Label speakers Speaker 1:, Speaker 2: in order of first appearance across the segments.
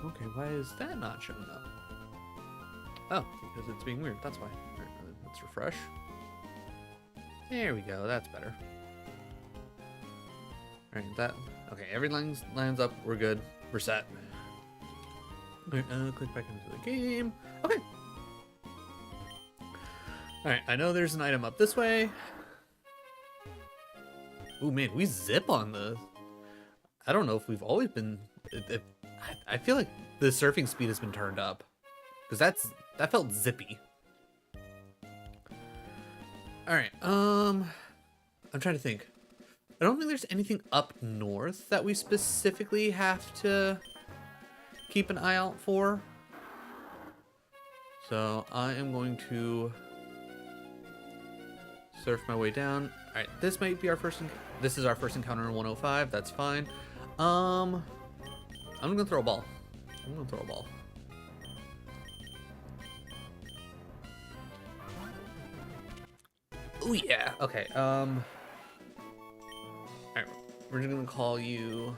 Speaker 1: Okay, why is that not showing up? Oh, because it's being weird. That's why. All right, let's refresh. There we go. That's better. All right, that. Okay, everything lands up. We're good. We're set. All right, click back into the game. Okay. All right, I know there's an item up this way. Oh man, we zip on the. I don't know if we've always been. I feel like the surfing speed has been turned up, because that felt zippy. All right, I'm trying to think. I don't think there's anything up north that we specifically have to keep an eye out for. So I am going to surf my way down. All right, this might be our first. This is our first encounter in 105. That's fine. I'm gonna throw a ball. Oh yeah. Okay. All right. We're just gonna call you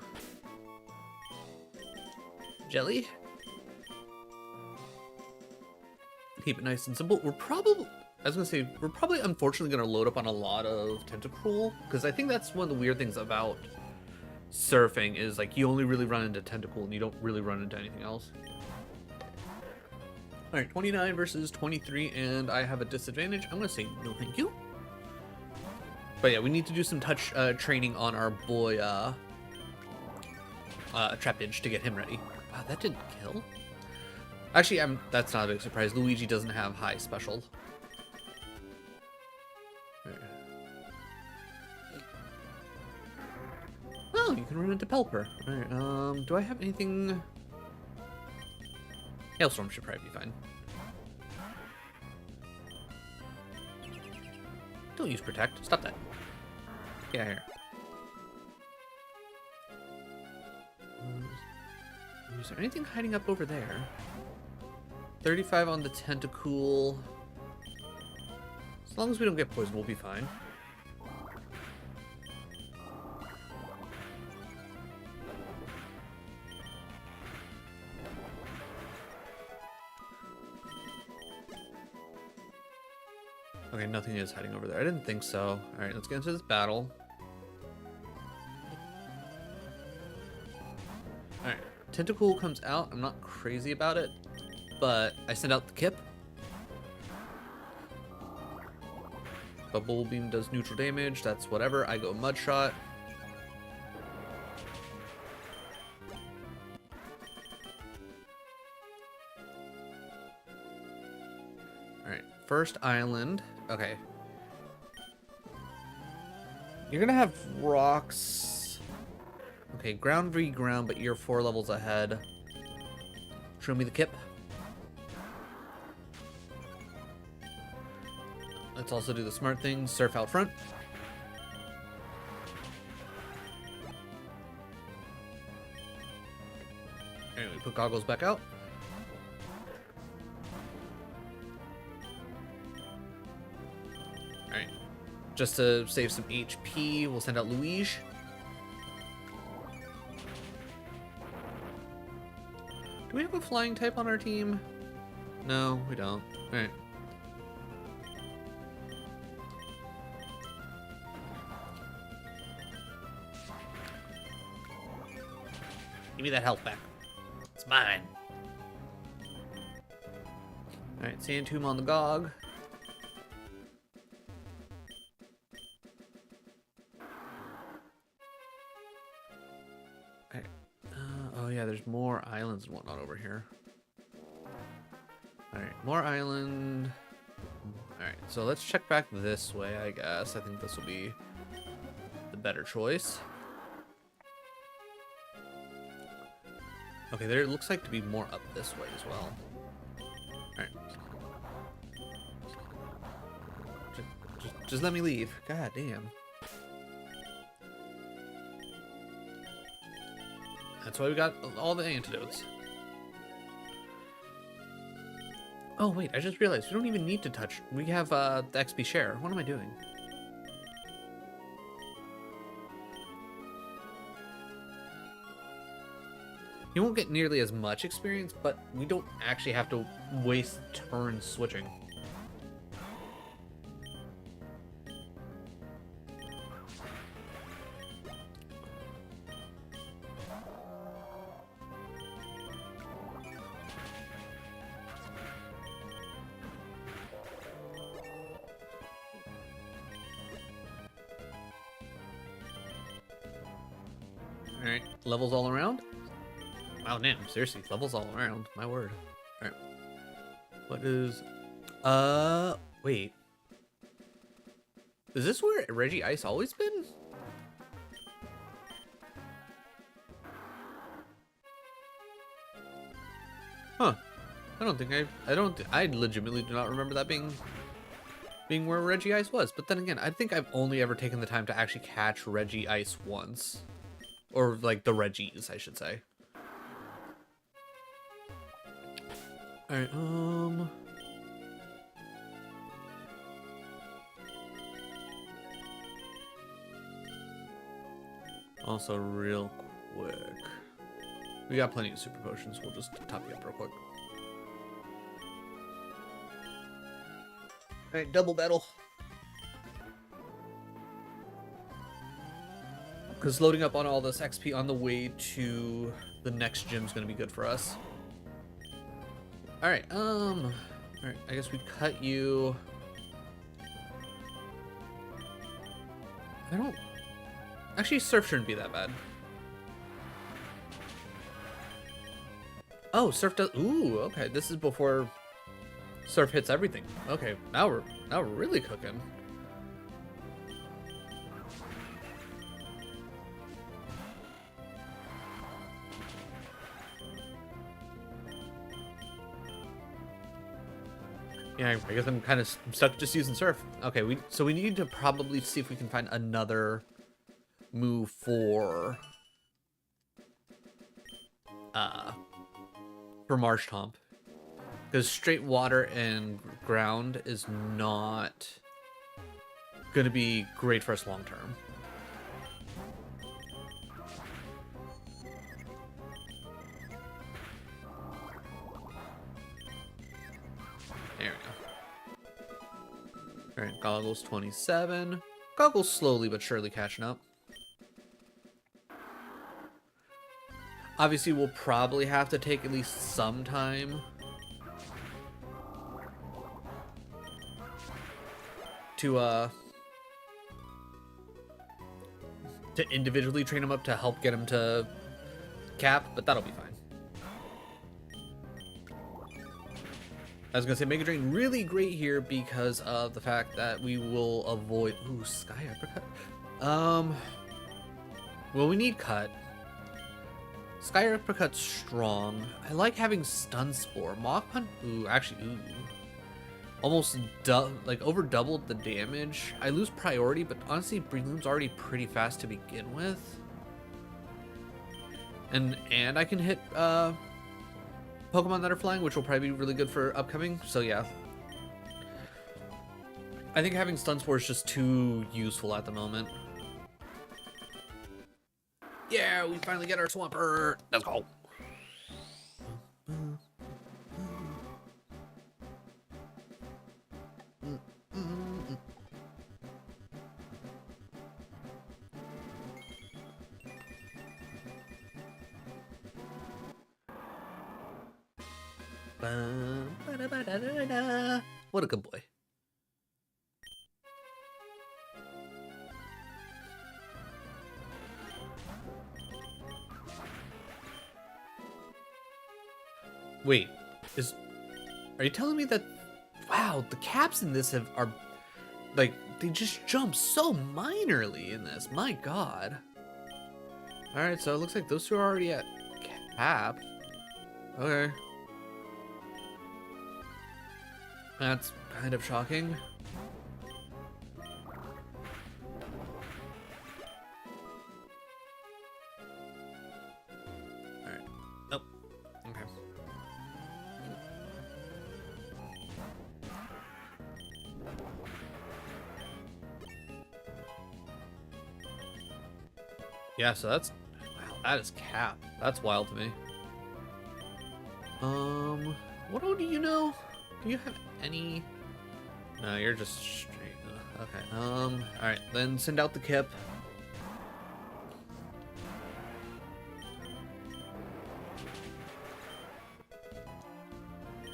Speaker 1: Jelly. Keep it nice and simple. We're probably unfortunately gonna load up on a lot of Tentacool, because I think that's one of the weird things about surfing is like you only really run into Tentacool and you don't really run into anything else. All right, 29 versus 23, and I have a disadvantage. I'm gonna say no thank you. But yeah, we need to do some touch training on our boy Trapinch to get him ready. Wow, that didn't kill. Actually, that's not a big surprise. Luigi doesn't have high special. Oh, you can run into Pelper. Alright, do I have anything? Hailstorm should probably be fine. Don't use protect. Stop that. Get out of here. Is there anything hiding up over there? 35 on the tentacle. As long as we don't get poisoned, we'll be fine. Okay, nothing is hiding over there. I didn't think so. Alright, let's get into this battle. Alright, Tentacool comes out. I'm not crazy about it, but I send out the Kip. Bubble Beam does neutral damage. That's whatever. I go Mud Shot. Alright, first island. Okay. You're gonna have rocks. Okay, ground v ground, but you're 4 levels ahead. Show me the Kip. Let's also do the smart thing, surf out front. And we put goggles back out. Alright. Just to save some HP, we'll send out Luigi. Do we have a flying type on our team? No, we don't. Alright. Give me that health back. It's mine. Alright, Sand Tomb on the Gog. Alright. Oh yeah, there's more islands and whatnot over here. Alright, more island. Alright, so let's check back this way, I guess. I think this will be the better choice. Okay, there looks like to be more up this way as well. Alright. Just let me leave. God damn. That's why we got all the antidotes. Oh wait, I just realized we don't even need to touch. We have the XP share. What am I doing? You won't get nearly as much experience, but we don't actually have to waste turns switching. Alright, levels all around? Wow, damn, seriously, levels all around. My word. Alright. What is... wait. Is this where Reggie Ice always been? Huh. I legitimately do not remember that being where Reggie Ice was. But then again, I think I've only ever taken the time to actually catch Reggie Ice once. Or, like, the Reggies, I should say. Alright, also, real quick. We got plenty of super potions. We'll just top you up real quick. Alright, double battle. Because loading up on all this XP on the way to the next gym is going to be good for us. Alright, alright, I guess we cut you. I don't... Actually, Surf shouldn't be that bad. Oh, Surf does... Ooh, okay, this is before Surf hits everything. Okay, now we're really cooking. Yeah, I guess I'm kind of stuck just using Surf. Okay, so we need to probably see if we can find another move uh for Marshtomp. Because straight water and ground is not going to be great for us long term. There we go. Alright, Goggles 27. Goggles slowly but surely catching up. Obviously, we'll probably have to take at least some time to individually train him up to help get him to cap, but that'll be fine. I was gonna say Mega Drain really great here because of the fact that we will avoid Sky Uppercut. Well, we need Cut. Sky Uppercut's strong. I like having Stun Spore. Mach Punch. Almost over doubled the damage. I lose priority, but honestly, Breloom's already pretty fast to begin with. And I can hit Pokemon that are flying, which will probably be really good for upcoming. So yeah, I think having Stun Spore is just too useful at the moment. Yeah, we finally get our Swampert. Let's go. What a good boy. Wait, are you telling me that, wow, the caps in this are like, they just jump so minorly in this, my god. Alright, so it looks like those two are already at cap. Okay. That's kind of shocking. Alright. Nope. Okay. Yeah, so that's, wow, that is cap. That's wild to me. What do you know? Do you have any? No, you're just straight. Okay. Alright, then send out the Kip.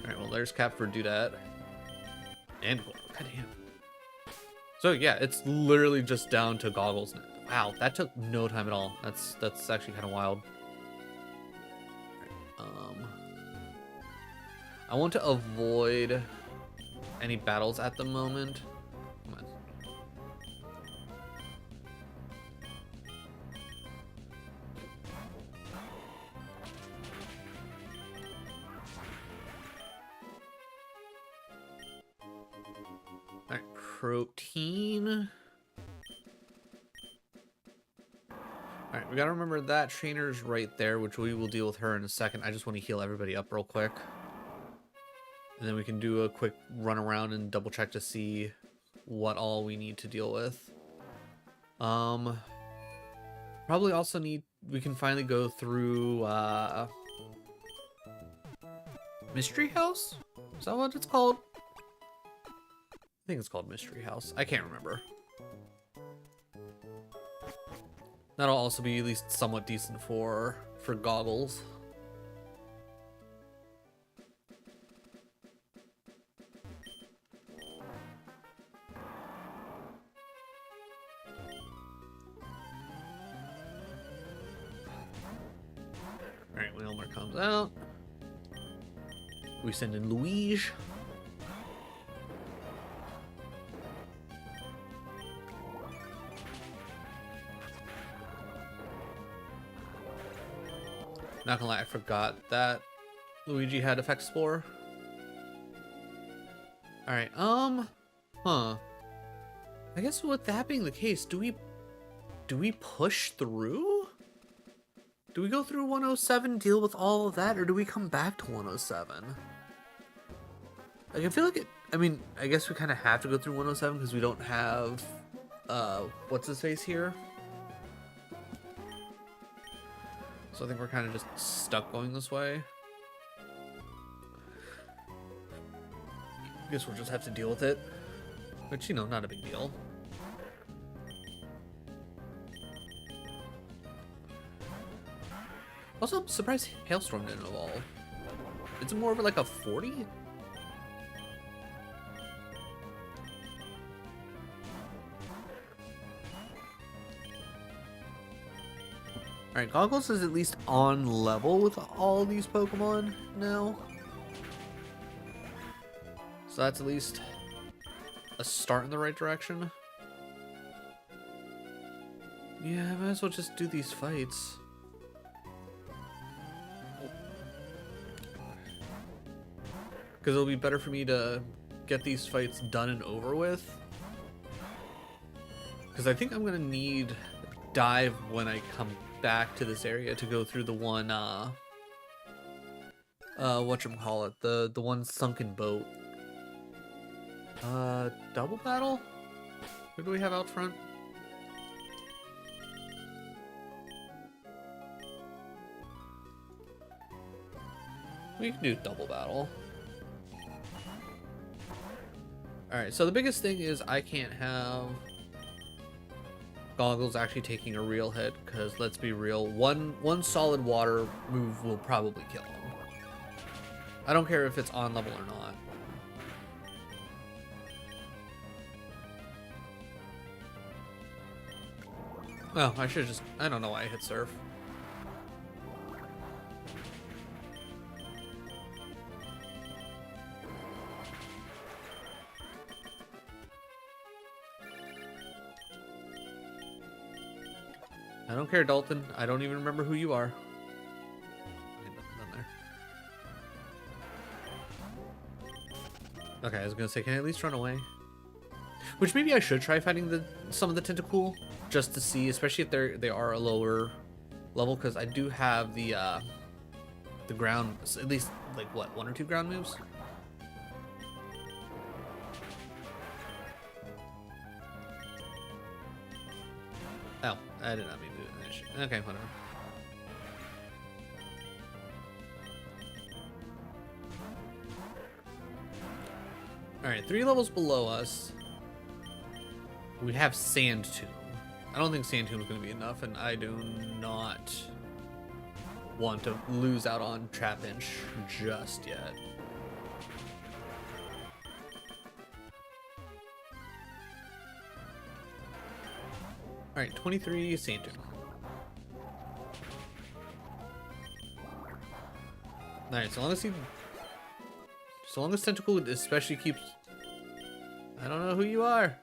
Speaker 1: Alright, well, there's cap for Doodat. And goddamn. So yeah, it's literally just down to Goggles now. Wow, that took no time at all. That's actually kind of wild. I want to avoid any battles at the moment. Come on. Alright, protein. Alright, we gotta remember that trainer's right there, which we will deal with her in a second. I just want to heal everybody up real quick. And then we can do a quick run around and double check to see what all we need to deal with. Probably also we can finally go through Mystery House? Is that what it's called? I think it's called Mystery House. I can't remember. That'll also be at least somewhat decent for Goggles. Alright, Wilmer comes out. We send in Luigi. Not gonna lie, I forgot that Luigi had Effect Spore. All right. Huh. I guess with that being the case, do we push through? Do we go through 107, deal with all of that, or do we come back to 107? Like, I feel like it. I mean, I guess we kind of have to go through 107 because we don't have, what's his face here? So I think we're kind of just stuck going this way. I guess we'll just have to deal with it. Which, you know, not a big deal. Also, I'm surprised Hailstorm didn't evolve. Is it more of like a 40? Alright, Goggles is at least on level with all these Pokemon now. So that's at least a start in the right direction. Yeah, I might as well just do these fights. Because it'll be better for me to get these fights done and over with. Because I think I'm going to need Dive when I come back to this area to go through the one, whatchamacallit, the one sunken boat. Double battle? Who do we have out front? We can do double battle. Alright, so the biggest thing is I can't have Goggles actually taking a real hit, because let's be real, one solid water move will probably kill him. I don't care if it's on level or not. Oh, I should just... I don't know why I hit Surf. I don't care, Dalton. I don't even remember who you are. Okay, nothing there. Okay, I was gonna say, can I at least run away? Which maybe I should try fighting some of the Tentacool, just to see, especially if they are a lower level, because I do have the ground, at least like what, 1 or 2 ground moves. Oh, I did not mean to do that. Okay, whatever. Alright, 3 levels below us, we have Sand Tomb. I don't think Sand Tomb is going to be enough, and I do not want to lose out on Trapinch just yet. Alright, 23 Sand Tomb. Alright, so long as Tentacool especially keeps... I don't know who you are.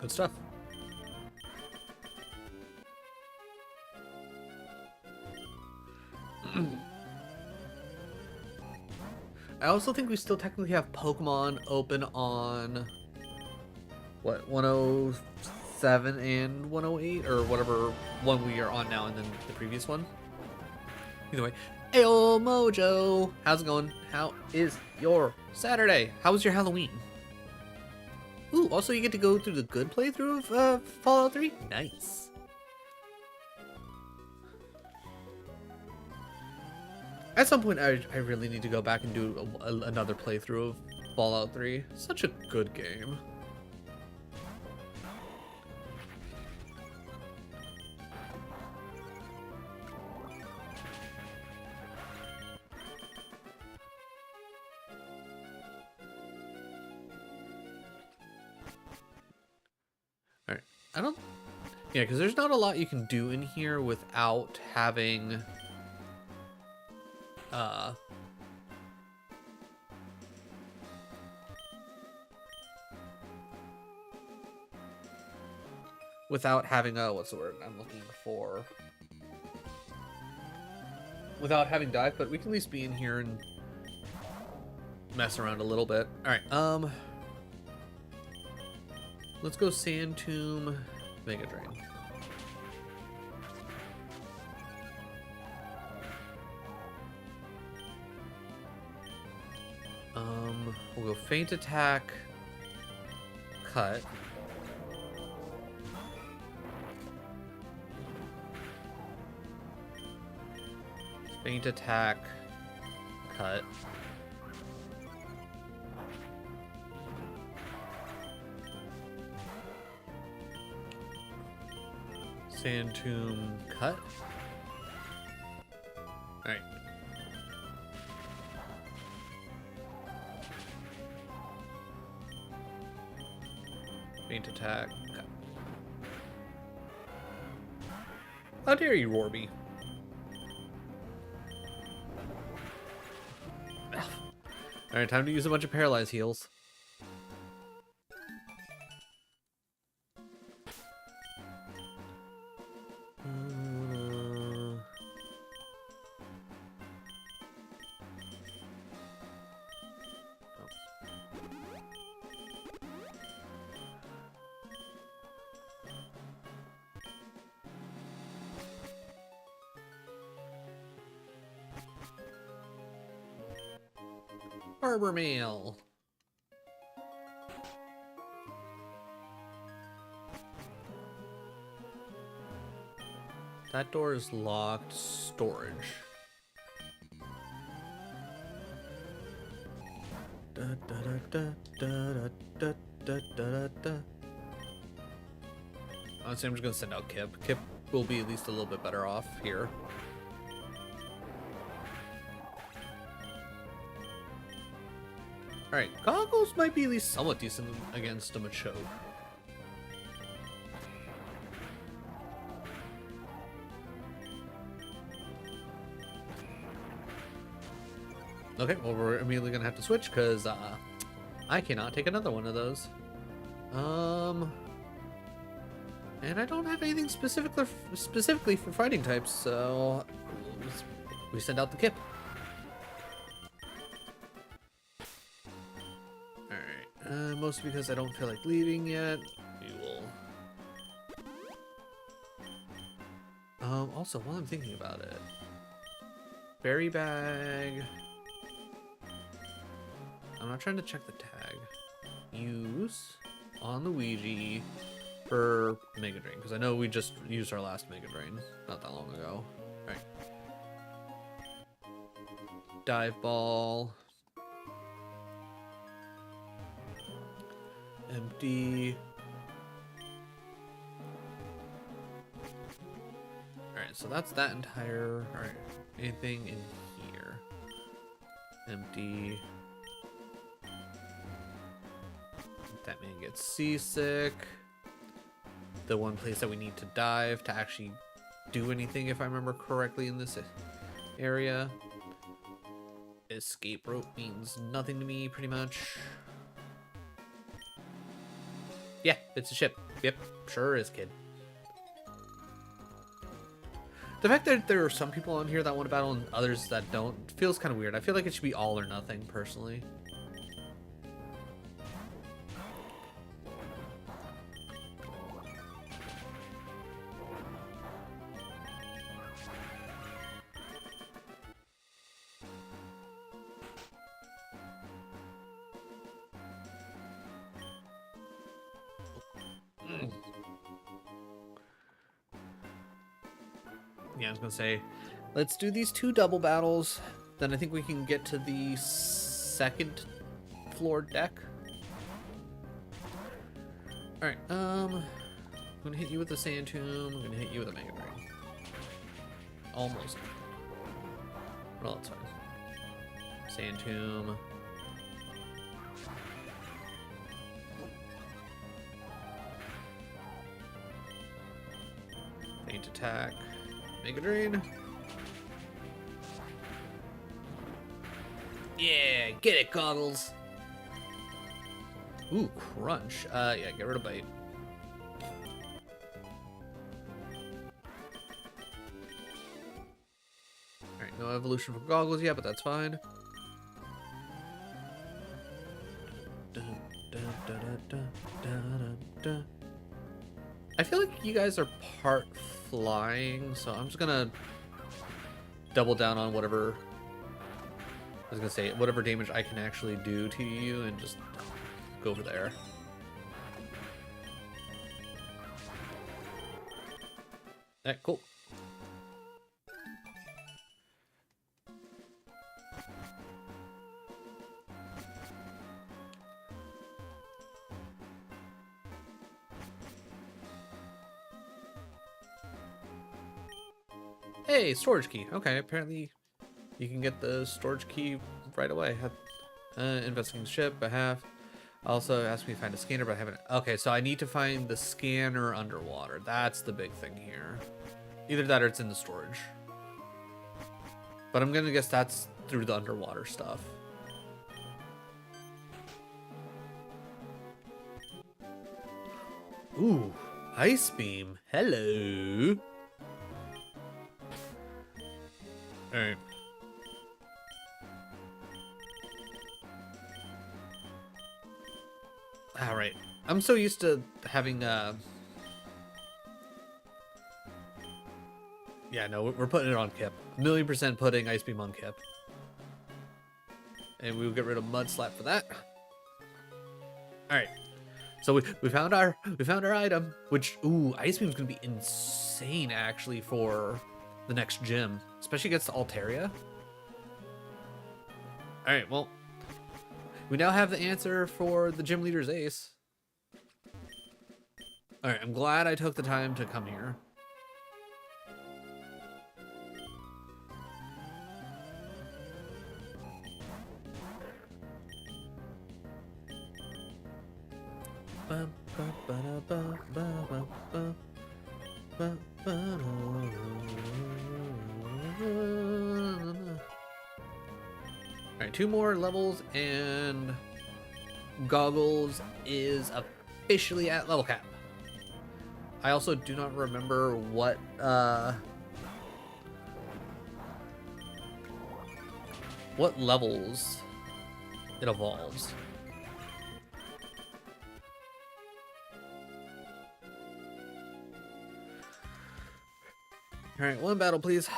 Speaker 1: Good stuff. I also think we still technically have Pokemon open on what, 107 and 108, or whatever one we are on now and then the previous one. Either way, Ayo Mojo, how's it going? How is your Saturday? How was your Halloween? Ooh, also you get to go through the good playthrough of Fallout 3? Nice. At some point, I really need to go back and do another playthrough of Fallout 3. Such a good game. I don't... Yeah, because there's not a lot you can do in here without having... without having a... What's the word I'm looking for? Without having dive, but we can at least be in here and mess around a little bit. Alright, let's go Sand Tomb, Mega Drain. We'll go Feint Attack, Cut. Feint Attack, Cut. Sand Tomb, Cut. Alright. Feint Attack, Cut. How dare you, Warby? Alright, time to use a bunch of Paralyze heals. Harbor Mail. That door is locked. Storage. Da, da, da, da, da, da, da, da. Honestly, I'm just gonna send out Kip. Kip will be at least a little bit better off here. Alright, Goggles might be at least somewhat decent against a Machoke. Okay, well we're immediately gonna have to switch because I cannot take another one of those. And I don't have anything specifically for fighting types, so we send out the Kip. Mostly because I don't feel like leaving yet. We will. Also, while I'm thinking about it, berry bag. I'm not trying to check the tag. Use on Luigi for Mega Drain, because I know we just used our last Mega Drain not that long ago. All right. Dive Ball. Empty. Alright, so that's that entire... Alright, anything in here? Empty. That man gets seasick. The one place that we need to dive to actually do anything, if I remember correctly, in this area. Escape rope means nothing to me, pretty much. Yeah, it's a ship. Yep, sure is, kid. The fact that there are some people on here that want to battle and others that don't feels kind of weird. I feel like it should be all or nothing, personally. Yeah, I was gonna say, let's do these 2 double battles. Then I think we can get to the 2nd floor deck. Alright, I'm gonna hit you with the Sand Tomb. I'm gonna hit you with a Mega Drain. Almost. Well, that's fine. Sand Tomb. Feint attack. Mega Drain. Yeah, get it, Goggles. Ooh, Crunch. Yeah, get rid of Bite. Alright, no evolution for Goggles yet, but that's fine. I feel like you guys are part flying, so I'm just gonna double down on whatever, I was gonna say, whatever damage I can actually do to you and just go over there. Alright, cool. Hey, storage key. Okay, apparently you can get the storage key right away. Investigating ship, I have. Also asked me to find a scanner, but I haven't. Okay, so I need to find the scanner underwater. That's the big thing here. Either that or it's in the storage. But I'm gonna guess that's through the underwater stuff. Ooh, Ice Beam. Hello. Alright. Alright. I'm so used to having yeah, no, we're putting it on Kip. 1,000,000% putting Ice Beam on Kip. And we will get rid of Mud Slap for that. Alright. So we found our item, which ooh, Ice Beam's gonna be insane actually for the next gym, especially against Altaria. Alright, well, we now have the answer for the gym leader's ace. Alright, I'm glad I took the time to come here. Alright, 2 more levels and Goggles is officially at level cap. I also do not remember what levels it evolves. Alright, 1 battle, please.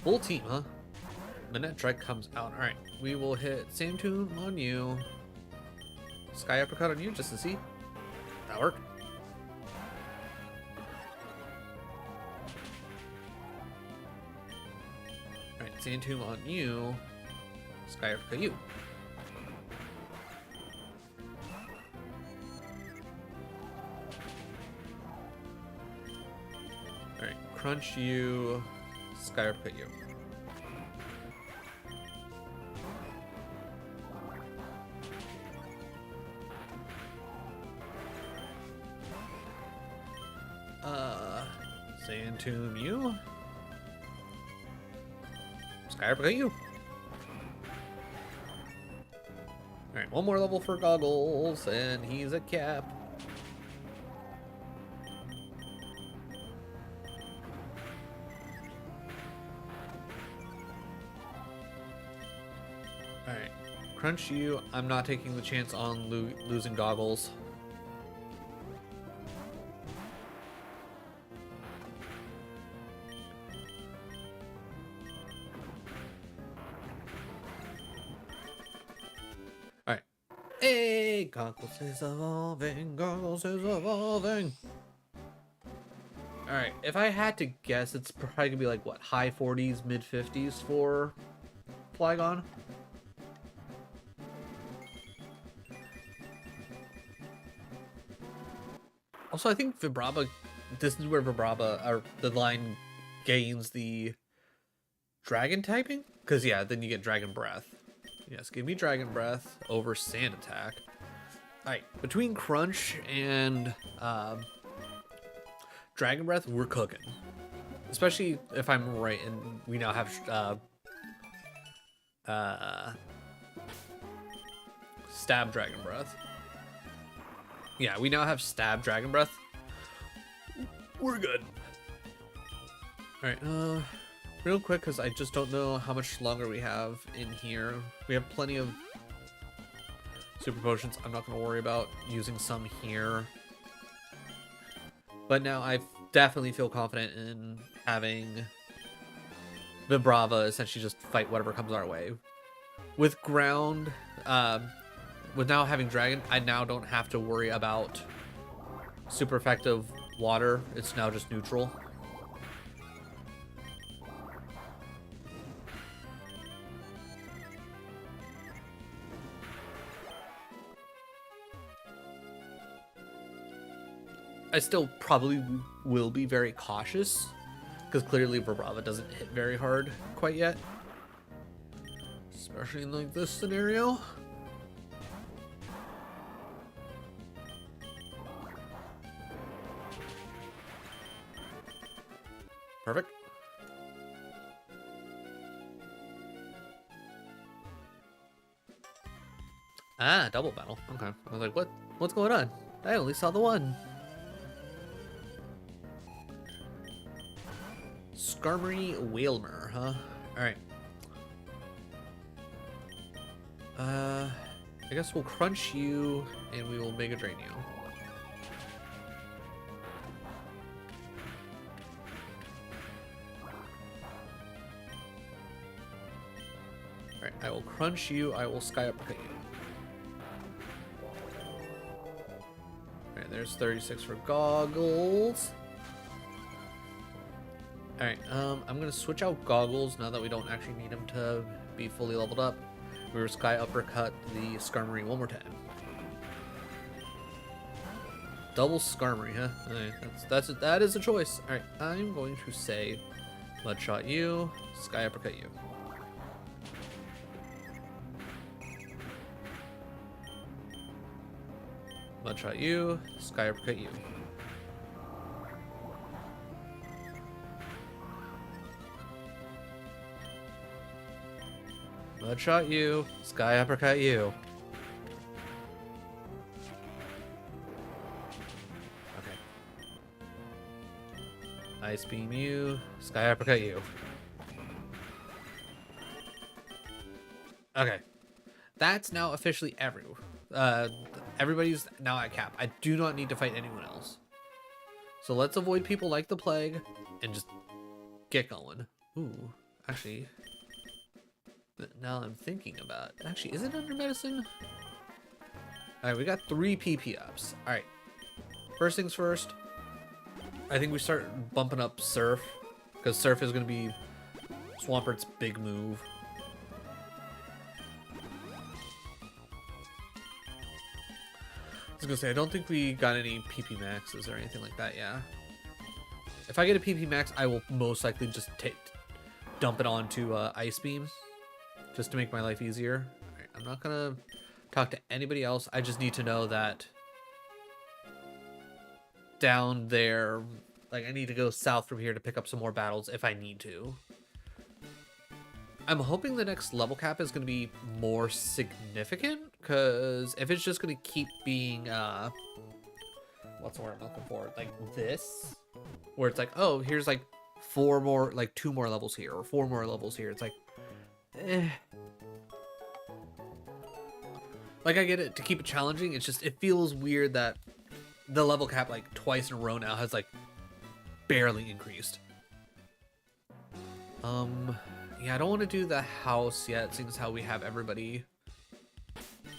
Speaker 1: Full team, huh? Minette Drake comes out. Alright, we will hit Sand Tomb on you. Sky Uppercut on you, just to see. That worked. Alright, Sand Tomb on you. Sky Uppercut you. Alright, Crunch you. Sky Uppercut you. Sand Tomb you. Sky Uppercut you. Alright, 1 more level for Goggles, and he's a cap. Alright, Crunch you. I'm not taking the chance on losing Goggles. Alright. Hey! Goggles is evolving. Goggles is evolving. Alright, if I had to guess, it's probably gonna be like, what, high 40s, mid 50s for Flygon? Also, I think Vibrava, this is where Vibrava, or the line gains the Dragon typing? Because, yeah, then you get Dragon Breath. Yes, give me Dragon Breath over Sand Attack. Alright, between Crunch and Dragon Breath, we're cooking. Especially if I'm right and we now have Stab Dragon Breath. Yeah, we now have Stab Dragon Breath. We're good. Alright, real quick, because I just don't know how much longer we have in here. We have plenty of super potions. I'm not going to worry about using some here. But now I definitely feel confident in having Vibrava essentially just fight whatever comes our way. With ground, with now having dragon, I now don't have to worry about super effective water. It's now just neutral. I still probably will be very cautious because clearly Vibrava doesn't hit very hard quite yet, especially in like this scenario. Perfect. Ah, double battle. Okay. I was like, what's going on? I only saw the one. Skarmory Whalmer, huh? Alright. I guess we'll crunch you and we will Mega Drain you. Alright, I will crunch you, I will Sky Uppercut you. Alright, there's 36 for goggles. Alright, I'm gonna switch out goggles now that we don't actually need them to be fully leveled up. We were Sky Uppercut the Skarmory one more time. Double Skarmory, huh? Alright, that is a choice. Alright, I'm going to say Mud Shot you, Sky Uppercut you. Mud Shot you, Sky Uppercut you. Mud Shot you, Sky Uppercut you. Okay. Ice Beam you, Sky Uppercut you. Okay. That's now officially everybody's now at cap. I do not need to fight anyone else. So let's avoid people like the plague and just get going. Ooh, actually, now I'm thinking about it. Actually, is it under medicine? Alright, we got 3 PP ups. Alright. First things first. I think we start bumping up Surf. Because Surf is going to be Swampert's big move. I was going to say, I don't think we got any PP maxes or anything like that, yeah. If I get a PP max, I will most likely just dump it onto Ice Beam. Just to make my life easier. Alright, I'm not gonna talk to anybody else. I just need to know that down there, like I need to go south from here to pick up some more battles if I need to. I'm hoping the next level cap is gonna be more significant, because if it's just gonna keep being what's the word I'm looking for? Like this, where it's like, oh, here's like 4 more, like 2 more levels here, or 4 more levels here. It's like, like I get it to keep it challenging. It's just, it feels weird that the level cap like twice in a row now has like barely increased. Yeah, I don't want to do the house yet, seeing as how we have everybody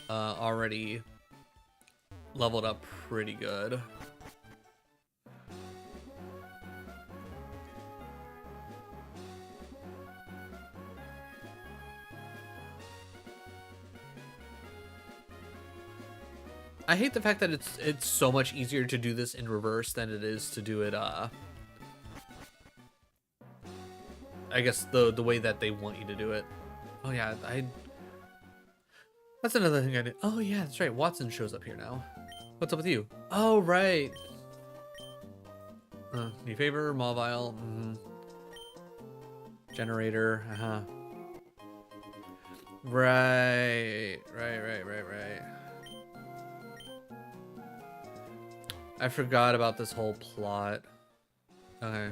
Speaker 1: already leveled up pretty good. I hate the fact that it's so much easier to do this in reverse than it is to do it I guess the way that they want you to do it. Oh yeah, That's another thing I did. Oh yeah, that's right. Watson shows up here now. What's up with you? Oh right. New favor, Mobile, generator. Right. I forgot about this whole plot. Okay.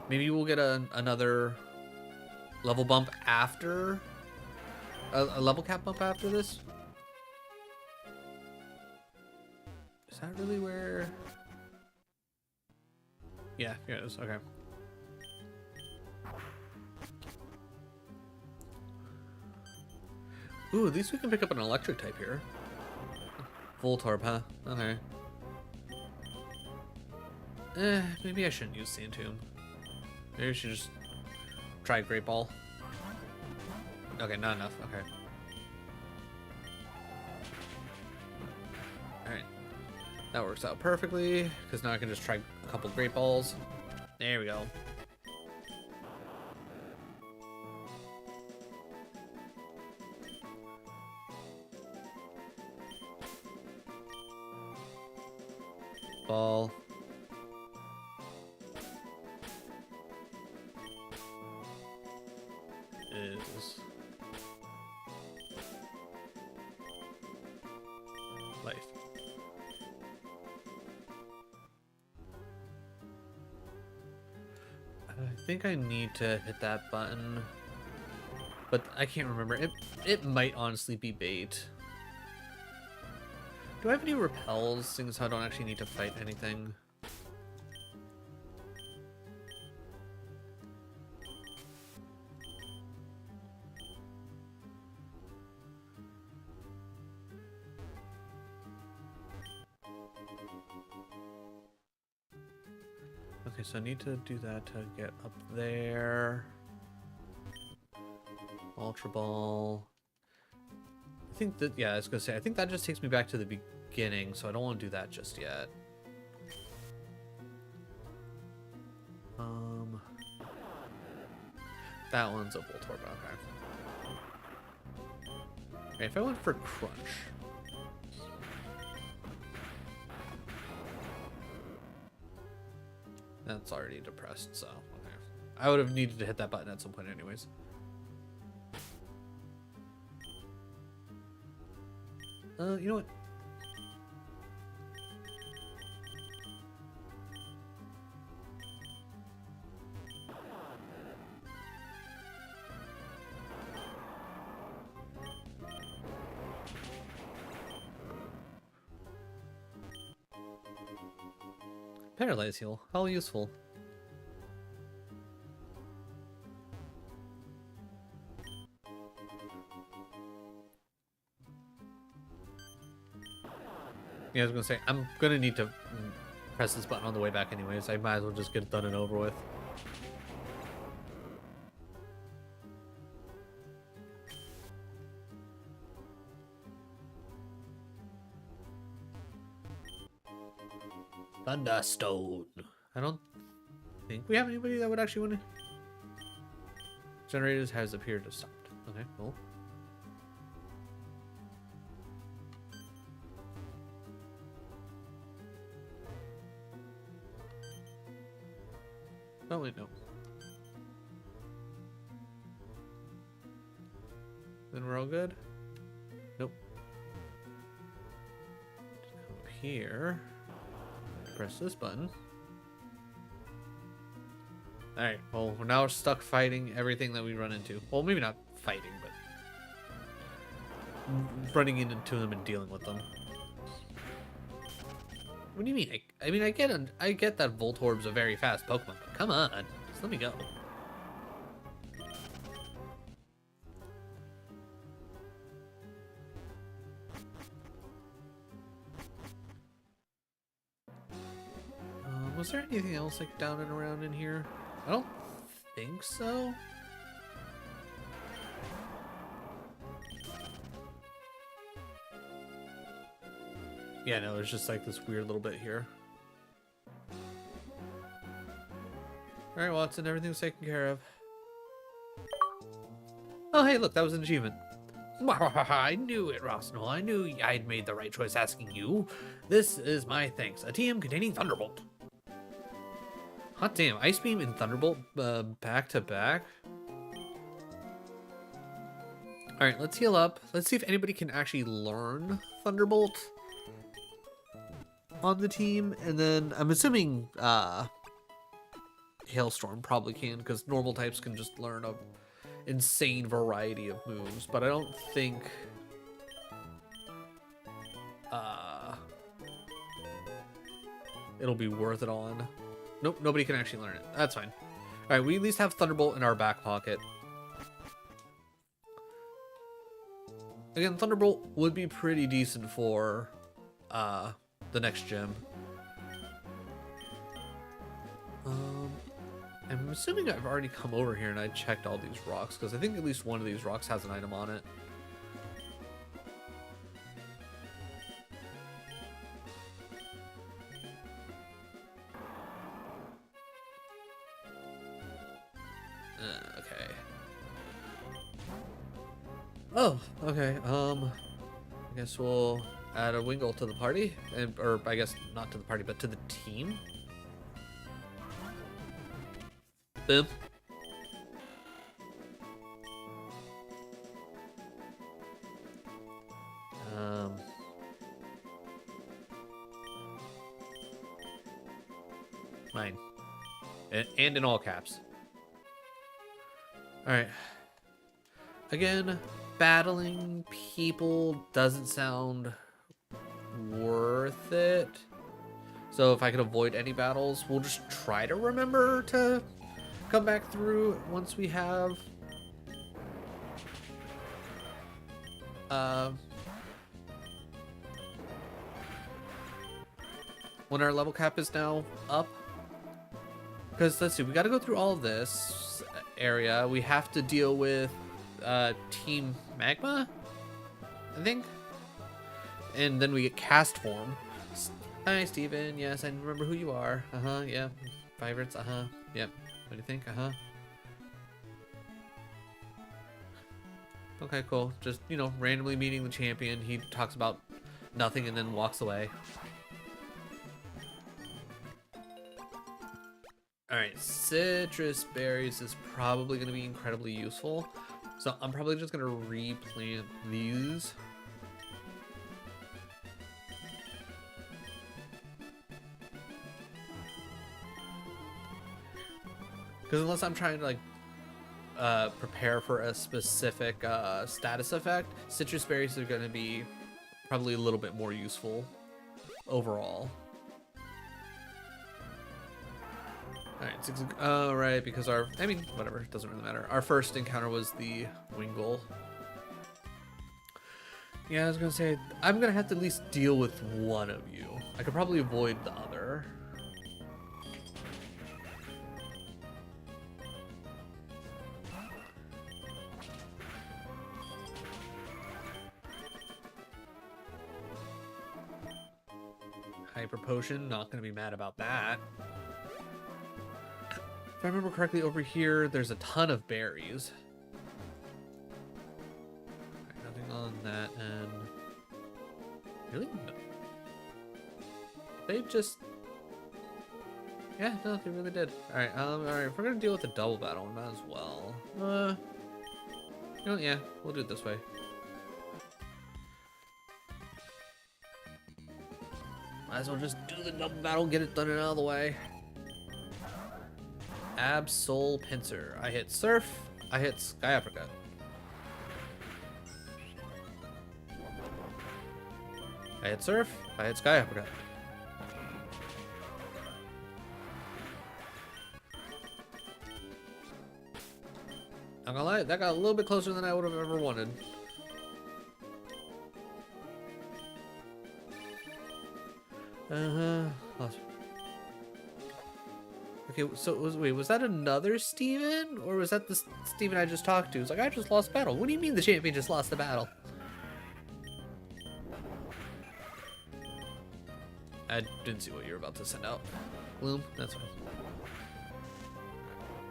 Speaker 1: Maybe we'll get another level bump after a level cap bump after this. Is that really where? Yeah, here it is. Okay. Ooh, at least we can pick up an electric type here. Voltorb, huh? Okay. Maybe I shouldn't use Sand Tomb. Maybe we should just try Great Ball. Okay, not enough. Okay. Alright. That works out perfectly, because now I can just try a couple Great Balls. There we go. Ball. Is life. I think I need to hit that button, but I can't remember. It might honestly be bait. Do I have any repels, seeing as how I don't actually need to fight anything? Okay, so I need to do that to get up there. Ultra Ball. I think that, yeah, I was gonna say, I think that just takes me back to the beginning, so I don't want to do that just yet. That one's a Voltorb, okay. Okay, if I went for Crunch. That's already depressed, so okay. I would have needed to hit that button at some point anyways. You know what? Paralyze heal. How useful. Yeah, I was gonna say, I'm gonna need to press this button on the way back anyways. I might as well just get it done and over with. Thunderstone. I don't think we have anybody that would actually want to. Generators has appeared to stop. Okay, cool. Oh wait, no. Then we're all good? Nope. Come up here. Press this button. Alright, well, we're now stuck fighting everything that we run into. Well, maybe not fighting, but running into them and dealing with them. What do you mean? I mean, I get that Voltorb's a very fast Pokemon, but come on, just let me go. Was there anything else like down and around in here? I don't think so. Yeah, no, there's just like this weird little bit here. Alright, Watson, everything's taken care of. Oh, hey, look, that was an achievement. I knew it, Rosnell. I knew I'd made the right choice asking you. This is my thanks. A TM containing Thunderbolt. Hot damn, Ice Beam and Thunderbolt back to back. Alright, let's heal up. Let's see if anybody can actually learn Thunderbolt on the team. And then I'm assuming Hailstorm probably can, because normal types can just learn a insane variety of moves, but I don't think it'll be worth it on. Nope, nobody can actually learn it. That's fine. All right, we at least have Thunderbolt in our back pocket. Again, Thunderbolt would be pretty decent for the next gym. I'm assuming I've already come over here and I checked all these rocks, because I think at least one of these rocks has an item on it. Okay. Oh, okay. I guess we'll add a Wingull to the party, or I guess not to the party, but to the team. Boom. Mine. And in all caps. Alright. Again, battling people doesn't sound worth it. So if I could avoid any battles, we'll just try to remember to come back through once we have when our level cap is now up, because let's see, we got to go through all of this area. We have to deal with Team Magma, I think, and then we get cast form. Hi Steven, yes, I remember who you are. Yeah, favorites, yep. What do you think? Okay, cool. Just, you know, randomly meeting the champion. He talks about nothing and then walks away. Alright, citrus berries is probably going to be incredibly useful. So I'm probably just going to replant these. Because unless I'm trying to like prepare for a specific status effect, citrus berries are going to be probably a little bit more useful overall. Alright, right, because I mean, whatever, it doesn't really matter. Our first encounter was the Wingull. Yeah, I was going to say, I'm going to have to at least deal with one of you. I could probably avoid the other. Hyper Potion, not going to be mad about that. If I remember correctly, over here, there's a ton of berries. Right, nothing on that end. Really? No. They just... Yeah, no, they really did. Alright, if we're going to deal with a double battle, we might as well. You know, yeah, we'll do it this way. Might as well just do the double battle, get it done and out of the way. Absol Pincer. I hit Surf, I hit Sky Uppercut. I hit Surf, I hit Sky Uppercut. I'm gonna lie, that got a little bit closer than I would have ever wanted. Okay, so was that another Steven? Or was that the Steven I just talked to? It's like, I just lost battle. What do you mean the champion just lost the battle? I didn't see what you were about to send out. Bloom, that's fine.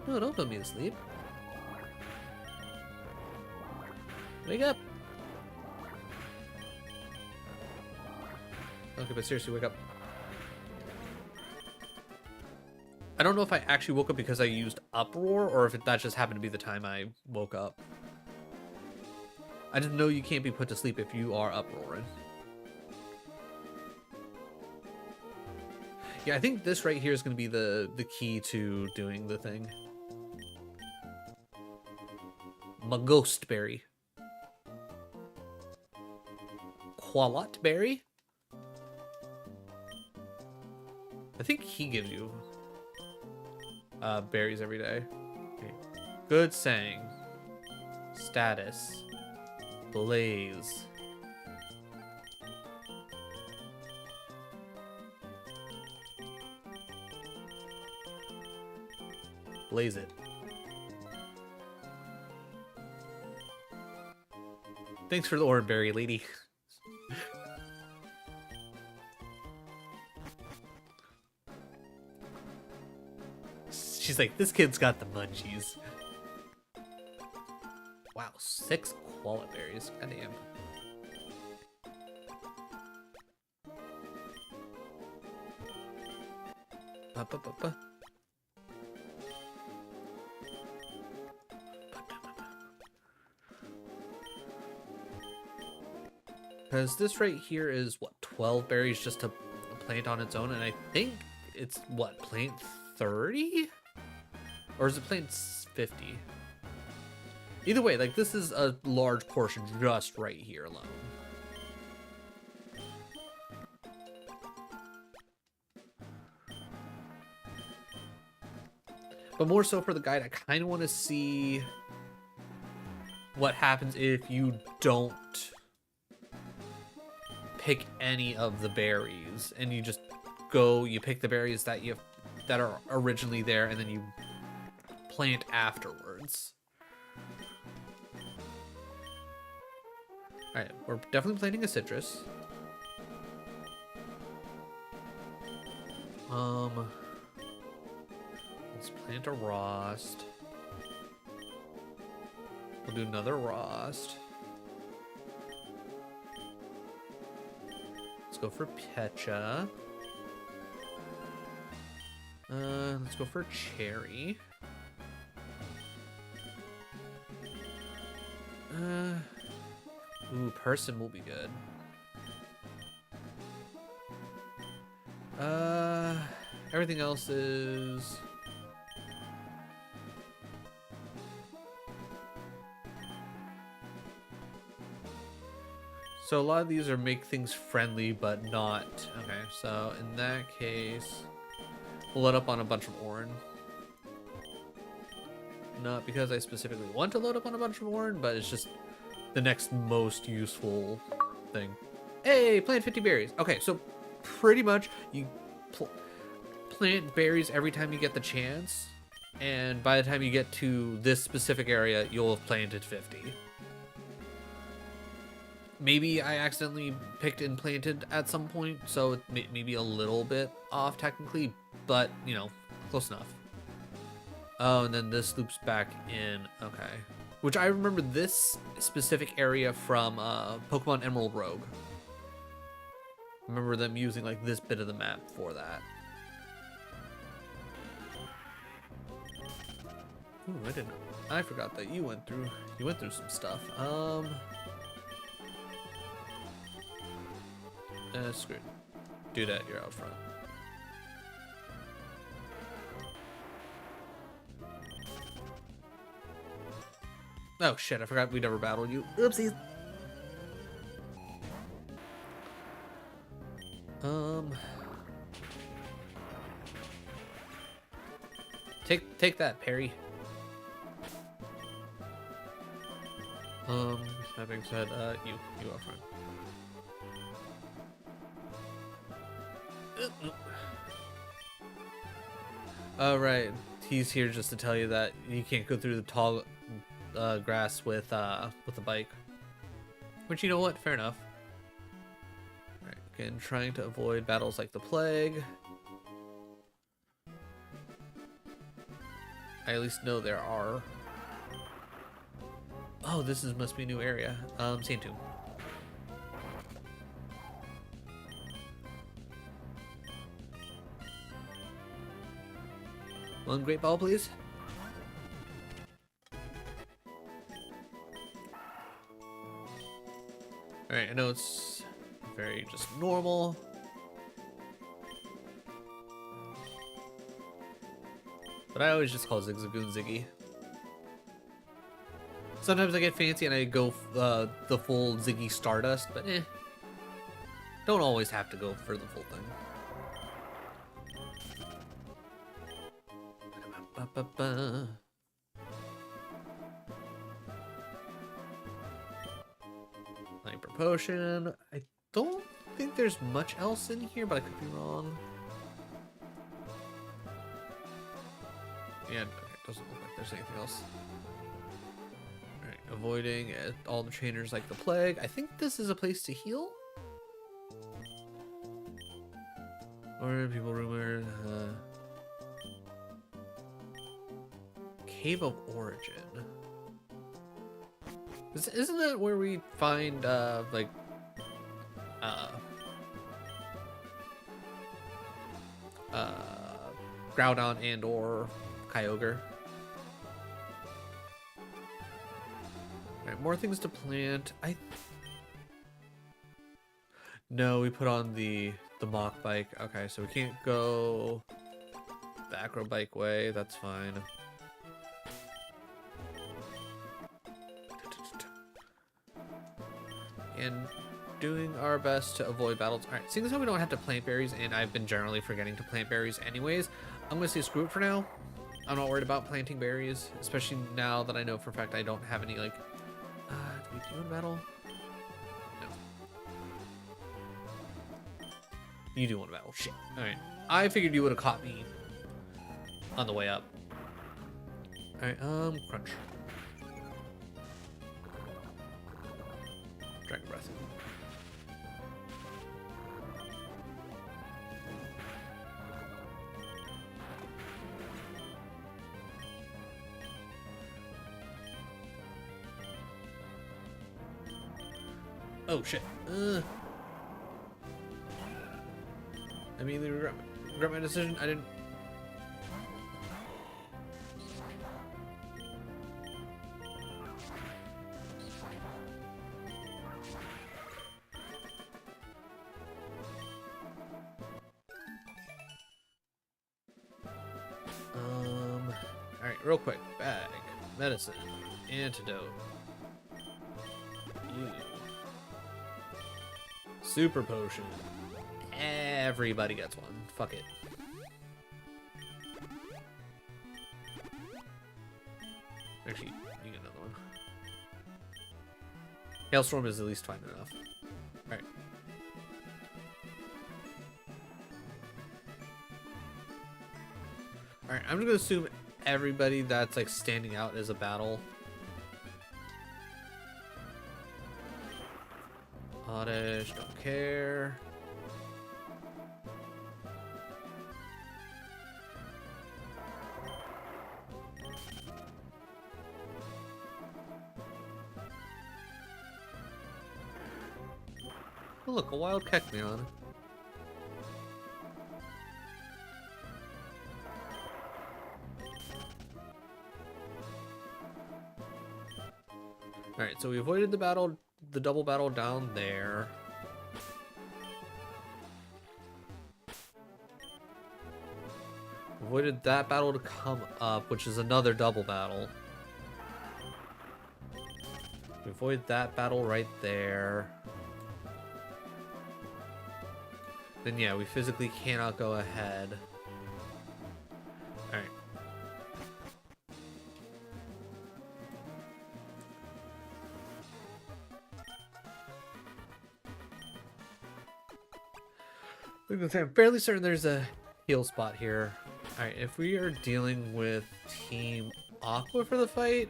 Speaker 1: No, don't put me to sleep. Wake up! Okay, but seriously, wake up. I don't know if I actually woke up because I used Uproar, or if that just happened to be the time I woke up. I just know you can't be put to sleep if you are uproaring. Yeah, I think this right here is going to be the key to doing the thing. My ghost berry. Qualot berry? I think he gives you berries every day. Okay. Good saying. Status. Blaze. Blaze it. Thanks for the orange berry, lady. She's like, this kid's got the munchies. Wow, 6 quality berries. Goddamn. Because this right here is, what, 12 berries just to plant on its own, and I think it's, what, plant 30? Or is it plant 50? Either way, like, this is a large portion just right here alone. But more so for the guide, I kind of want to see what happens if you don't pick any of the berries, and you just go, you pick the berries that are originally there, and then you plant afterwards. All right, we're definitely planting a citrus. Let's plant a rost. We'll do another rost. Let's go for pecha. Let's go for cherry. Ooh, person will be good. Everything else is... So a lot of these are make things friendly, but not... Okay, so in that case, we'll load up on a bunch of orange. Not because I specifically want to load up on a bunch of orange, but it's just the next most useful thing. Hey, plant 50 berries. Okay, so pretty much you plant berries every time you get the chance, and by the time you get to this specific area, you'll have planted 50. Maybe I accidentally picked and planted at some point, so it may be a little bit off technically, but, you know, close enough. Oh, and then this loops back in. Okay. Which I remember this specific area from Pokemon Emerald Rogue. I remember them using like this bit of the map for that. Ooh, I forgot that you went through some stuff. Screw it. Do that, you're out front. Oh shit, I forgot we never battled you. Oopsies. Take that, Perry. That being said, you up front. All right, he's here just to tell you that you can't go through the tall grass with a bike. Which, you know what? Fair enough. All right, again, trying to avoid battles like the plague. I at least know there are. Oh, this is must be a new area. Sand tomb. One great ball, please. Alright, I know it's very just normal. But I always just call Zigzagoon Ziggy. Sometimes I get fancy and I go the full Ziggy Stardust, but don't always have to go for the full thing. Ba-ba-ba. Hyper Potion. I don't think there's much else in here, but I could be wrong. Yeah, it doesn't look like there's anything else. Alright, avoiding all the trainers like the plague. I think this is a place to heal? Or people rumor... Cave of Origin. Isn't that where we find, like... Groudon and or Kyogre. Alright, more things to plant. No, we put on the mock bike. Okay, so we can't go the acro bike way. That's fine. And doing our best to avoid battles. Alright, seeing as how we don't have to plant berries, and I've been generally forgetting to plant berries anyways, I'm gonna say screw it for now. I'm not worried about planting berries, especially now that I know for a fact I don't have any, like, do we do a battle? No. You do want a battle. Shit. Alright. I figured you would have caught me on the way up. Alright, crunch. Dragon Breath. Oh shit. I immediately regret my decision. I didn't. Alright, real quick. Bag, medicine, antidote. Ew. Super potion. Everybody gets one. Fuck it. Actually, you get another one. Hailstorm is at least fine enough. Alright. Alright, I'm just gonna assume everybody that's like standing out is a battle. Oddish, don't care. Oh look, a wild Kecleon. Alright, so we avoided the battle, the double battle down there. Avoided that battle to come up, which is another double battle. We avoid that battle right there. Then yeah, we physically cannot go ahead. Alright. I'm fairly certain there's a heal spot here. Alright, if we are dealing with Team Aqua for the fight...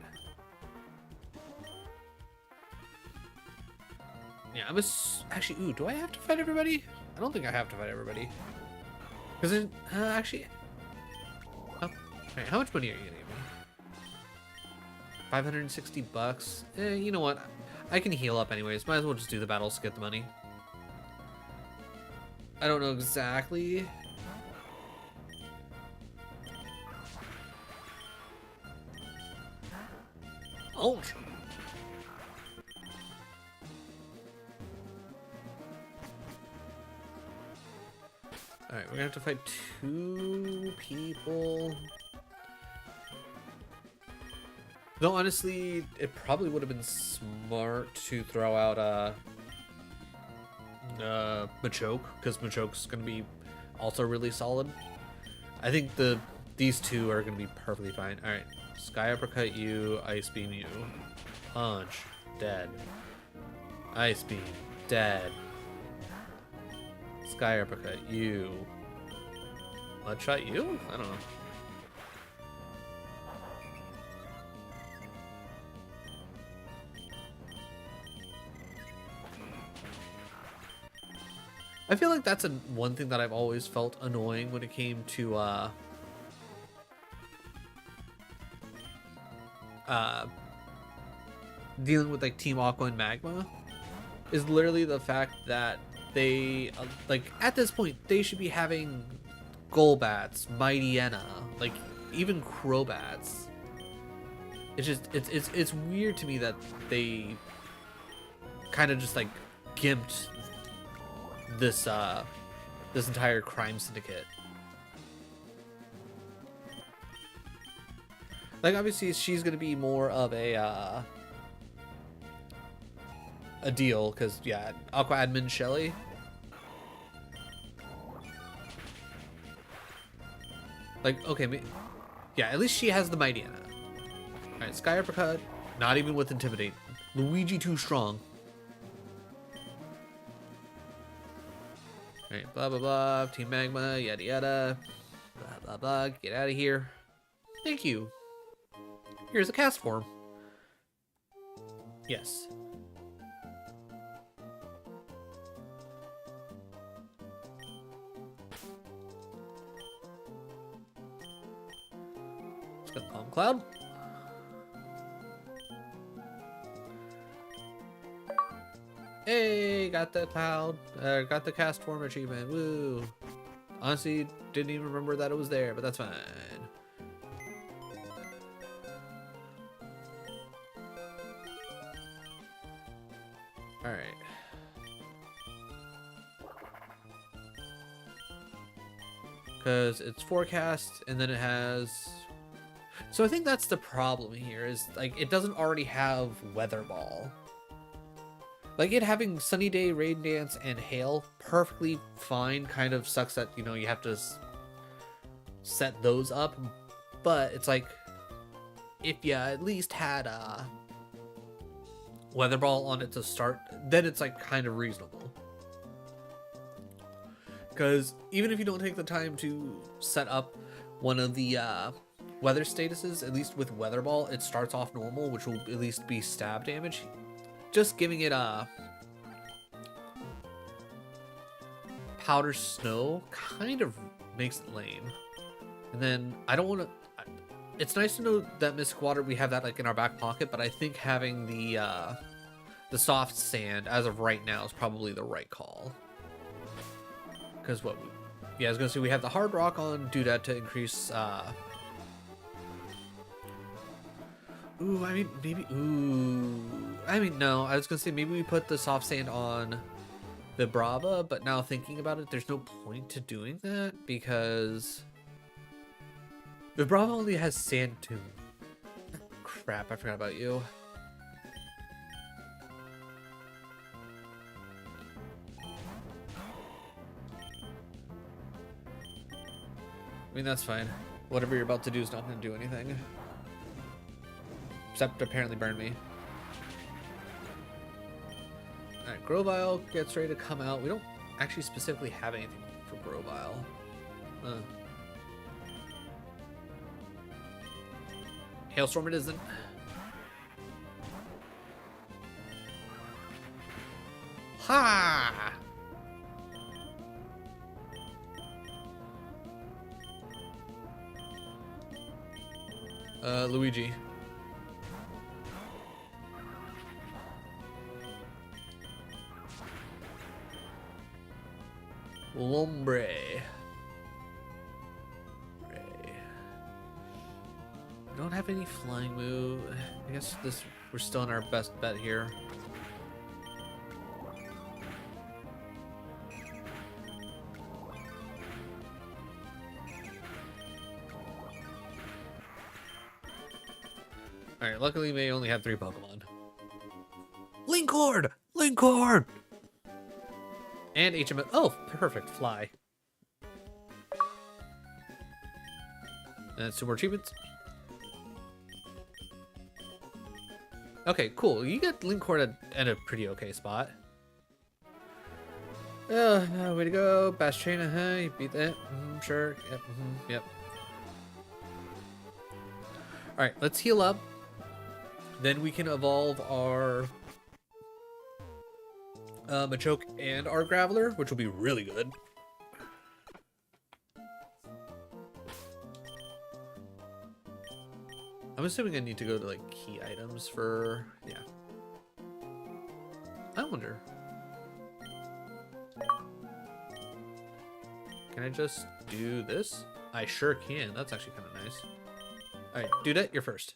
Speaker 1: Yeah, actually, ooh, do I have to fight everybody? I don't think I have to fight everybody. Because then, actually... Oh, alright, how much money are you gonna give me? $560. You know what? I can heal up anyways. Might as well just do the battles to get the money. I don't know exactly. Ouch. Alright, we're gonna have to fight 2 people. Though honestly, it probably would have been smart to throw out Machoke, because Machoke's gonna be also really solid. I think these 2 are gonna be perfectly fine. Alright. Sky Uppercut you, Ice Beam you. Punch. Dead. Ice Beam. Dead. Sky Uppercut you. Mudshot you? I don't know. I feel like that's one thing that I've always felt annoying when it came to dealing with like Team Aqua and Magma, is literally the fact that they like at this point they should be having Golbats, Mightyena, like even Crobats. It's just it's weird to me that they kind of just like gimped this this entire crime syndicate. Like obviously she's gonna be more of a deal, because yeah, Aqua Admin Shelly. Like okay, yeah, at least she has the Mightyena. Alright, Sky Uppercut, not even with Intimidate. Luigi too strong. Alright, blah blah blah, Team Magma, yada yada. Blah blah blah, get out of here. Thank you. Here's a cast form. Yes. Let's go Palm Cloud. Hey, got the cloud. Got the cast form achievement. Woo. Honestly, didn't even remember that it was there, but that's fine. Alright. Because it's forecast, and then it has... So I think that's the problem here, is like it doesn't already have Weather Ball. Like it having Sunny Day, Rain Dance, and Hail, perfectly fine. Kind of sucks that, you know, you have to set those up. But it's like, if you at least had Weather Ball on it to start, then it's like kind of reasonable. Because even if you don't take the time to set up one of the weather statuses, at least with Weather Ball, it starts off normal, which will at least be stab damage. Just giving it Powder Snow kind of makes it lame. And then I don't want to... It's nice to know that Mystic Water, we have that like in our back pocket, but I think having the Soft Sand as of right now is probably the right call. Because what... Yeah, I was going to say we have the Hard Rock on Doodad to increase... Ooh, I mean, maybe... Ooh... I mean, no, I was going to say maybe we put the Soft Sand on the Brava, but now thinking about it, there's no point to doing that, because... The Brava only has Sand Tomb. Crap, I forgot about you. I mean, that's fine. Whatever you're about to do is not going to do anything. Except apparently burn me. Alright, Grovyle gets ready to come out. We don't actually specifically have anything for Grovyle. Hailstorm it isn't. Ha! Luigi. Lombre. Don't have any flying move. I guess we're still in our best bet here. Alright, luckily they only had 3 Pokemon. Linkord! Linkord! And HMS. Oh, perfect. Fly. And 2 more achievements. Okay, cool. You get Linkord at a pretty okay spot. Way to go. Bash Chain, you beat that. Sure. Yep. Yep. Alright, let's heal up. Then we can evolve our Machoke and our Graveler, which will be really good. I'm assuming I need to go to like key items for, yeah. I wonder. Can I just do this? I sure can. That's actually kind of nice. All right, Dudette, you're first.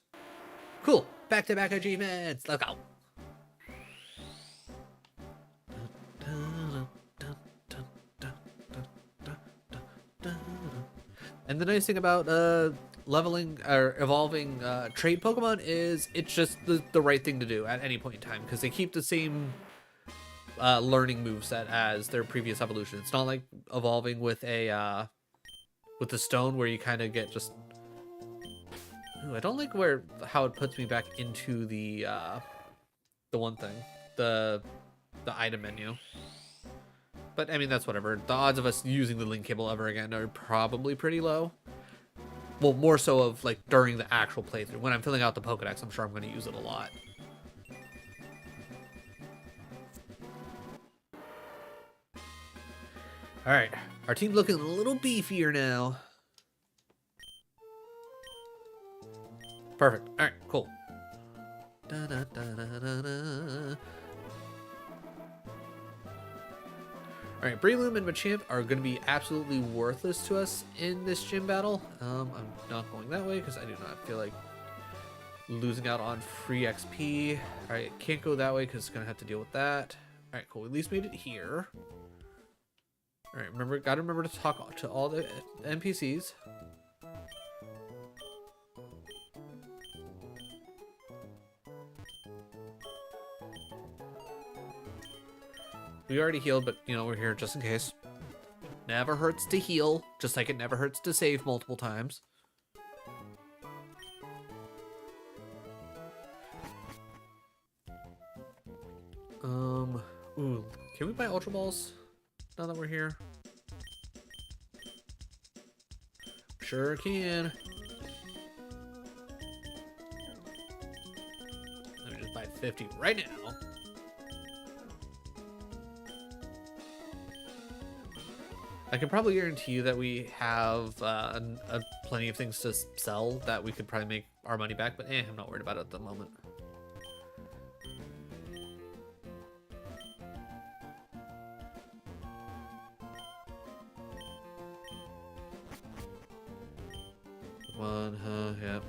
Speaker 1: Cool. Back-to-back achievements. Let's go. And the nice thing about leveling or evolving trade Pokemon is it's just the right thing to do at any point in time because they keep the same learning moveset as their previous evolution. It's not like evolving with a with the stone where you kind of get just. Ooh, I don't like how it puts me back into the one thing, the item menu. But I mean that's whatever. The odds of us using the link cable ever again are probably pretty low. Well, more so of like during the actual playthrough. When I'm filling out the Pokedex, I'm sure I'm going to use it a lot. All right, our team's looking a little beefier now. Perfect. All right, cool. Da, da, da, da, da, da. All right, Breloom and Machamp are going to be absolutely worthless to us in this gym battle. I'm not going that way because I do not feel like losing out on free XP. All right, can't go that way because it's going to have to deal with that. All right, cool. We at least made it here. All right, gotta remember to talk to all the NPCs. We already healed, but, you know, we're here just in case. Never hurts to heal, just like it never hurts to save multiple times. Ooh, can we buy Ultra Balls now that we're here? Sure can. Let me just buy 50 right now. I can probably guarantee you that we have plenty of things to sell that we could probably make our money back, but I'm not worried about it at the moment. Yep.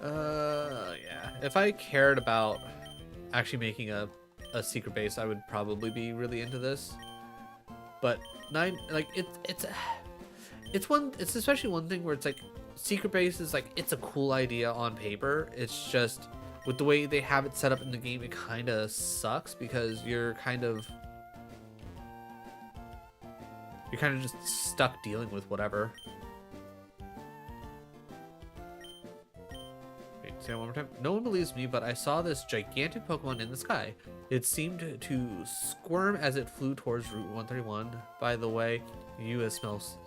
Speaker 1: Yeah. If I cared about actually making a secret base, I would probably be really into this. But it's especially one thing where it's like secret base is like it's a cool idea on paper. It's just with the way they have it set up in the game, it kind of sucks because you're kind of just stuck dealing with whatever. Wait, say that one more time. No one believes me, but I saw this gigantic Pokemon in the sky. It seemed to squirm as it flew towards Route 131. By the way, you smells.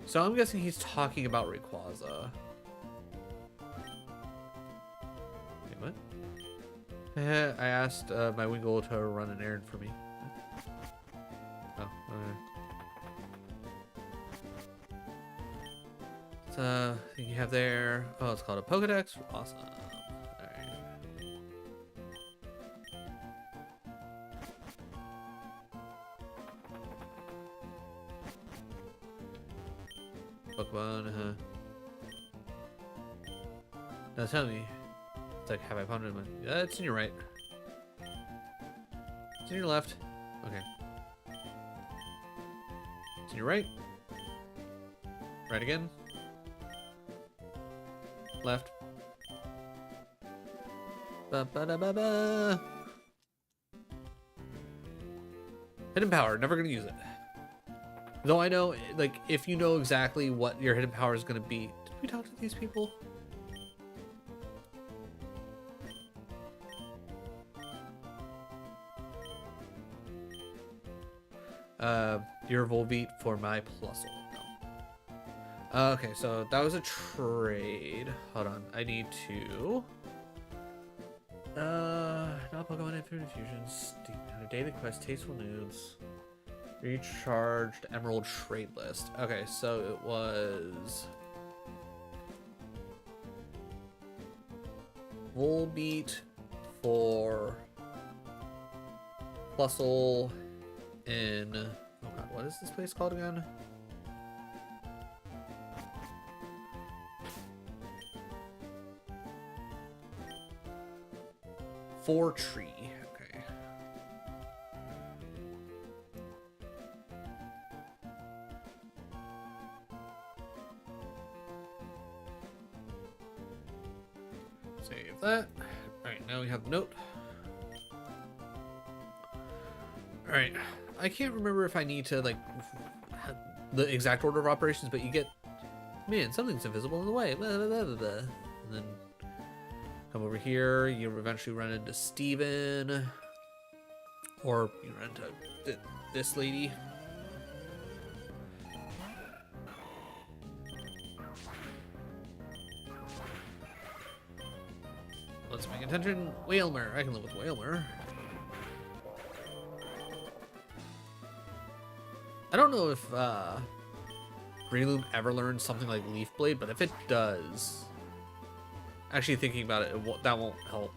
Speaker 1: So I'm guessing he's talking about Rayquaza. Wait, what? I asked my Wingull to run an errand for me. thing you have there. Oh, it's called a Pokedex. Awesome. Alright. Pokemon, Now tell me. It's like, have I found it? Yeah, it's in your right. It's in your left. Okay. It's in your right. Right again. Left. Ba-ba-da-ba-ba. Hidden power. Never gonna use it. Though I know, like, if you know exactly what your hidden power is gonna be. Did we talk to these people? Your Volbeat for my Plusle. No. Okay, so that was a trade. Hold on, I need to. Not Pokemon Infinite Infusions. Daily quest, tasteful nudes. Recharged Emerald trade list. Okay, so it was Volbeat for Plusle in, oh god, what is this place called again? Tree. Okay. Save that. Alright, now we have the note. Alright. I can't remember if I need to, like, the exact order of operations, but you get, man, something's invisible in the way. Blah, blah, blah, blah, blah. And then come over here, you eventually run into Steven. Or you run into this lady. Let's make attention. Whalmer. I can live with Whalmer. I don't know if Breloom ever learned something like Leaf Blade, but if it does, actually thinking about it, that won't help.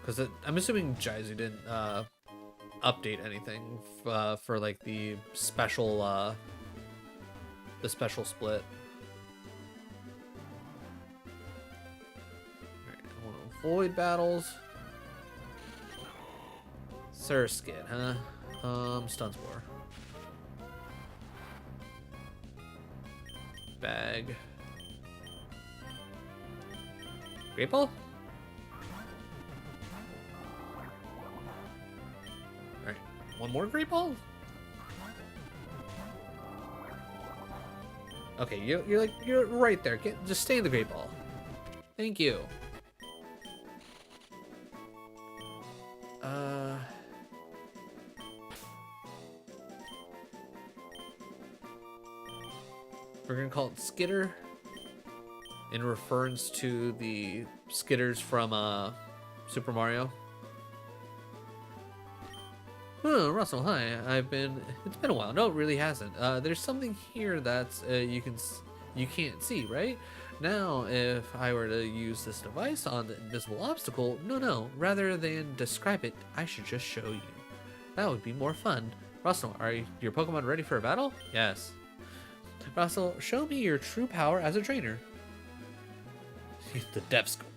Speaker 1: Because I'm assuming Jaizu didn't update anything for like the special split. Alright, I want to avoid battles. Surskit, huh? Stun Spore. Bag. Great Ball? Alright, one more Great Ball? Okay, you're right there. Just stay in the Great Ball. Thank you. We're gonna call it Skitter in reference to the Skitters from Super Mario. Oh, Russell, hi. It's been a while. No, it really hasn't. There's something here that's you can't see, right? Now, if I were to use this device on the invisible obstacle, no, rather than describe it, I should just show you. That would be more fun. Russell, are your Pokemon ready for a battle? Yes. Russell, show me your true power as a trainer. The depth scope.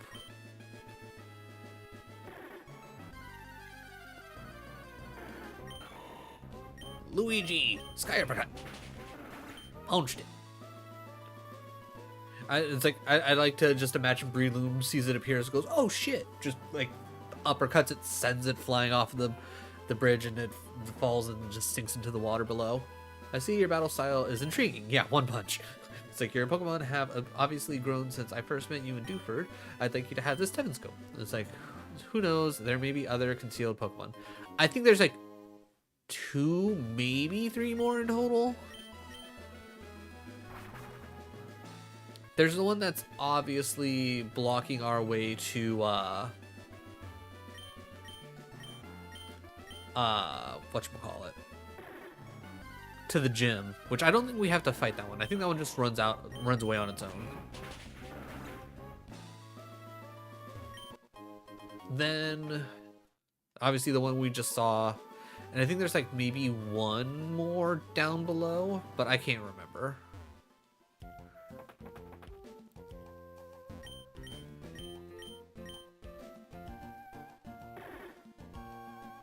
Speaker 1: Luigi, Sky Uppercut. Punched it. I like to just imagine Breloom sees it appear and goes, oh shit! Just like uppercuts it, sends it flying off the bridge, and it falls and just sinks into the water below. I see your battle style is intriguing. Yeah, one punch. It's like your Pokemon have obviously grown since I first met you in Dewford. I'd like you to have this Stethoscope. It's like, who knows? There may be other concealed Pokemon. I think there's like 2, maybe 3 more in total. There's the one that's obviously blocking our way to whatchamacallit? to the gym, which I don't think we have to fight that one. I think that one just runs away on its own. Then, obviously the one we just saw, and I think there's like maybe one more down below, but I can't remember.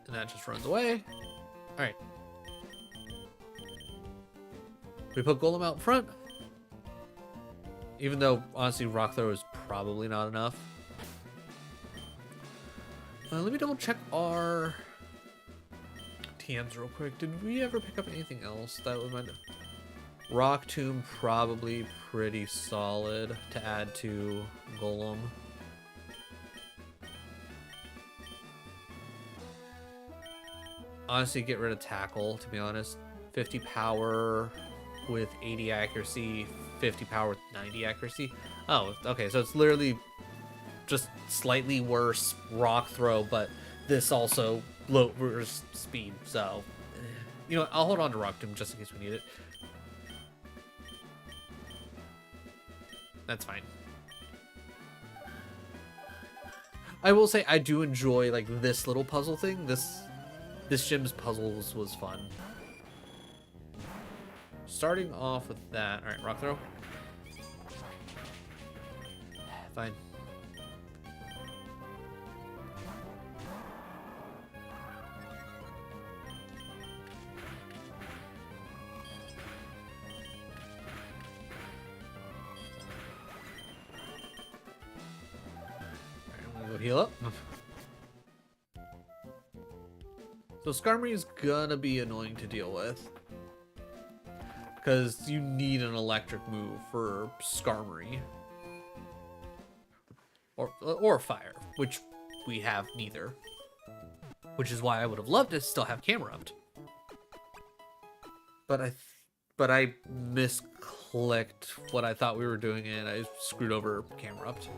Speaker 1: And that just runs away. All right. We put Golem out front. Even though, honestly, Rock Throw is probably not enough. Let me double check our TMs real quick. Did we ever pick up anything else that was meant? Rock Tomb, probably pretty solid to add to Golem. Honestly, get rid of Tackle, to be honest. 50 power with 80 accuracy, 50 power with 90 accuracy. Oh, okay, so it's literally just slightly worse Rock Throw, but this also lowers speed, so you know what, I'll hold on to Rock Tomb just in case we need it. That's fine. I will say I do enjoy like this little puzzle thing. This gym's puzzles was fun. Starting off with that. All right, Rock Throw. Fine. Heal up. So Skarmory is gonna be annoying to deal with because you need an electric move for Skarmory or fire, which we have neither, which is why I would have loved to still have Camerupt, but I misclicked what I thought we were doing and I screwed over Camerupt.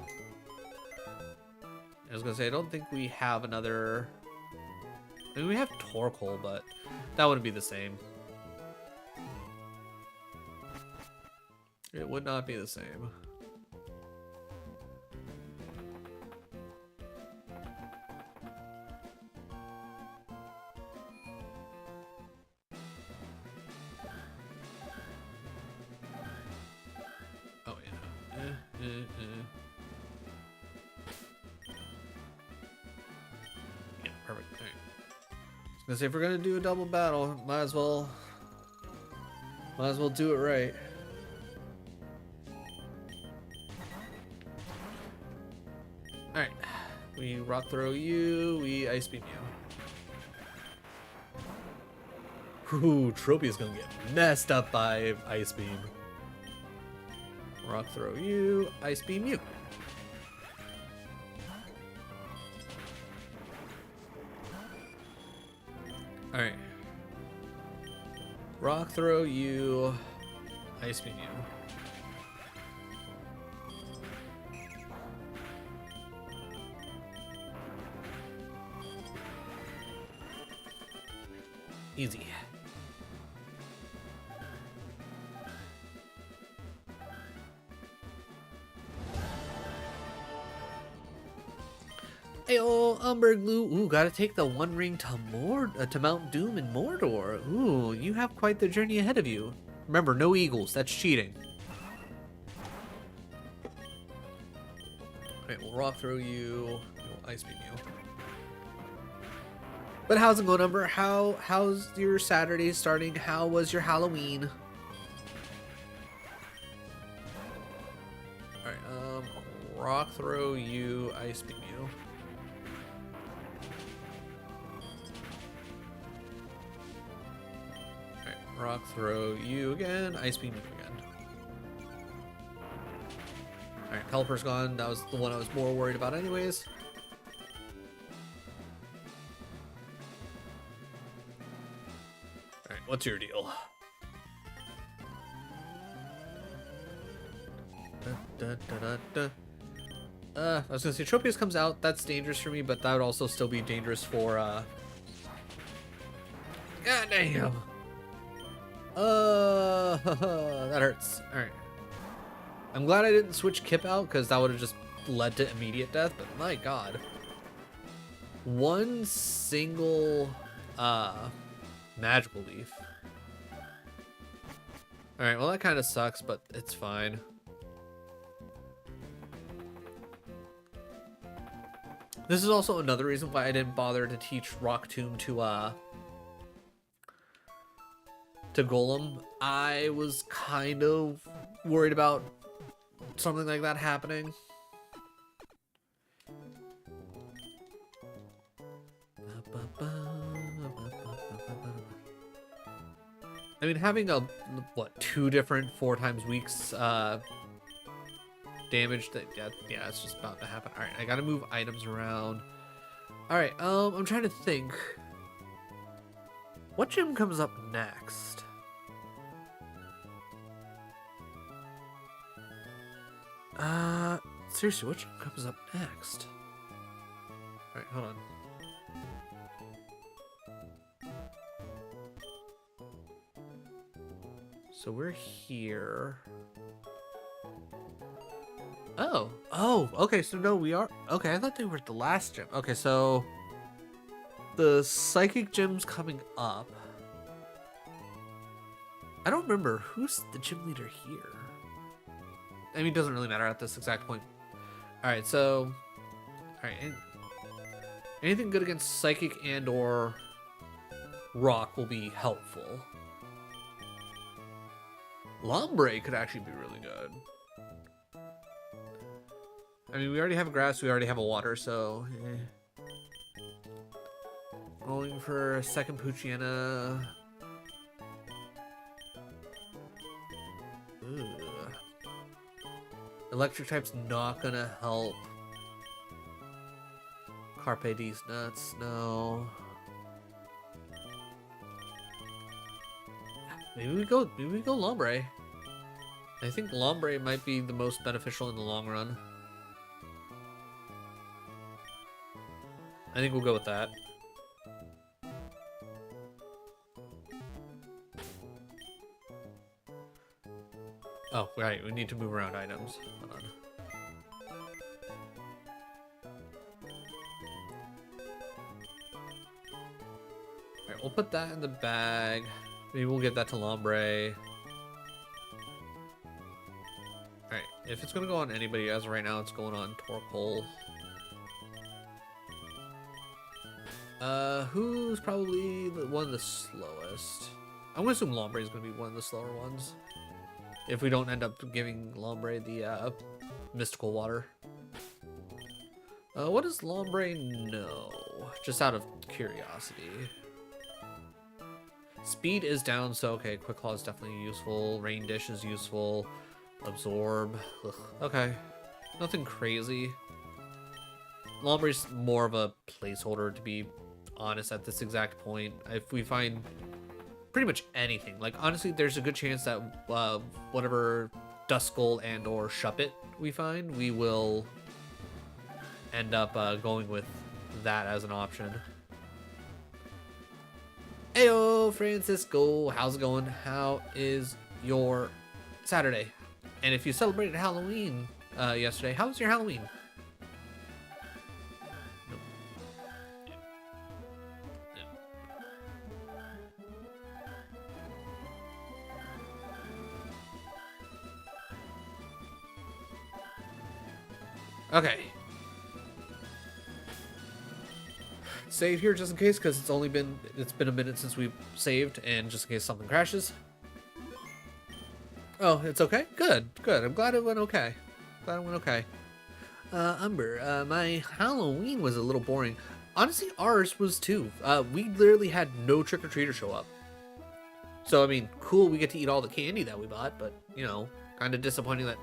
Speaker 1: I was gonna say, I don't think we have another. I mean, we have Torkoal, but that wouldn't be the same. It would not be the same. Oh, yeah. Yeah, perfect. All right. Because if we're gonna do a double battle, might as well do it right. All right, we Rock Throw you, we Ice Beam you. Ooh, Tropia's gonna get messed up by Ice Beam. Rock Throw you, Ice Beam you. Alright. Rock Throw you, Ice Beam you. Easy. Ayo, Umber Glue. Ooh, gotta take the One Ring to Mount Doom in Mordor. Ooh, you have quite the journey ahead of you. Remember, no eagles. That's cheating. Alright, we'll Rock Throw you. We'll Ice Beam you. But how's it going, Umber? How's your Saturday starting? How was your Halloween? Alright, Rock Throw you, Ice Beam you. Rock Throw you again, Ice Beam you again. Alright, Pelipper's gone. That was the one I was more worried about anyways. Alright, what's your deal? I was gonna say Tropius comes out, that's dangerous for me, but that would also still be dangerous for God damn. That hurts. All right. I'm glad I didn't switch Kip out because that would have just led to immediate death. But my God, one single magical leaf. All right. Well, that kind of sucks, but it's fine. This is also another reason why I didn't bother to teach Rock Tomb to Golem. I was kind of worried about something like that happening. I mean, having a, what, 2 different 4 times weeks damage, that yeah, it's just about to happen. All right, I gotta move items around. All right, I'm trying to think. What gym comes up next? Seriously, what gym comes up next? All right, hold on. So we're here. Oh, okay, so no, we are, okay, I thought they were at the last gym. Okay, so the psychic gym's coming up. I don't remember, who's the gym leader here? I mean, it doesn't really matter at this exact point. All right, so, all right, anything good against psychic and or rock will be helpful. Lombre could actually be really good. I mean, we already have a grass, we already have a water, so... Rolling for a second Poochyena. Ooh. Electric type's not gonna help. Carpe D's nuts, no. Maybe we go Lombre. I think Lombre might be the most beneficial in the long run. I think we'll go with that. Oh, right, we need to move around items. Hold on. Alright, we'll put that in the bag. Maybe we'll get that to Lombre. Alright, if it's gonna go on anybody, as of right now, it's going on Torkoal. Who's probably one of the slowest? I'm gonna assume Lombre is gonna be one of the slower ones. If we don't end up giving Lombre the mystical water. What does Lombre know? Just out of curiosity. Speed is down, so okay, Quick Claw is definitely useful. Rain Dish is useful. Absorb. Ugh. Okay. Nothing crazy. Lombre's more of a placeholder, to be honest, at this exact point. If we find pretty much anything, like honestly, there's a good chance that whatever Duskull and or Shuppet we find, we will end up going with that as an option. Heyo, Francisco, how's it going? How is your Saturday? And if you celebrated Halloween yesterday, how was your Halloween? Okay. Save here just in case, because it's been a minute since we've saved, and just in case something crashes. Oh, it's okay? Good, good. I'm glad it went okay. Glad it went okay. Umber, my Halloween was a little boring. Honestly, ours was too. We literally had no trick-or-treater show up. So, I mean, cool, we get to eat all the candy that we bought, but, you know, kind of disappointing that,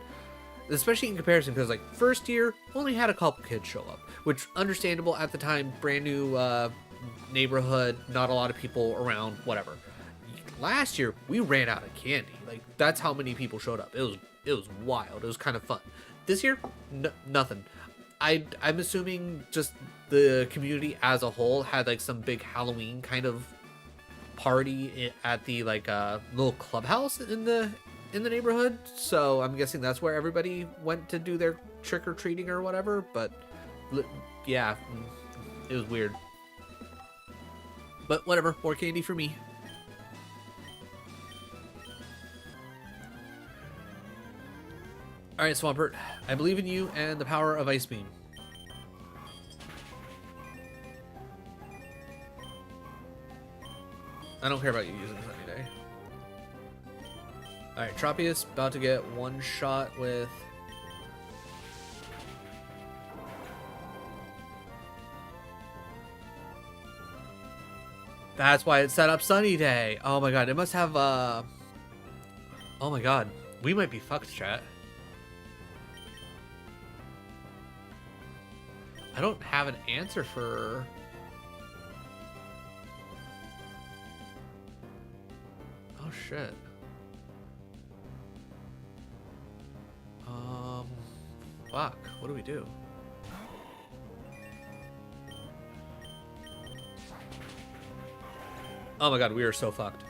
Speaker 1: especially in comparison, because, like, first year, only had a couple kids show up, which, understandable at the time, brand new neighborhood, not a lot of people around, whatever. Last year, we ran out of candy. Like, that's how many people showed up. It was wild. It was kind of fun. This year, nothing. I'm assuming just the community as a whole had, like, some big Halloween kind of party at the like little clubhouse in the neighborhood. So I'm guessing that's where everybody went to do their trick or treating or whatever. But yeah, it was weird. But whatever, more candy for me. All right, Swampert, I believe in you and the power of Ice Beam. I don't care about you using this any day. All right, Tropius about to get one shot with. That's why it set up Sunny Day. Oh my god, it must have oh my god, we might be fucked, chat. I don't have an answer for. Oh shit. Fuck. What do we do? Oh my god, we are so fucked.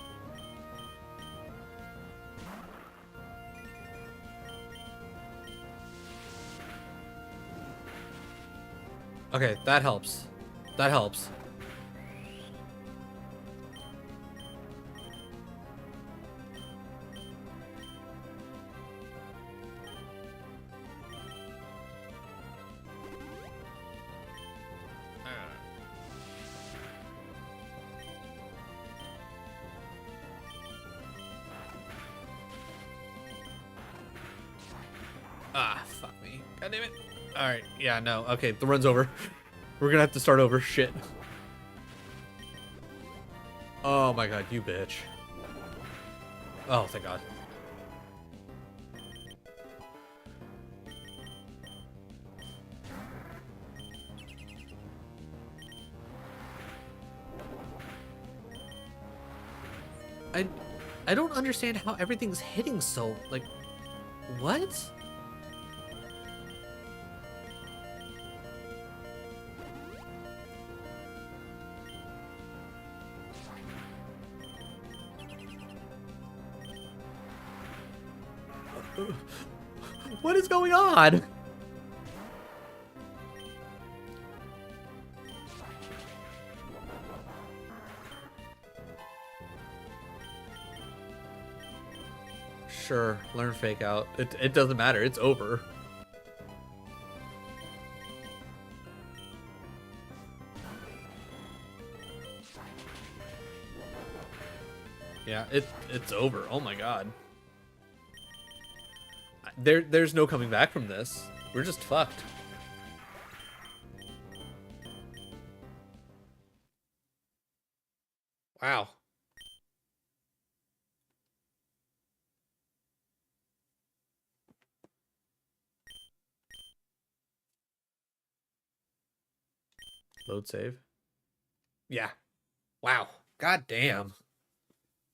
Speaker 1: Okay, that helps. That helps. Ah, fuck me. God damn it. Alright, yeah, no. Okay, the run's over. We're gonna have to start over. Shit. Oh my god, you bitch. Oh, thank god. I don't understand how everything's hitting so, like, what? What is going on? Sure, learn fake out. It doesn't matter. It's over. Yeah, it's over. Oh my god. There's no coming back from this. We're just fucked. Wow. Load save. Yeah. Wow. God damn.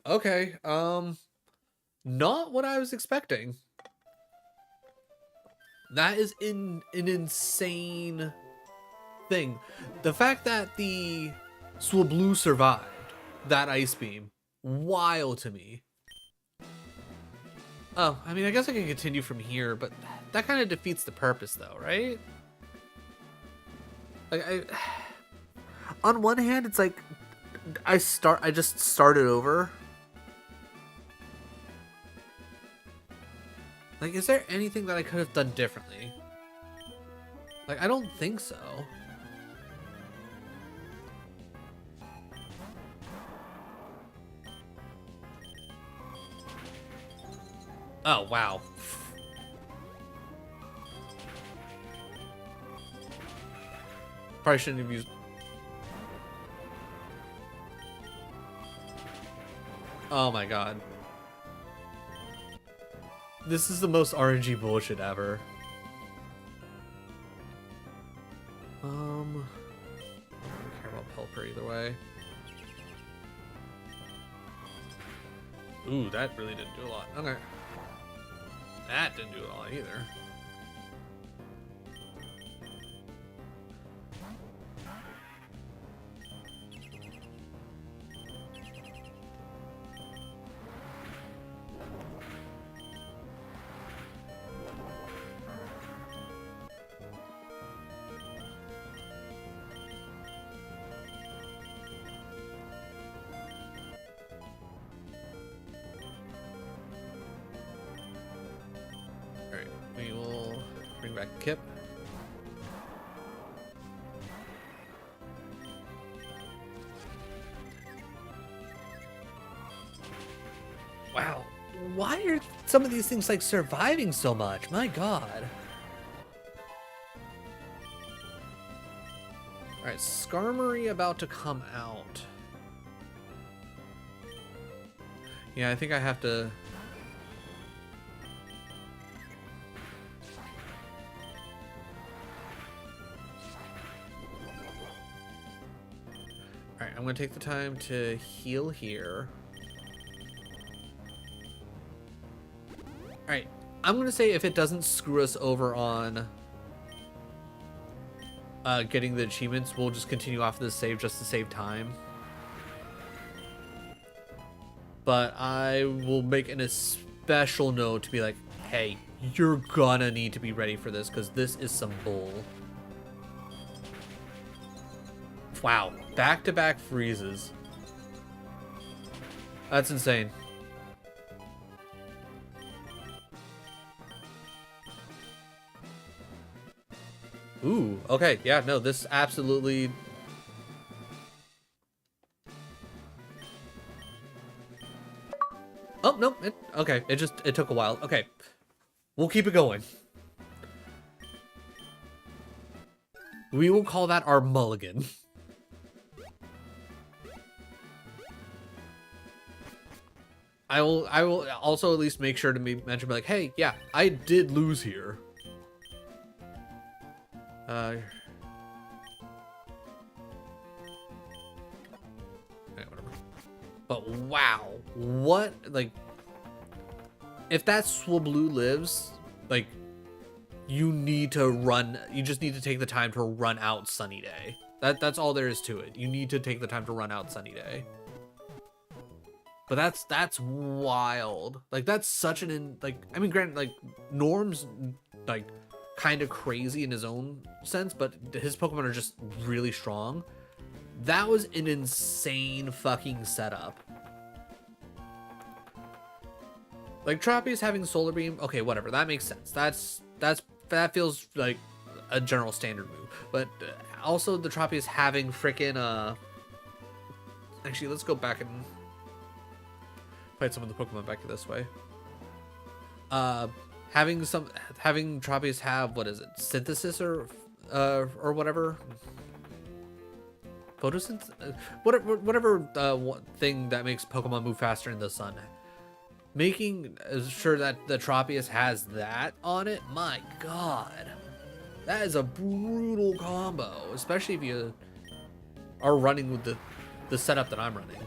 Speaker 1: Okay. Not what I was expecting. That is an insane thing. The fact that the Swablu survived that ice beam, wild to me. Oh, I mean, I guess I can continue from here, but that kind of defeats the purpose, though, right? Like, on one hand, it's like I just started over. Like, is there anything that I could have done differently? Like, I don't think so. Oh, wow. Probably shouldn't have used... Oh my god. This is the most RNG bullshit ever. I don't care about Pelper either way. Ooh, that really didn't do a lot. Okay. That didn't do a lot either. We will bring back Kip. Wow. Why are some of these things like surviving so much? My God. All right, Skarmory about to come out. Yeah, I think I have to. All right, I'm gonna take the time to heal here. All right, I'm gonna say if it doesn't screw us over on getting the achievements, we'll just continue off this save just to save time. But I will make an special note to be like, hey, you're gonna need to be ready for this because this is some bull. Wow, back-to-back freezes. That's insane. Ooh, okay, yeah, no, this absolutely... Oh, no, okay, it took a while. Okay, we'll keep it going. We will call that our mulligan. I will also at least make sure to mention, like, hey, yeah, I did lose here. Okay, whatever. But wow, what, like, if that Swablu lives, like, you need to run, you just need to take the time to run out Sunny Day. That's all there is to it. You need to take the time to run out Sunny Day. But that's wild. Like, that's such like, I mean, granted, like, Norm's, like, kind of crazy in his own sense, but his Pokemon are just really strong. That was an insane fucking setup. Like, Tropius having Solar Beam, okay, whatever, that makes sense. That feels like a general standard move. But also the Tropius having frickin' actually, let's go back and fight some of the Pokemon back this way. Having Tropius have, what is it, Synthesis or whatever, photosynthesis, whatever thing that makes Pokemon move faster in the sun. Making sure that the Tropius has that on it, my God, that is a brutal combo, especially if you are running with the setup that I'm running.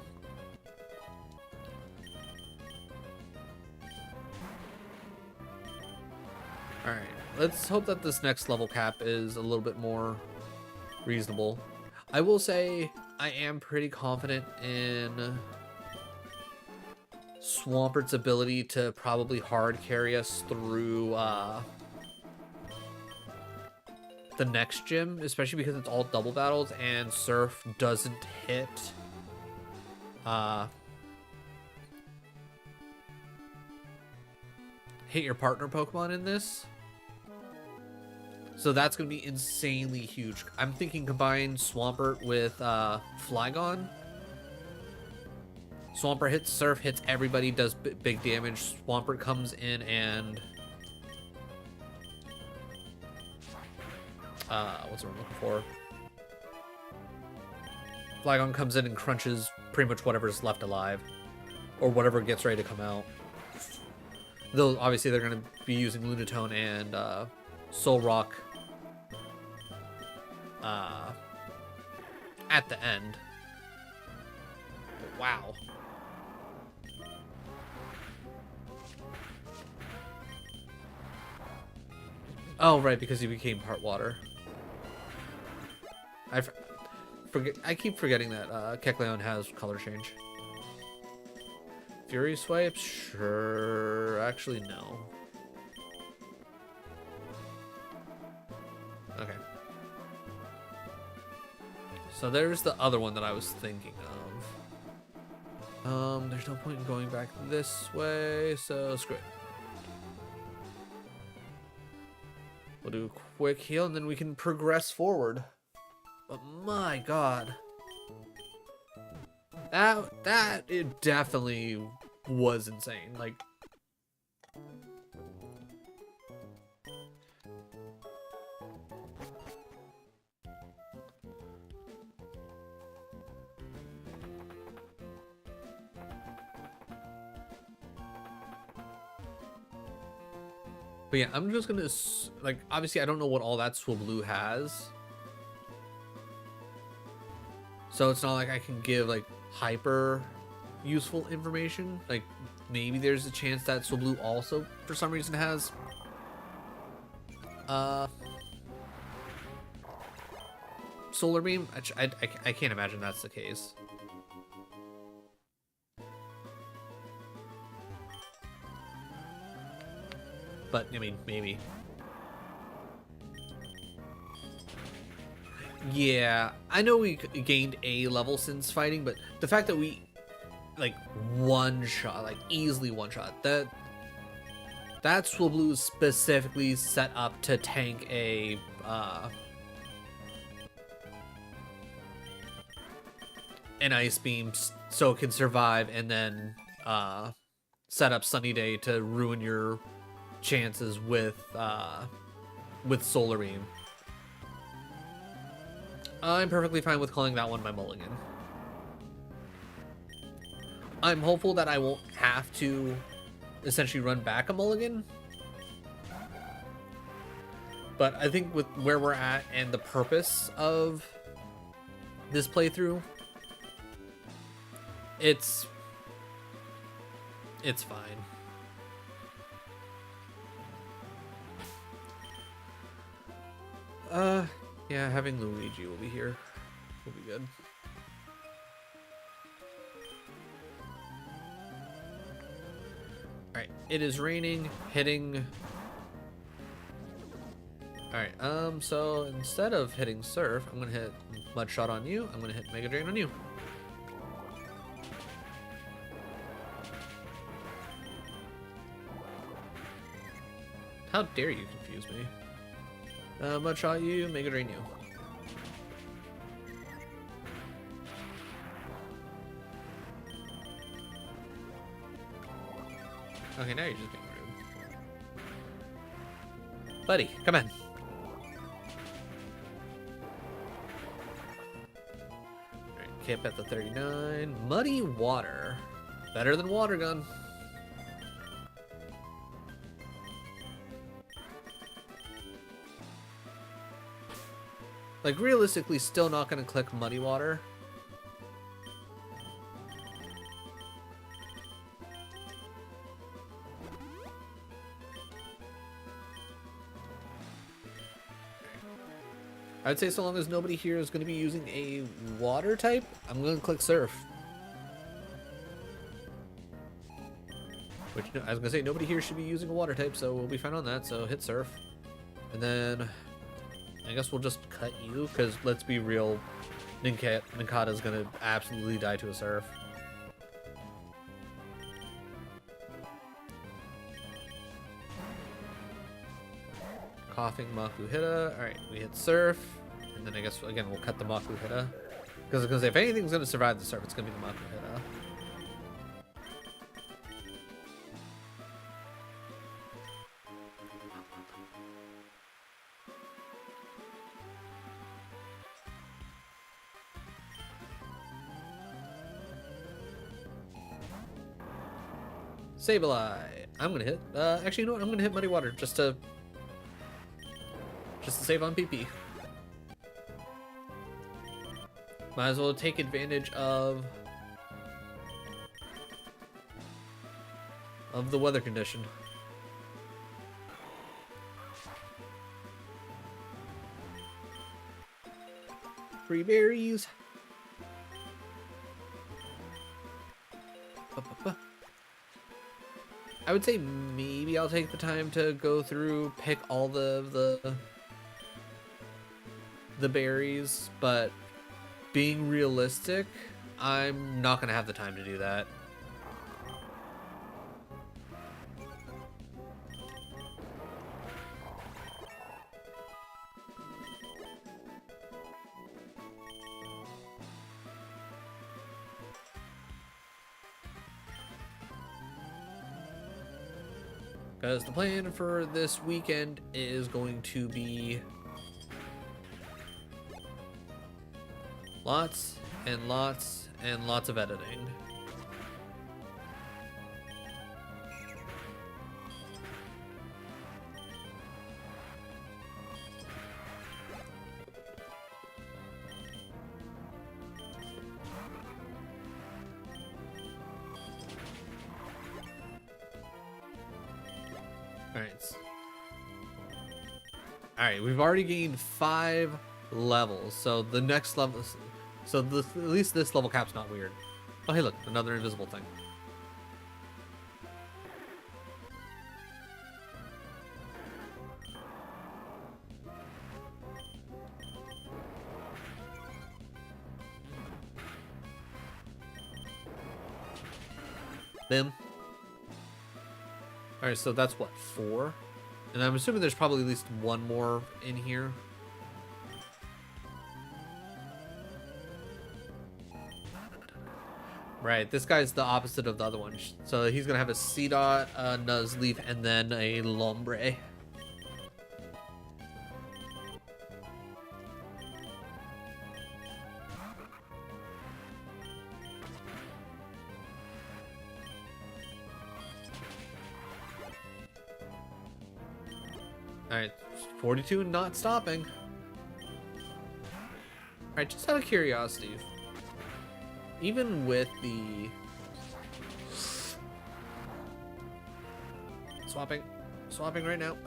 Speaker 1: All right, let's hope that this next level cap is a little bit more reasonable. I will say I am pretty confident in Swampert's ability to probably hard carry us through the next gym, especially because it's all double battles and Surf doesn't hit your partner Pokemon in this. So that's going to be insanely huge. I'm thinking combine Swampert with Flygon. Swampert hits Surf, hits everybody, does big damage. Swampert comes in and... what's the word I'm looking for? Flygon comes in and crunches pretty much whatever's left alive. Or whatever gets ready to come out. Though, obviously, they're going to be using Lunatone and Soul Rock at the end. But wow. Oh, right, because he became part water. I keep forgetting that Kecleon has color change. Fury Swipes? Sure. Actually, no. Okay. So there's the other one that I was thinking of. There's no point in going back this way, so screw it. We'll do a quick heal and then we can progress forward. But my god. That it definitely was insane. Like, but yeah, I'm just gonna, like, obviously I don't know what all that Swablu has, so it's not like I can give like hyper useful information. Like, maybe there's a chance that Swablu also for some reason has solar beam. I can't imagine that's the case. But I mean, maybe. Yeah, I know we gained a level since fighting, but the fact that we like one shot, like easily one shot, that Swablu is specifically set up to tank a an ice beam so it can survive, and then set up Sunny Day to ruin your chances with solar beam. I'm perfectly fine with calling that one my mulligan. I'm hopeful that I won't have to essentially run back a mulligan, but I think with where we're at and the purpose of this playthrough, it's fine. Yeah, having Luigi will be here. Will be good. Alright, it is raining, hitting... Alright, so instead of hitting Surf, I'm gonna hit Mud Shot on you, I'm gonna hit Mega Drain on you. How dare you confuse me? Mud Shot you, Mega Drain you. Okay, now you're just being rude. Buddy, come on. Alright, Kip at the 39. Muddy Water. Better than Water Gun. Like, realistically, still not gonna click Muddy Water. I'd say so long as nobody here is gonna be using a water type, I'm gonna click Surf. Which, no, I was gonna say, nobody here should be using a water type, so we'll be fine on that, so hit Surf. And then... I guess we'll just cut you, because let's be real, Ninkata's gonna absolutely die to a Surf. Coughing Makuhita. Alright, we hit Surf. And then I guess, again, we'll cut the Makuhita. Because if anything's gonna survive the Surf, it's gonna be the Makuhita. Sableye. I'm gonna hit. Actually, you know what? I'm gonna hit Muddy Water just to save on PP. Might as well take advantage of the weather condition. Free berries. I would say maybe I'll take the time to go through, pick all the berries, but being realistic, I'm not gonna have the time to do that. Because the plan for this weekend is going to be lots and lots and lots of editing. Alright, we've already gained 5 levels, so the next level, at least this level cap's not weird. Oh hey look, another invisible thing. Them. Alright, so that's what, 4? And I'm assuming there's probably at least one more in here. Right, this guy's the opposite of the other one. So he's gonna have a C-Dot, a Nuzleaf, and then a Lombre. Alright, 42 not stopping. Alright, just out of curiosity, even with the swapping right now.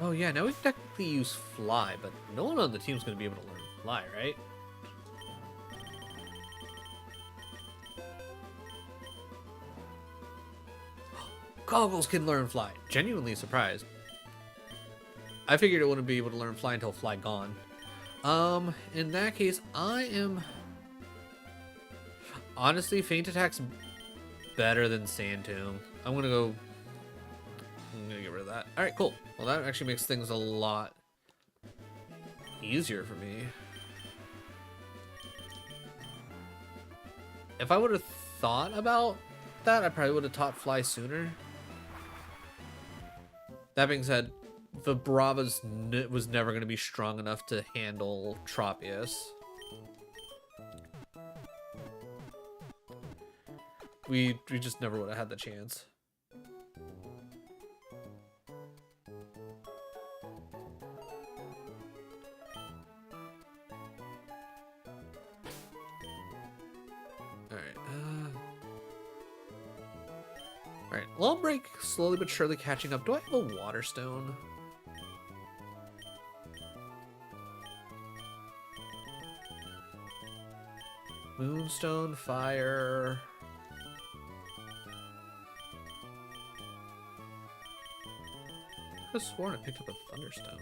Speaker 1: Oh yeah, now we can technically use Fly, but no one on the team's going to be able to learn Fly, right? Goggles can learn Fly. Genuinely surprised. I figured it wouldn't be able to learn Fly until Fly gone. In that case, I am... Honestly, Feint Attack's better than Sand Tomb. I'm gonna get rid of that. Alright, cool. Well, that actually makes things a lot easier for me. If I would have thought about that, I probably would have taught Fly sooner. That being said, the Brava's was never going to be strong enough to handle Tropius. We just never would have had the chance. Alright, Lombre slowly but surely catching up. Do I have a Water Stone? Moonstone, Fire. I could have sworn I picked up a Thunderstone.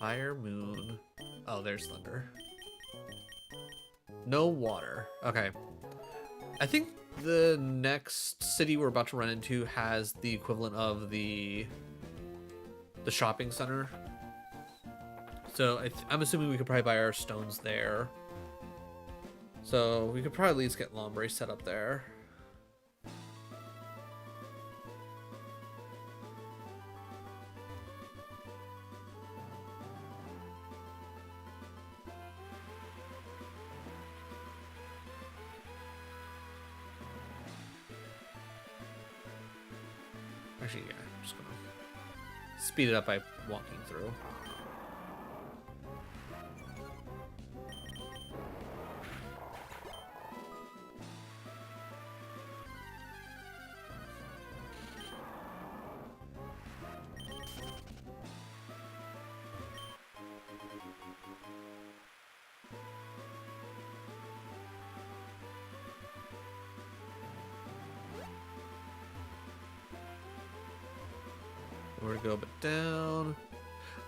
Speaker 1: Fire, Moon. Oh, there's Thunder. No water. Okay. I think the next city we're about to run into has the equivalent of the shopping center. So I'm assuming we could probably buy our stones there. So we could probably at least get Lombre set up there. Actually, yeah, I'm just gonna speed it up by walking through. Where to go but down.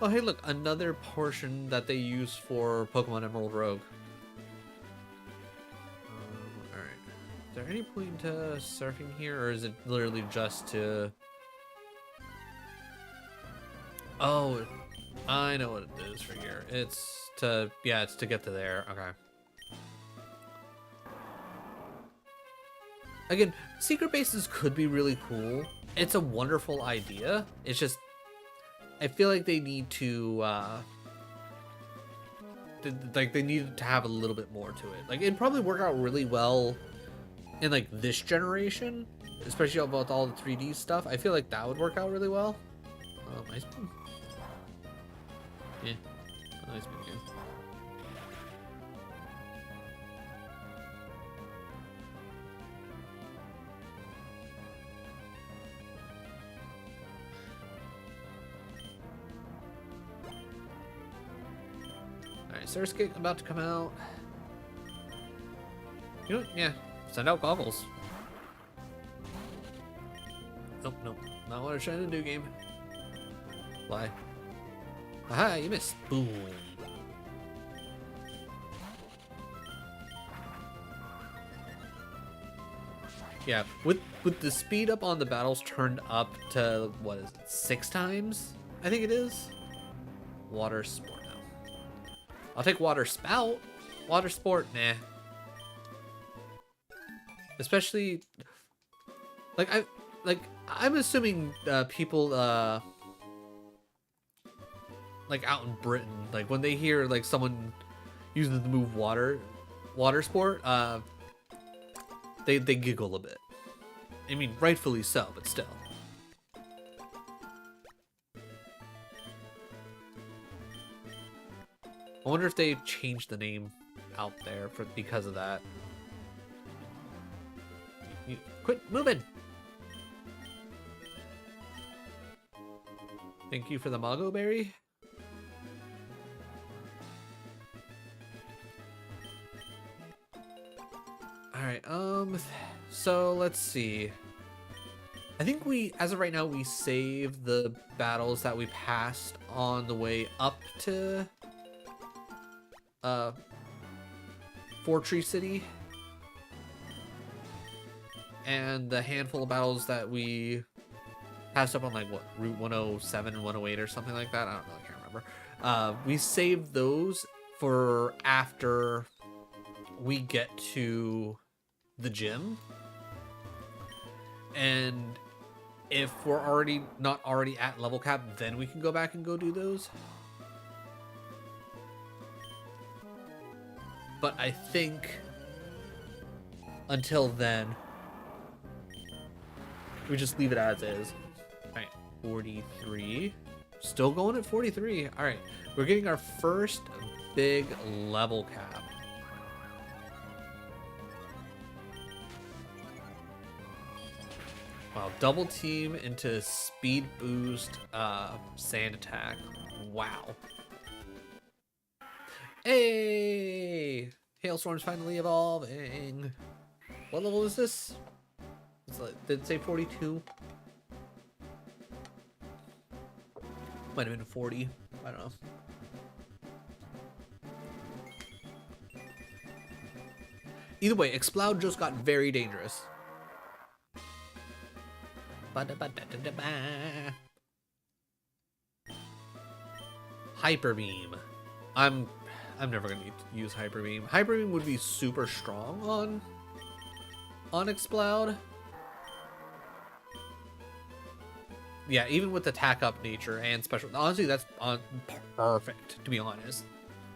Speaker 1: Oh, hey, look, another portion that they use for Pokemon Emerald Rogue. Alright. Is there any point to surfing here, or is it literally just to Oh, I know what it is for here. It's to, yeah, it's to get to there. Okay. Again, secret bases could be really cool. It's a wonderful idea. It's just, I feel like they need to, like they need to have a little bit more to it. Like it'd probably work out really well in like this generation, especially about all the 3D stuff. I feel like that would work out really well. Oh, nice. Yeah, nice again. Alright, Surskate about to come out. You know, yeah, send out goggles. Nope, nope, not what I was trying to do, game. Why? Aha, you missed. Boom. Yeah, with the speed up on the battles turned up to, what is it, 6 times? I think it is. Water sport now. I'll take water spout. Water sport, nah. Especially, I'm assuming people like out in Britain, like when they hear like someone using the move water sport, they giggle a bit. I mean, rightfully so, but still. I wonder if they changed the name out there because of that. You, quit moving. Thank you for the Mago Berry. Alright, so let's see. I think as of right now, we save the battles that we passed on the way up to Fortree City. And the handful of battles that we passed up on, like, what, Route 107 and 108 or something like that? I don't know, I can't remember. We saved those for after we get to the gym. And if we're not already at level cap, then we can go back and go do those. But I think until then, we just leave it as is. Alright, 43. Still going at 43. Alright, we're getting our first big level cap. Wow, double team into speed boost sand attack. Wow. Hey! Hailstorm's finally evolving. What level is this? Did it say 42? Might have been 40. I don't know. Either way, Explode just got very dangerous. Hyper Beam. I'm never gonna use Hyper Beam. Hyper Beam would be super strong on Explode. Yeah, even with attack up nature and special. Honestly, that's perfect, to be honest.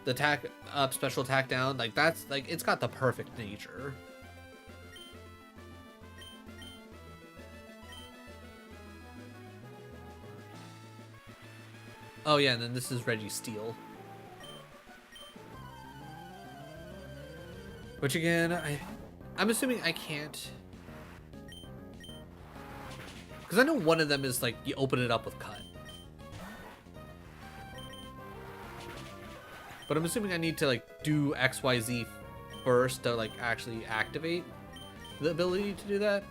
Speaker 1: The attack up, special attack down, like that's like it's got the perfect nature. Oh yeah, and then this is Reggie Steel. Which again, I'm assuming I can't. Because I know one of them is like you open it up with cut. But I'm assuming I need to like do XYZ first to like actually activate the ability to do that.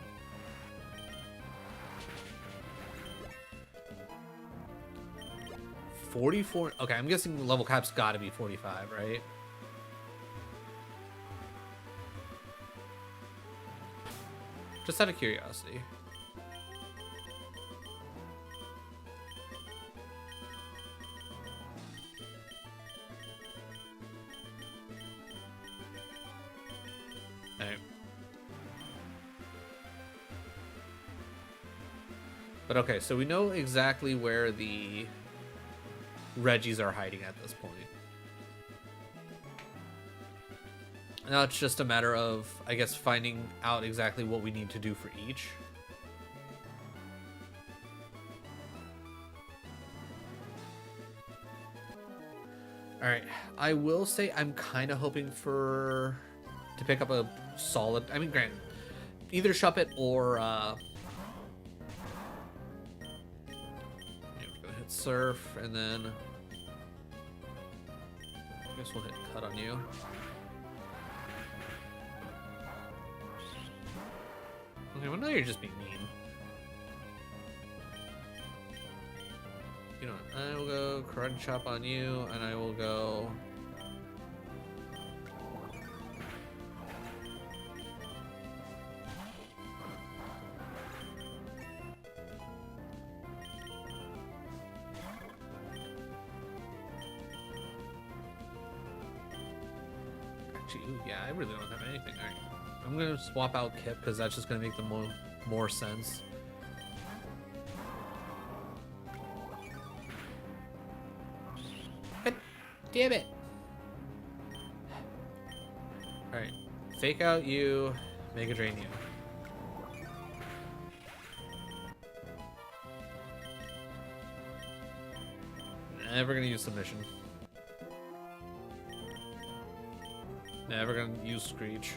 Speaker 1: $44. Okay, I'm guessing the level cap's got to be 45, right? Just out of curiosity. Alright. But okay, so we know exactly where the Reggies are hiding at this point. Now it's just a matter of, I guess, finding out exactly what we need to do for each. Alright, I will say I'm kind of hoping to pick up a solid, I mean, granted, either Shuppet or, we're gonna hit Surf, and then, I guess we'll hit Cut on you. Okay, well now you're just being mean. You know what, I will go Karate Chop on you, and I will go... Actually, ooh, yeah, I really don't have anything. Alright. I'm gonna swap out Kip, because that's just gonna make the more sense. Damn it! Alright. Fake out you, Mega Drain you. Never gonna use Submission. Never gonna use Screech.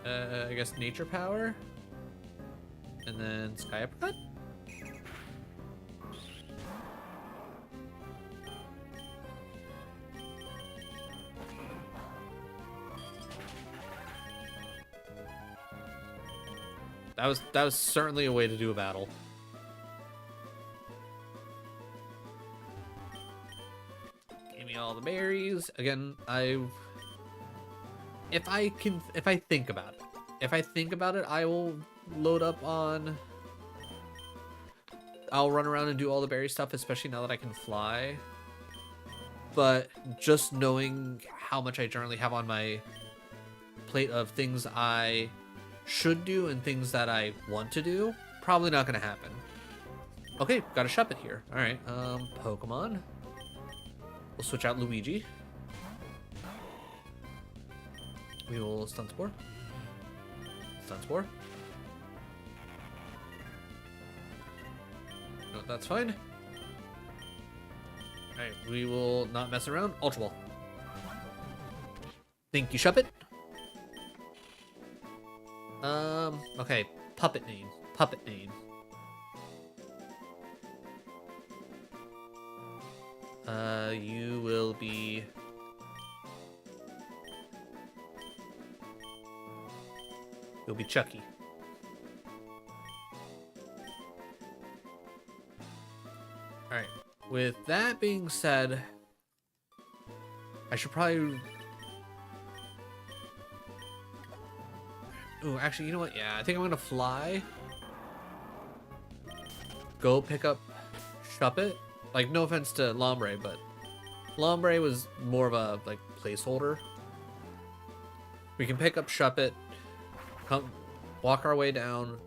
Speaker 1: I guess Nature Power? And then Sky Uppercut? That was certainly a way to do a battle. Give me all the berries. Again, if I think about it, I will load up on... I'll run around and do all the berry stuff, especially now that I can fly. But just knowing how much I generally have on my plate of things I should do and things that I want to do, probably not gonna happen. Okay, got a Shuppet here. Alright, Pokemon. We'll switch out Luigi. We will Stun Spore. Stun Spore. No, that's fine. Alright, we will not mess around. Ultra Ball. Thank you, Shuppet. Okay, Puppet name. Puppet name. You will be... You'll be Chucky. Alright, with that being said, I should probably... Ooh, actually, you know what? Yeah, I think I'm gonna fly. Go pick up Shuppet. Like, no offense to Lombre, but Lombre was more of a, like, placeholder. We can pick up Shuppet, come, walk our way down,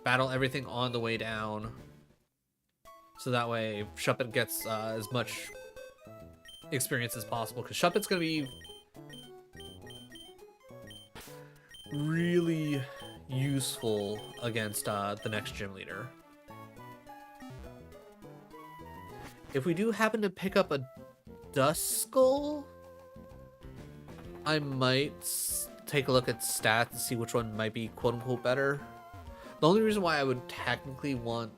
Speaker 1: battle everything on the way down. So that way, Shuppet gets as much experience as possible, because Shuppet's gonna be really useful against the next gym leader. If we do happen to pick up a Duskull, I might take a look at stats and see which one might be quote-unquote better. The only reason why I would technically want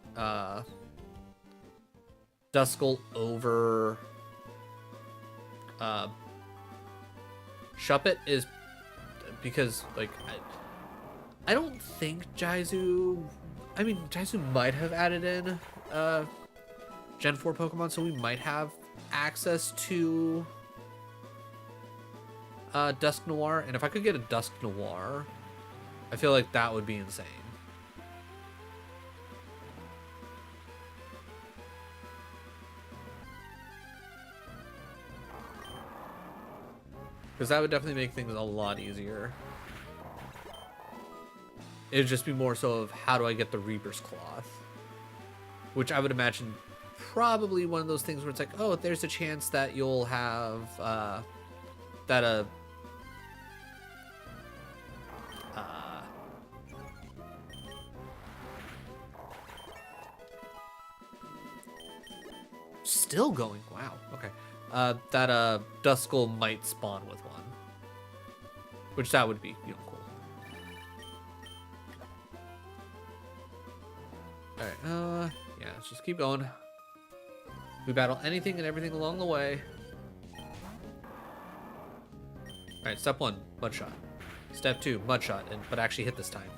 Speaker 1: Duskull over Shuppet is because, like, I don't think Jaizu... I mean, Jaizu might have added in Gen 4 Pokemon, so we might have access to Dusk Noir. And if I could get a Dusk Noir, I feel like that would be insane. Because that would definitely make things a lot easier. It'd just be more so of how do I get the Reaper's Cloth? Which I would imagine probably one of those things where it's like, oh, there's a chance that you'll have still going. Wow. Okay. That Duskull might spawn with one. Which that would be, you know, cool. Alright, yeah, let's just keep going. We battle anything and everything along the way. Alright, step 1, mud shot. Step 2, mud shot, but actually hit this time.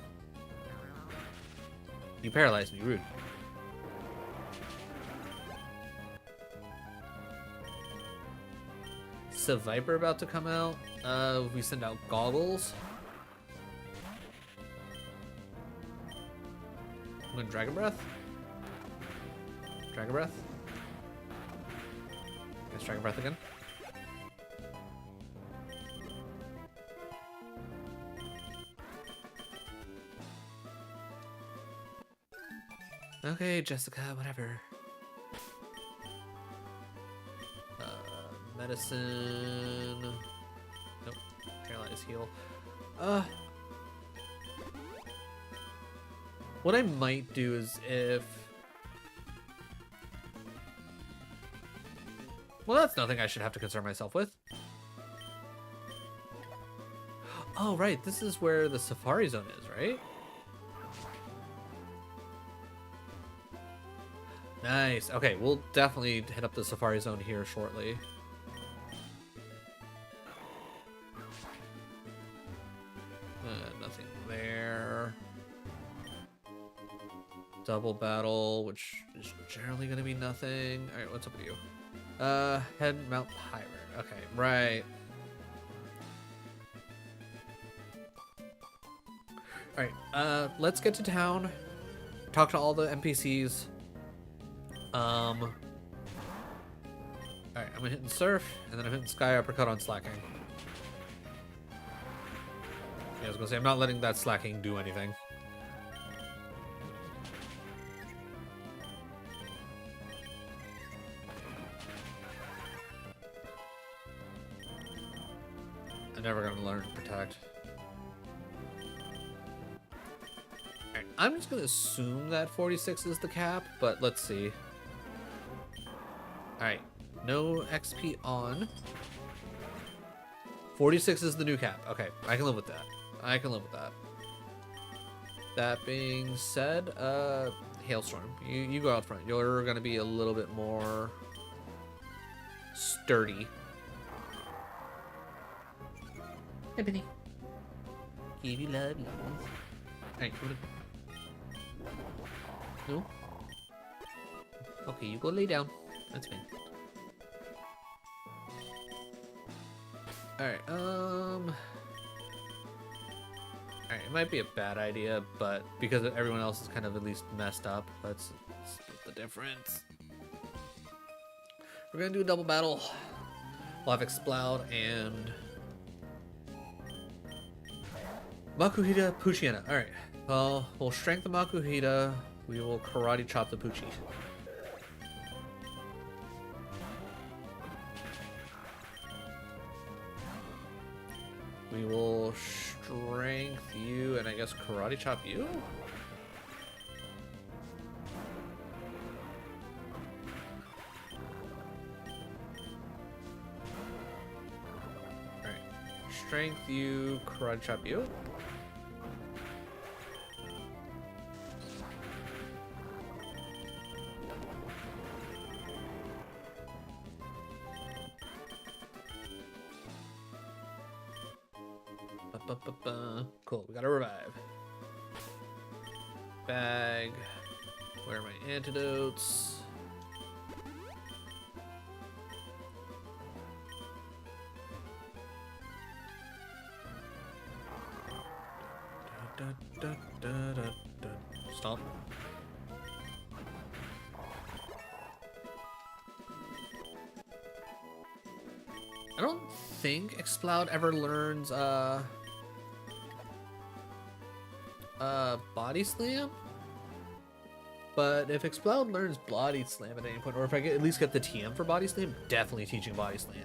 Speaker 1: You paralyzed me, rude. Is a Viper about to come out? We send out goggles. I'm gonna Dragon Breath. Dragon Breath. Yes, Dragon Breath again. Okay, Jessica, whatever. Medicine. Nope. Paralyze heal. What I might do is if... Well, that's nothing I should have to concern myself with. Oh, right. This is where the Safari Zone is, right? Nice. Okay, we'll definitely hit up the Safari Zone here shortly. Nothing there. Double battle, which is generally going to be nothing. All right, what's up with you? Head Mount Pirate. Okay, right. All right, let's get to town. Talk to all the NPCs. All right, I'm hitting Surf, and then I'm hitting Sky Uppercut on Slacking. Yeah, I was gonna say I'm not letting that Slacking do anything. I'm never gonna learn to protect. Alright, I'm just gonna assume that 46 is the cap, but let's see. Alright, no XP on. 46 is the new cap. Okay, I can live with that. I can live with that. That being said, Hailstorm, you go out front. You're gonna be a little bit more sturdy. Hey, Benny. Give you love, love. Alright, no? Okay, you go lay down. That's fine. Alright, Alright, it might be a bad idea, but because everyone else is kind of at least messed up, let's split the difference. We're gonna do a double battle. We'll have Exploud and Makuhita Puchiana. Alright, well, we'll strength the Makuhita. We will karate chop the Poochie. We will strength you and I guess karate chop you? Alright. Strength you, karate chop you. Cool, we got a revive. Bag. Where are my antidotes? Stop. I don't think Exploud ever learns Body Slam. But if Exploud learns Body Slam at any point, or if I at least get the TM for Body Slam, definitely teaching Body Slam.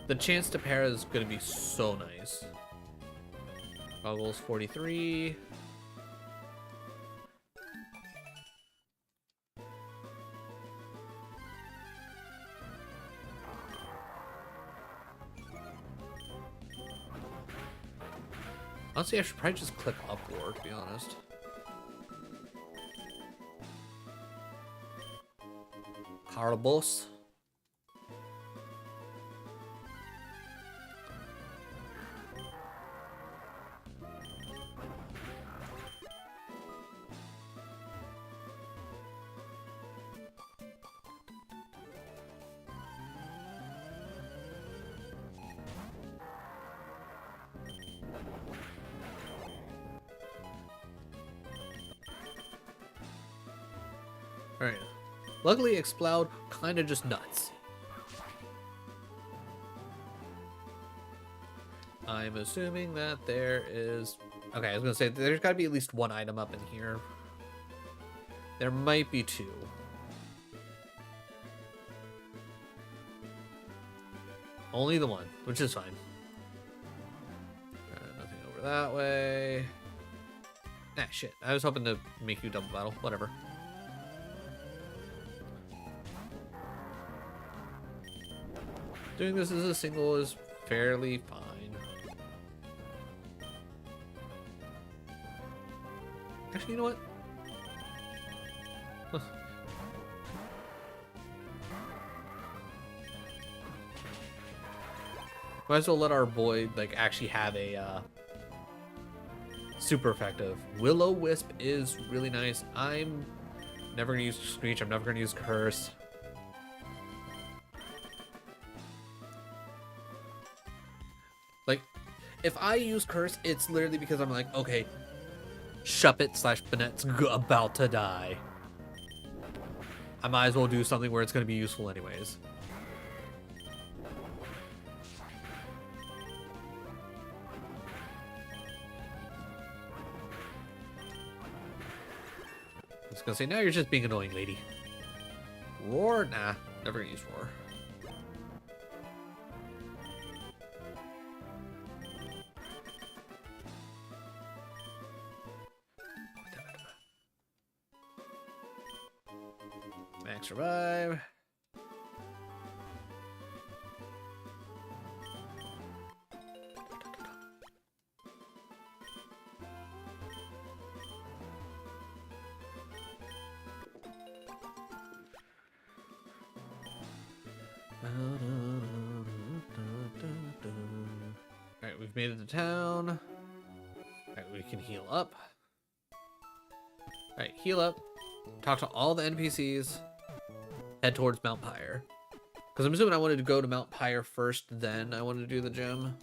Speaker 1: The chance to pair is going to be so nice. Goggles 43. Honestly, I should probably just click up war, to be honest. Carabos. Alright. Luckily, Exploud kind of just nuts. I'm assuming that there is... Okay, I was going to say, there's got to be at least one item up in here. There might be two. Only the one, which is fine. Nothing over that way. Ah, shit. I was hoping to make you double battle. Whatever. Doing this as a single is fairly fine. Actually, you know what? Huh. Might as well let our boy, like, actually have a, super effective. Will-O-Wisp is really nice. I'm never gonna use Screech. I'm never gonna use Curse. Like, if I use Curse, it's literally because I'm like, okay, Shuppet/Banette's about to die. I might as well do something where it's going to be useful anyways. I was going to say, now you're just being annoying, lady. Roar? Nah, never going to use Roar. Max revive. Alright, we've made it to town. Alright, we can heal up. Alright, heal up. Talk to all the NPCs. Head towards Mount Pyre. Because I'm assuming I wanted to go to Mount Pyre first, then I wanted to do the gym.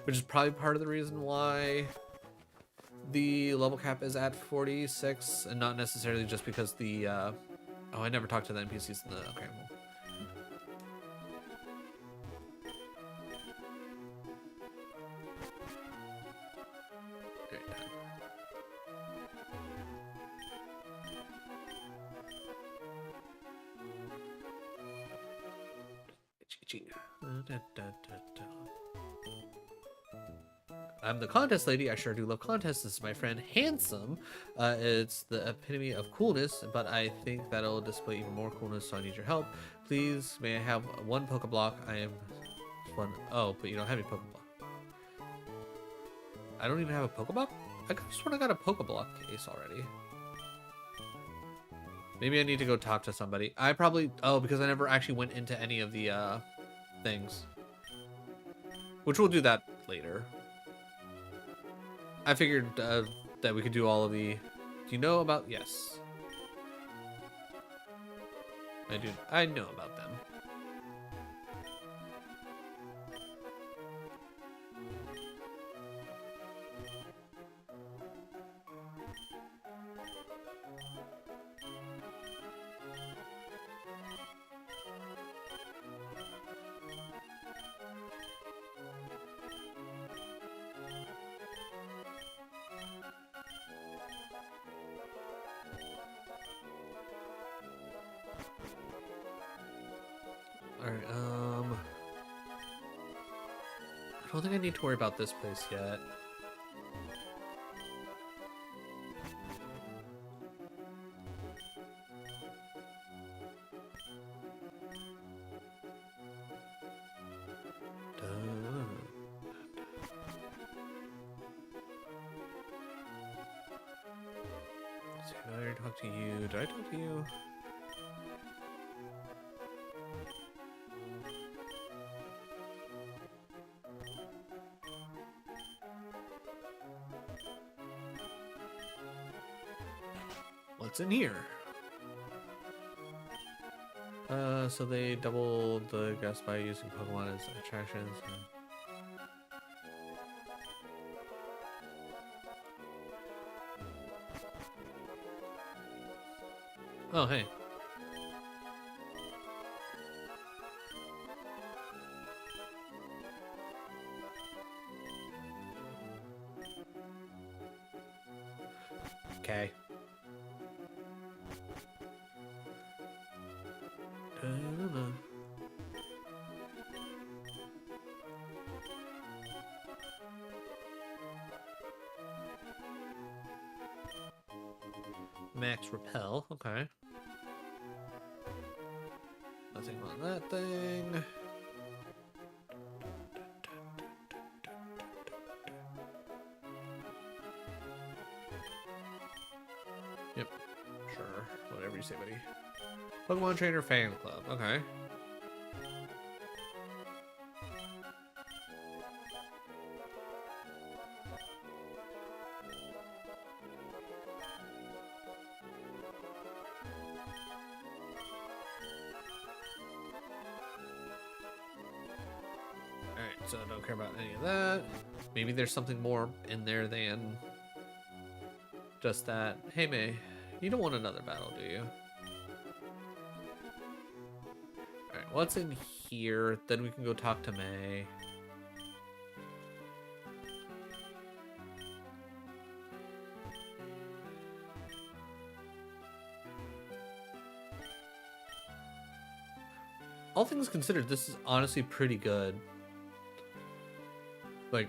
Speaker 1: Which is probably part of the reason why the level cap is at 46, and not necessarily just because the... Oh, I never talked to the NPCs in the... Okay, well. I'm the contest lady. I sure do love contests. This is my friend Handsome. It's the epitome of coolness, but I think that'll display even more coolness, so I need your help. Please, may I have one Pokeblock? I am one. Oh, but you don't have any Pokeblock. I don't even have a Pokeblock? I could have sworn I got a Pokeblock case already. Maybe I need to go talk to somebody. I probably... Oh, because I never actually went into any of the things. Which we'll do that later. I figured that we could do all of the... Do you know about... Yes. I do. I know about them. Alright, I don't think I need to worry about this place yet. See, I already talked to you. Did I talk to you? What's in here? So they doubled the guests by using Pokemon as attractions. Oh, hey. Okay. Max repel, okay. Nothing on that thing. Yep, sure. Whatever you say, buddy. Pokemon Trainer Fan Club, okay. Alright, so I don't care about any of that. Maybe there's something more in there than just that. Hey, May, you don't want another battle, do you? Alright, what's in here? Then we can go talk to May. All things considered, this is honestly pretty good. Like,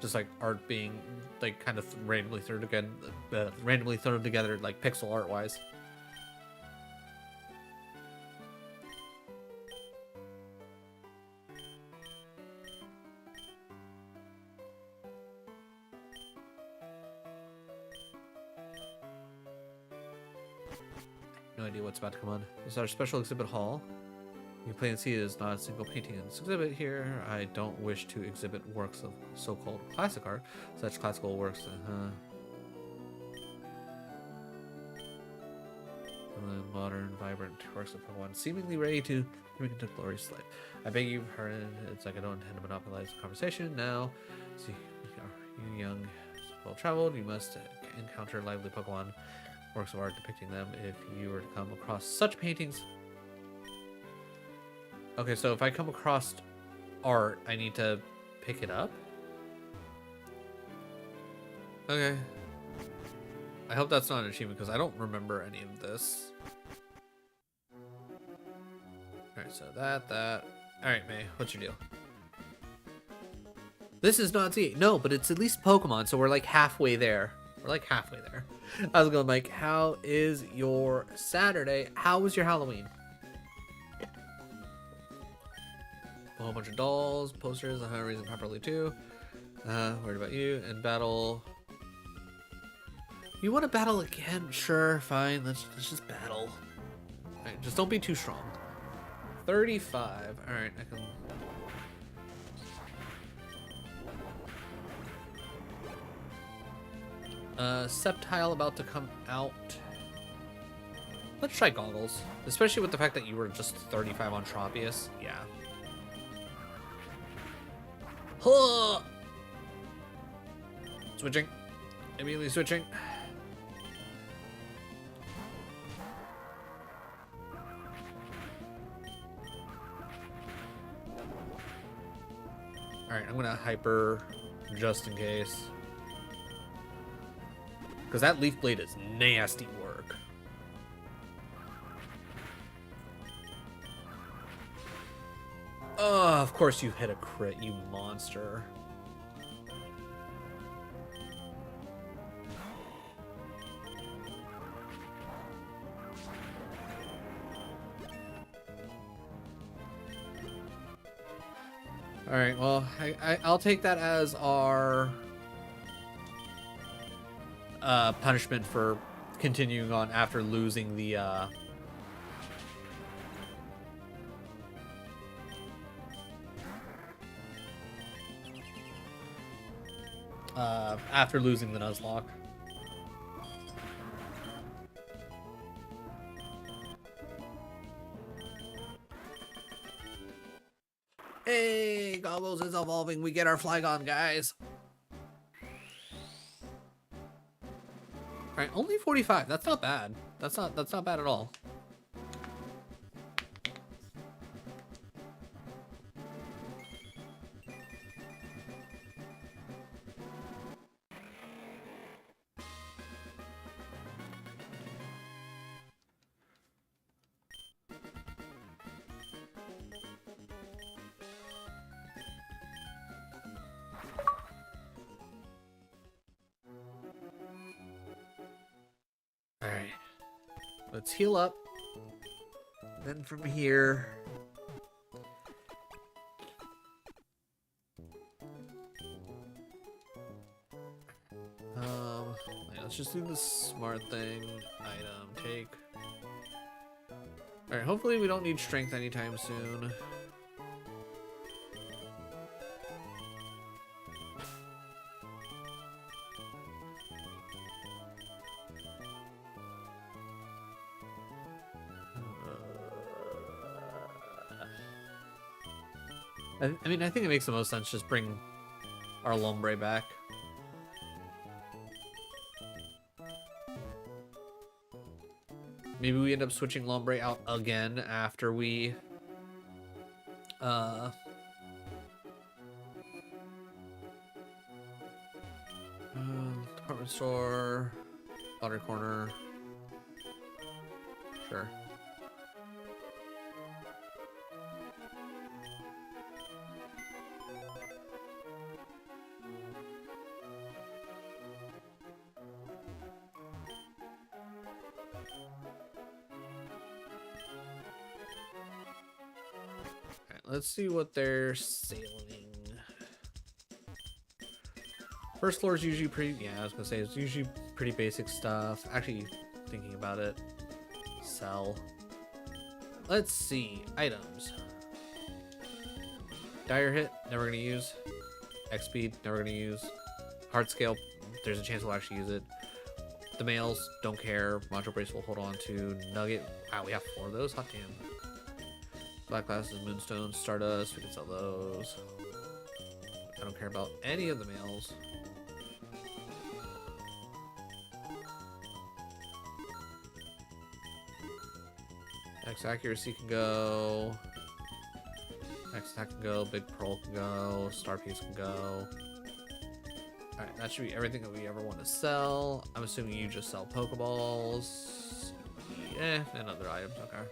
Speaker 1: just like art being like kind of randomly thrown together, like pixel art wise. No idea what's about to come on. This is our special exhibit hall. You plain see it is not a single painting in this exhibit here. I don't wish to exhibit works of so-called classic art. Such classical works, modern, vibrant works of Pokemon, seemingly ready to bring into glorious life. I beg you pardon. It's like I don't intend to monopolize the conversation now. See, you young, well-traveled, you must encounter lively Pokemon works of art depicting them if you were to come across such paintings. Okay, so if I come across art, I need to pick it up? Okay. I hope that's not an achievement, because I don't remember any of this. Alright, so that. Alright, May, what's your deal? This is not Z. No, but it's at least Pokemon, so we're like halfway there. I was going, Mike, how is your Saturday? How was your Halloween? A whole bunch of dolls, posters, I reason properly too. Worried about you and battle. You want to battle again? Sure, fine. Let's just battle. Alright, just don't be too strong. 35. Alright, I can. Sceptile about to come out. Let's try goggles, especially with the fact that you were just 35 on Tropius. Yeah. Huh. Switching. Immediately switching. Alright, I'm gonna hyper just in case. Because that Leaf Blade is nasty work. Oh, of course you hit a crit, you monster. All right, well, I'll take that as our punishment for continuing on after losing the Nuzlocke. Hey, Goggles is evolving. We get our Flygon, guys. All right, only 45. That's not bad. That's not bad at all. All right, let's heal up. Then from here, let's just do the smart thing. Item take. All right, hopefully we don't need strength anytime soon. I mean, I think it makes the most sense just bring our Lombre back. Maybe we end up switching Lombre out again after we department store, water corner. Sure. Let's see what they're sailing. First floor is usually pretty, yeah, I was gonna say, it's usually pretty basic stuff. Actually, thinking about it, sell. Let's see, items. Dire hit, never gonna use. X speed, never gonna use. Hard scale, there's a chance we'll actually use it. The males, don't care. Module brace we'll hold on to. Nugget, wow, we have 4 of those, hot damn. Black glasses, moonstones, stardust, we can sell those. I don't care about any of the males. X accuracy can go. X attack can go. Big pearl can go. Star piece can go. Alright, that should be everything that we ever want to sell. I'm assuming you just sell Pokeballs. Yeah, and other items, okay.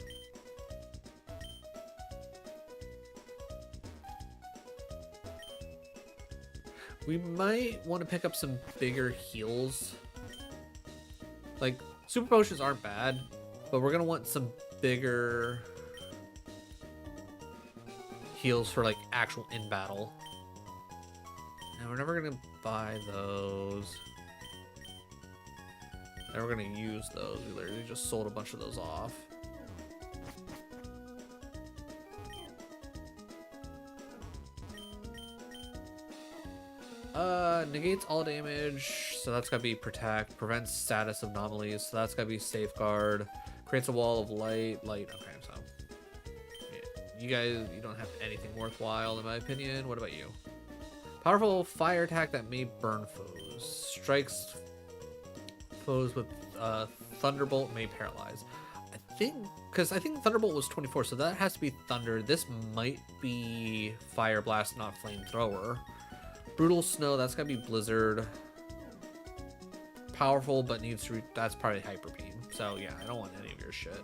Speaker 1: We might want to pick up some bigger heals. Like, super potions aren't bad, but we're going to want some bigger heals for, like, actual in-battle. And we're never going to buy those. Never going to use those. We literally just sold a bunch of those off. Negates all damage, so that's gotta be protect. Prevents status anomalies, so that's gotta be safeguard. Creates a wall of light. Okay, so yeah, you guys, you don't have anything worthwhile in my opinion. What about you? Powerful fire attack that may burn foes. Strikes foes with Thunderbolt may paralyze. I think Thunderbolt was 24, so that has to be Thunder. This might be Fire Blast, not Flamethrower. Brutal Snow, that's gotta be Blizzard. Powerful, but needs to that's probably Hyper Beam. So yeah, I don't want any of your shit.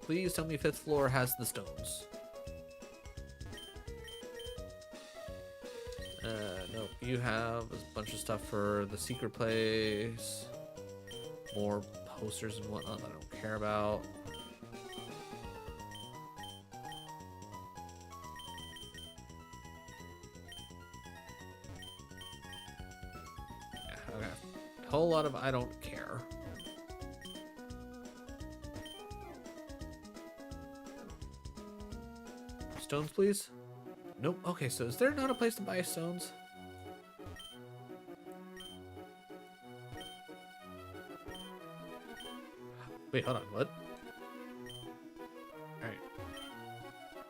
Speaker 1: Please tell me 5th floor has the stones. Nope. You have a bunch of stuff for the secret place. More posters and whatnot that I don't care about. Yeah, okay. A whole lot of I don't care. Stones, please? Nope. Okay, so is there not a place to buy stones? Wait, hold on. What? Alright.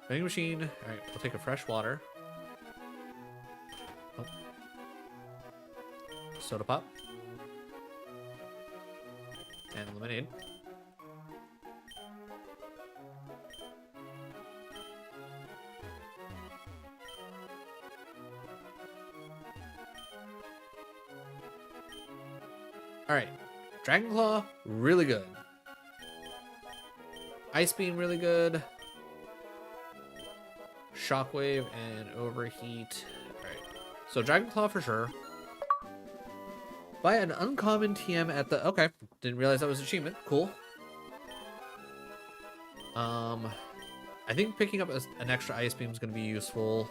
Speaker 1: Vending machine. Alright, we'll take a fresh water. Oh. Soda pop. And lemonade. Alright. Dragon Claw, really good. Ice Beam, really good. Shockwave and Overheat. Alright. So Dragon Claw for sure. Buy an uncommon TM at the... Okay. Didn't realize that was an achievement. Cool. I think picking up an extra Ice Beam is going to be useful.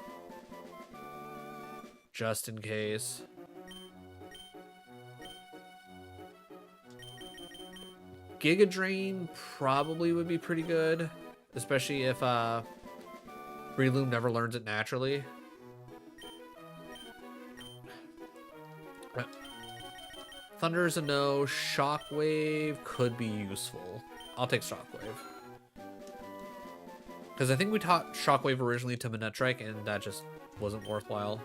Speaker 1: Just in case. Giga Drain probably would be pretty good, especially if Breloom never learns it naturally. Thunder's a no. Shockwave could be useful. I'll take Shockwave. Because I think we taught Shockwave originally to Manetrike, and that just wasn't worthwhile.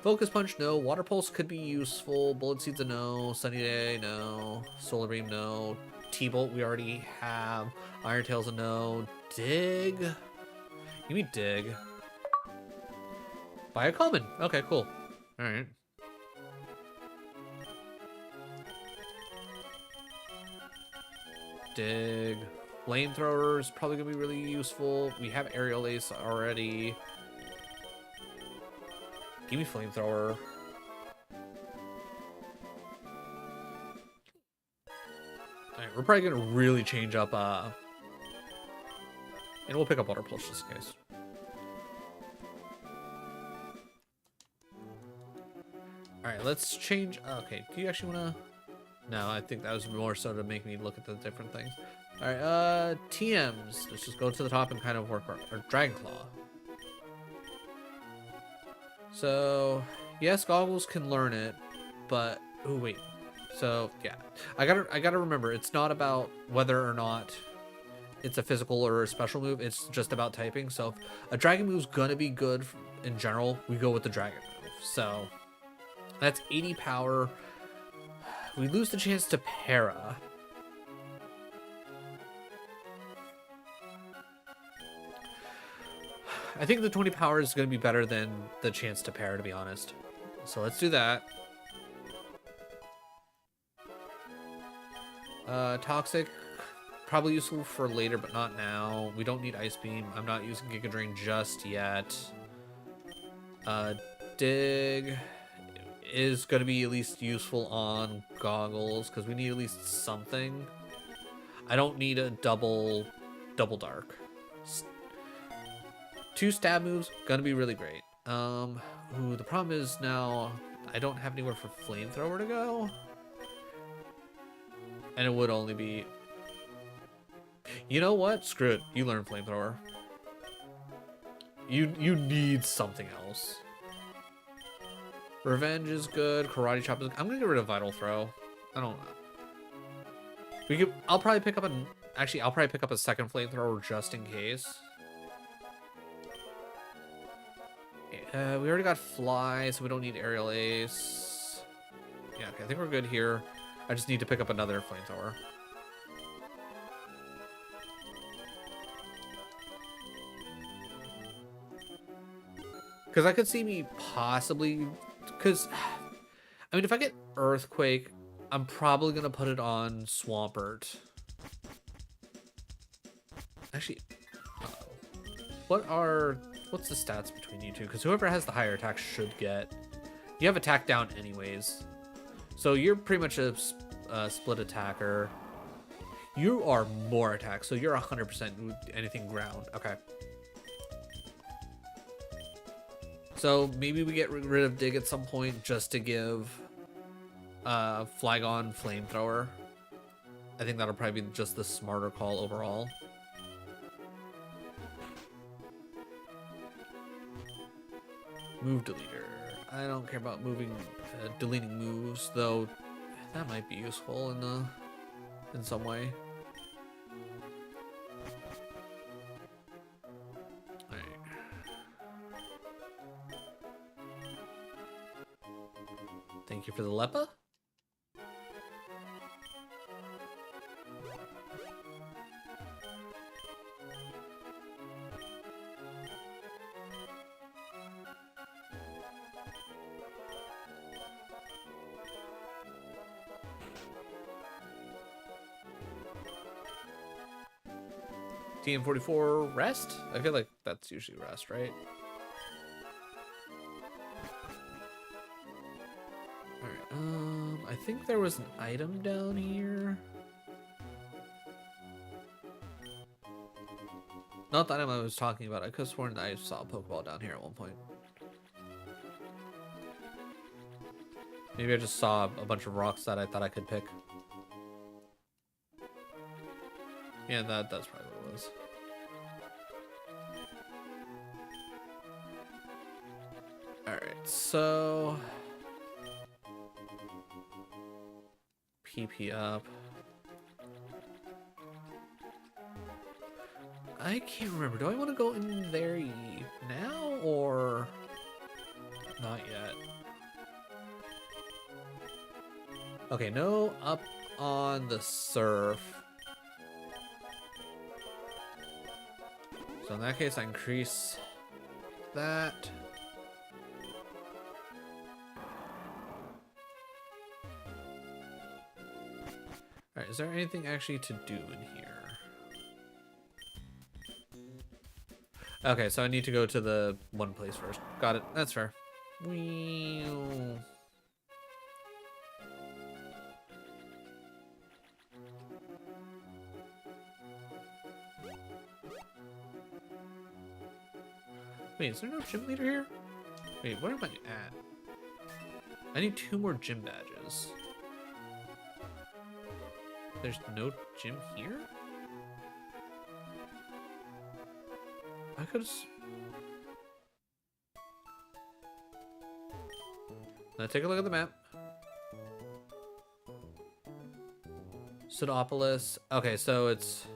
Speaker 1: Focus Punch, no. Water Pulse could be useful. Bullet Seed's a no. Sunny Day, no. Solar Beam, no. T-Bolt we already have. Iron Tail's a no. Dig? Give me Dig. Buy a common. Okay, cool. Alright. Dig. Flamethrower is probably going to be really useful. We have Aerial Ace already. Give me Flamethrower. Alright, we're probably going to really change up, and we'll pick up Water Pulse just in case. Alright, let's change... Okay, do you actually want to... No, I think that was more so to make me look at the different things. Alright, TMs. Let's just go to the top and kind of work our Dragon Claw. So, yes, Goggles can learn it, but... Oh, wait. So, yeah. I gotta remember, it's not about whether or not it's a physical or a special move. It's just about typing. So, if a Dragon move's gonna be good in general, we go with the Dragon move. So, that's 80 power. We lose the chance to Para. I think the 20 power is going to be better than the chance to Para, to be honest. So let's do that. Toxic, probably useful for later, but not now. We don't need Ice Beam. I'm not using Giga Drain just yet. Dig is going to be at least useful on Goggles, because we need at least something. I don't need a double dark. 2 stab moves, gonna be really great. Ooh, the problem is now I don't have anywhere for Flamethrower to go. And it would only be... You know what? Screw it. You learn Flamethrower. You need something else. Revenge is good. Karate Chop is... I'm gonna get rid of Vital Throw. I don't know. We could... I'll probably pick up a... Actually, I'll probably pick up a second Flamethrower just in case. We already got Fly, so we don't need Aerial Ace. Yeah, okay, I think we're good here. I just need to pick up another Flamethrower. Because I could see me possibly... Because, I mean, if I get Earthquake, I'm probably going to put it on Swampert. Actually, uh, what's the stats between you two? Because whoever has the higher attack should get. You have attack down anyways, so you're pretty much a split attacker. You are more attack, so you're 100% anything ground. Okay. So maybe we get rid of Dig at some point just to give Flygon Flamethrower. I think that'll probably be just the smarter call overall. Move deleter. I don't care about moving, deleting moves, though that might be useful in some way. Thank you for the Lepa. TM44 rest? I feel like that's usually rest, right? Alright, I think there was an item down here. Not the item I was talking about. I could have sworn that I saw a Pokeball down here at one point. Maybe I just saw a bunch of rocks that I thought I could pick. Yeah, that's probably what it was. Alright, so... PP up. I can't remember. Do I want to go in there now or not yet? Okay, no up on the surf. So in that case, I increase that. Alright, is there anything actually to do in here? Okay, so I need to go to the one place first. Got it. That's fair. Wait, is there no gym leader here? Wait, where am I at? I need 2 more gym badges. There's no gym here? I could have... Now take a look at the map. Pseudopolis. Okay, so it's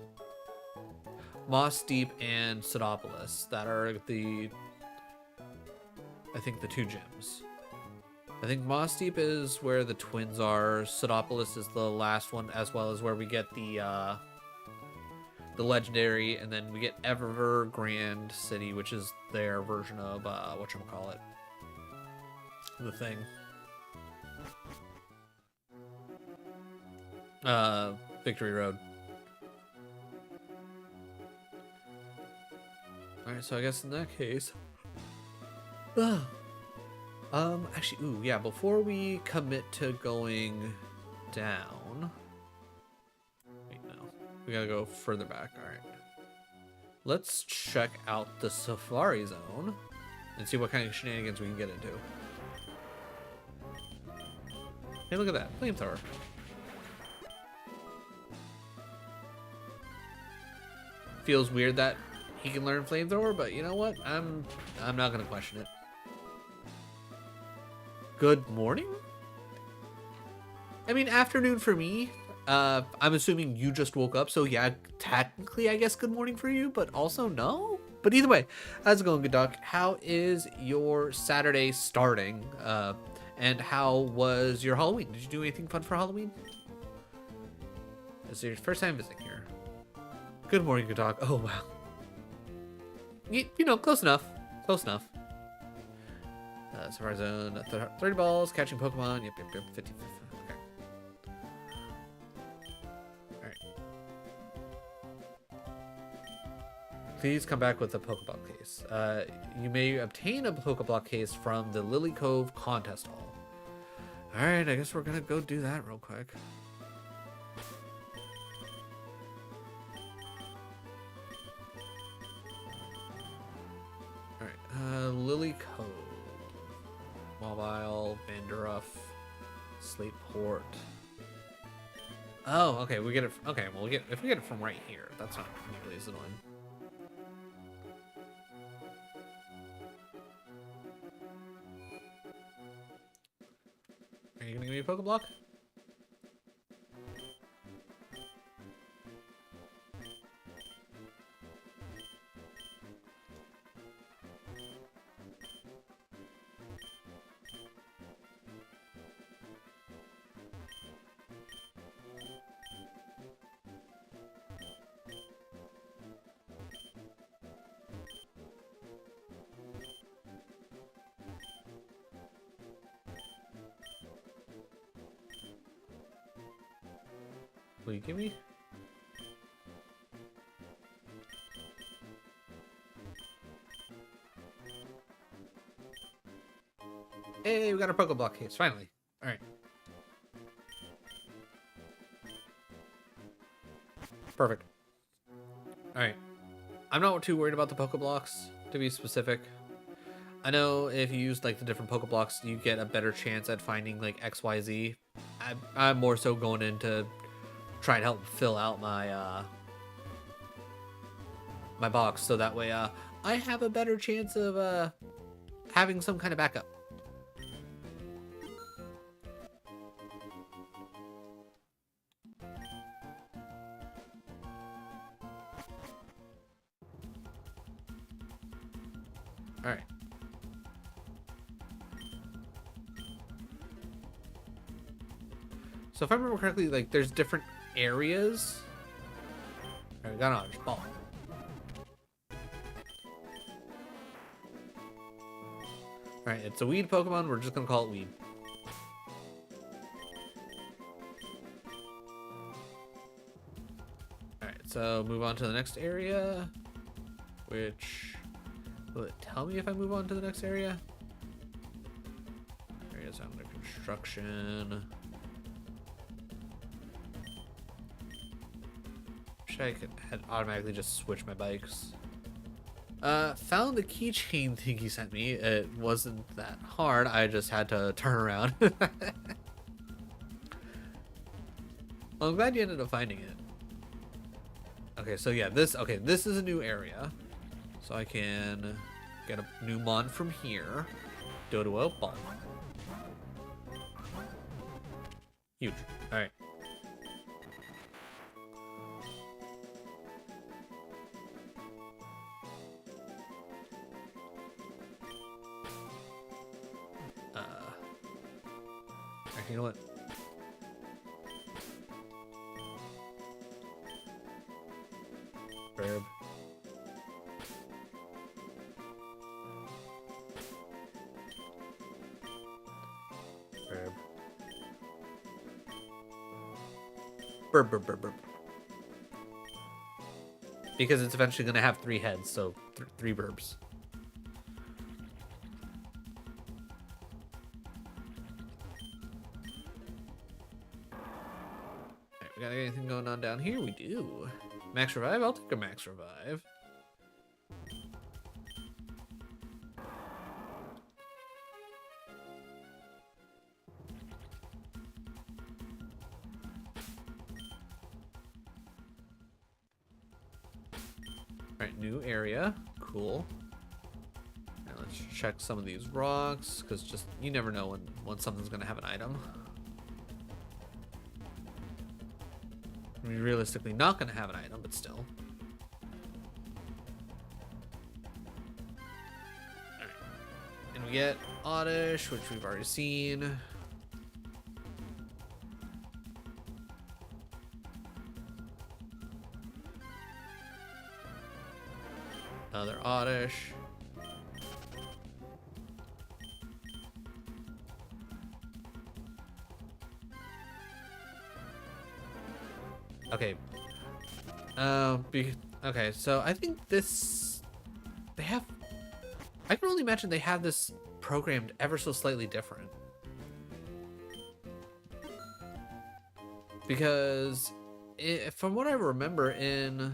Speaker 1: Moss Deep and Pseudopolis that are the... I think the 2 gyms. I think Moss Deep is where the twins are. Pseudopolis is the last one, as well as where we get the legendary, and then we get Evergrande City, which is their version of whatchamacallit, the thing. Victory Road. Alright, so I guess in that case... actually, ooh, yeah, before we commit to going down... Wait, no. We gotta go further back, alright. Let's check out the Safari Zone and see what kind of shenanigans we can get into. Hey, look at that. Flamethrower. Feels weird that he can learn Flamethrower, but you know what? I'm not gonna question it. Good morning? I mean, afternoon for me. I'm assuming you just woke up, so yeah, technically, I guess good morning for you, but also no? But either way, how's it going, good doc? How is your Saturday starting? And how was your Halloween? Did you do anything fun for Halloween? Is it your first time visiting here? Good morning, good doc. Oh, wow. You know, close enough. Close enough. Safari Zone, 30 balls, catching Pokemon. Yep, 50. Okay. Alright. Please come back with a Pokeball case. You may obtain a Pokeball case from the Lily Cove Contest Hall. Alright, I guess we're gonna go do that real quick. Alright, Lily Cove. Mobile, Vanderuff, Slateport. Oh, okay, we get it. Okay, well, if we get it from right here, that's not nearly as annoying. Are you gonna give me a Pokeblock? Will you give me? Hey, we got our Pokeblock case, finally. Alright. Perfect. Alright. I'm not too worried about the Pokeblocks, to be specific. I know if you use like the different Pokeblocks, you get a better chance at finding like XYZ. I'm more so going into try and help fill out my my box, so that way I have a better chance of having some kind of backup. All right. So if I remember correctly, like there's different areas. All right, we got an orange ball. All right, it's a weed Pokemon. We're just gonna call it weed. All right, so move on to the next area, which will it tell me if I move on to the next area? Areas under construction. I could automatically just switch my bikes. Found the keychain thing he sent me. It wasn't that hard. I just had to turn around. Well, I'm glad you ended up finding it. Okay, so yeah, this is a new area. So I can get a new mon from here. Doduo ball. Huge. Alright. You know what? Verb. Verb. Burb, burb, burb, burb. Because it's eventually going to have 3 heads, so 3 burbs. We got anything going on down here? We do. Max Revive? I'll take a Max Revive. Alright, new area. Cool. Now let's check some of these rocks, because just you never know when something's going to have an item. I mean, realistically not going to have an item, but still. Alright. And we get Oddish, which we've already seen. Another Oddish. Okay. Okay, so I think this... They have... I can only imagine they have this programmed ever so slightly different. Because from what I remember in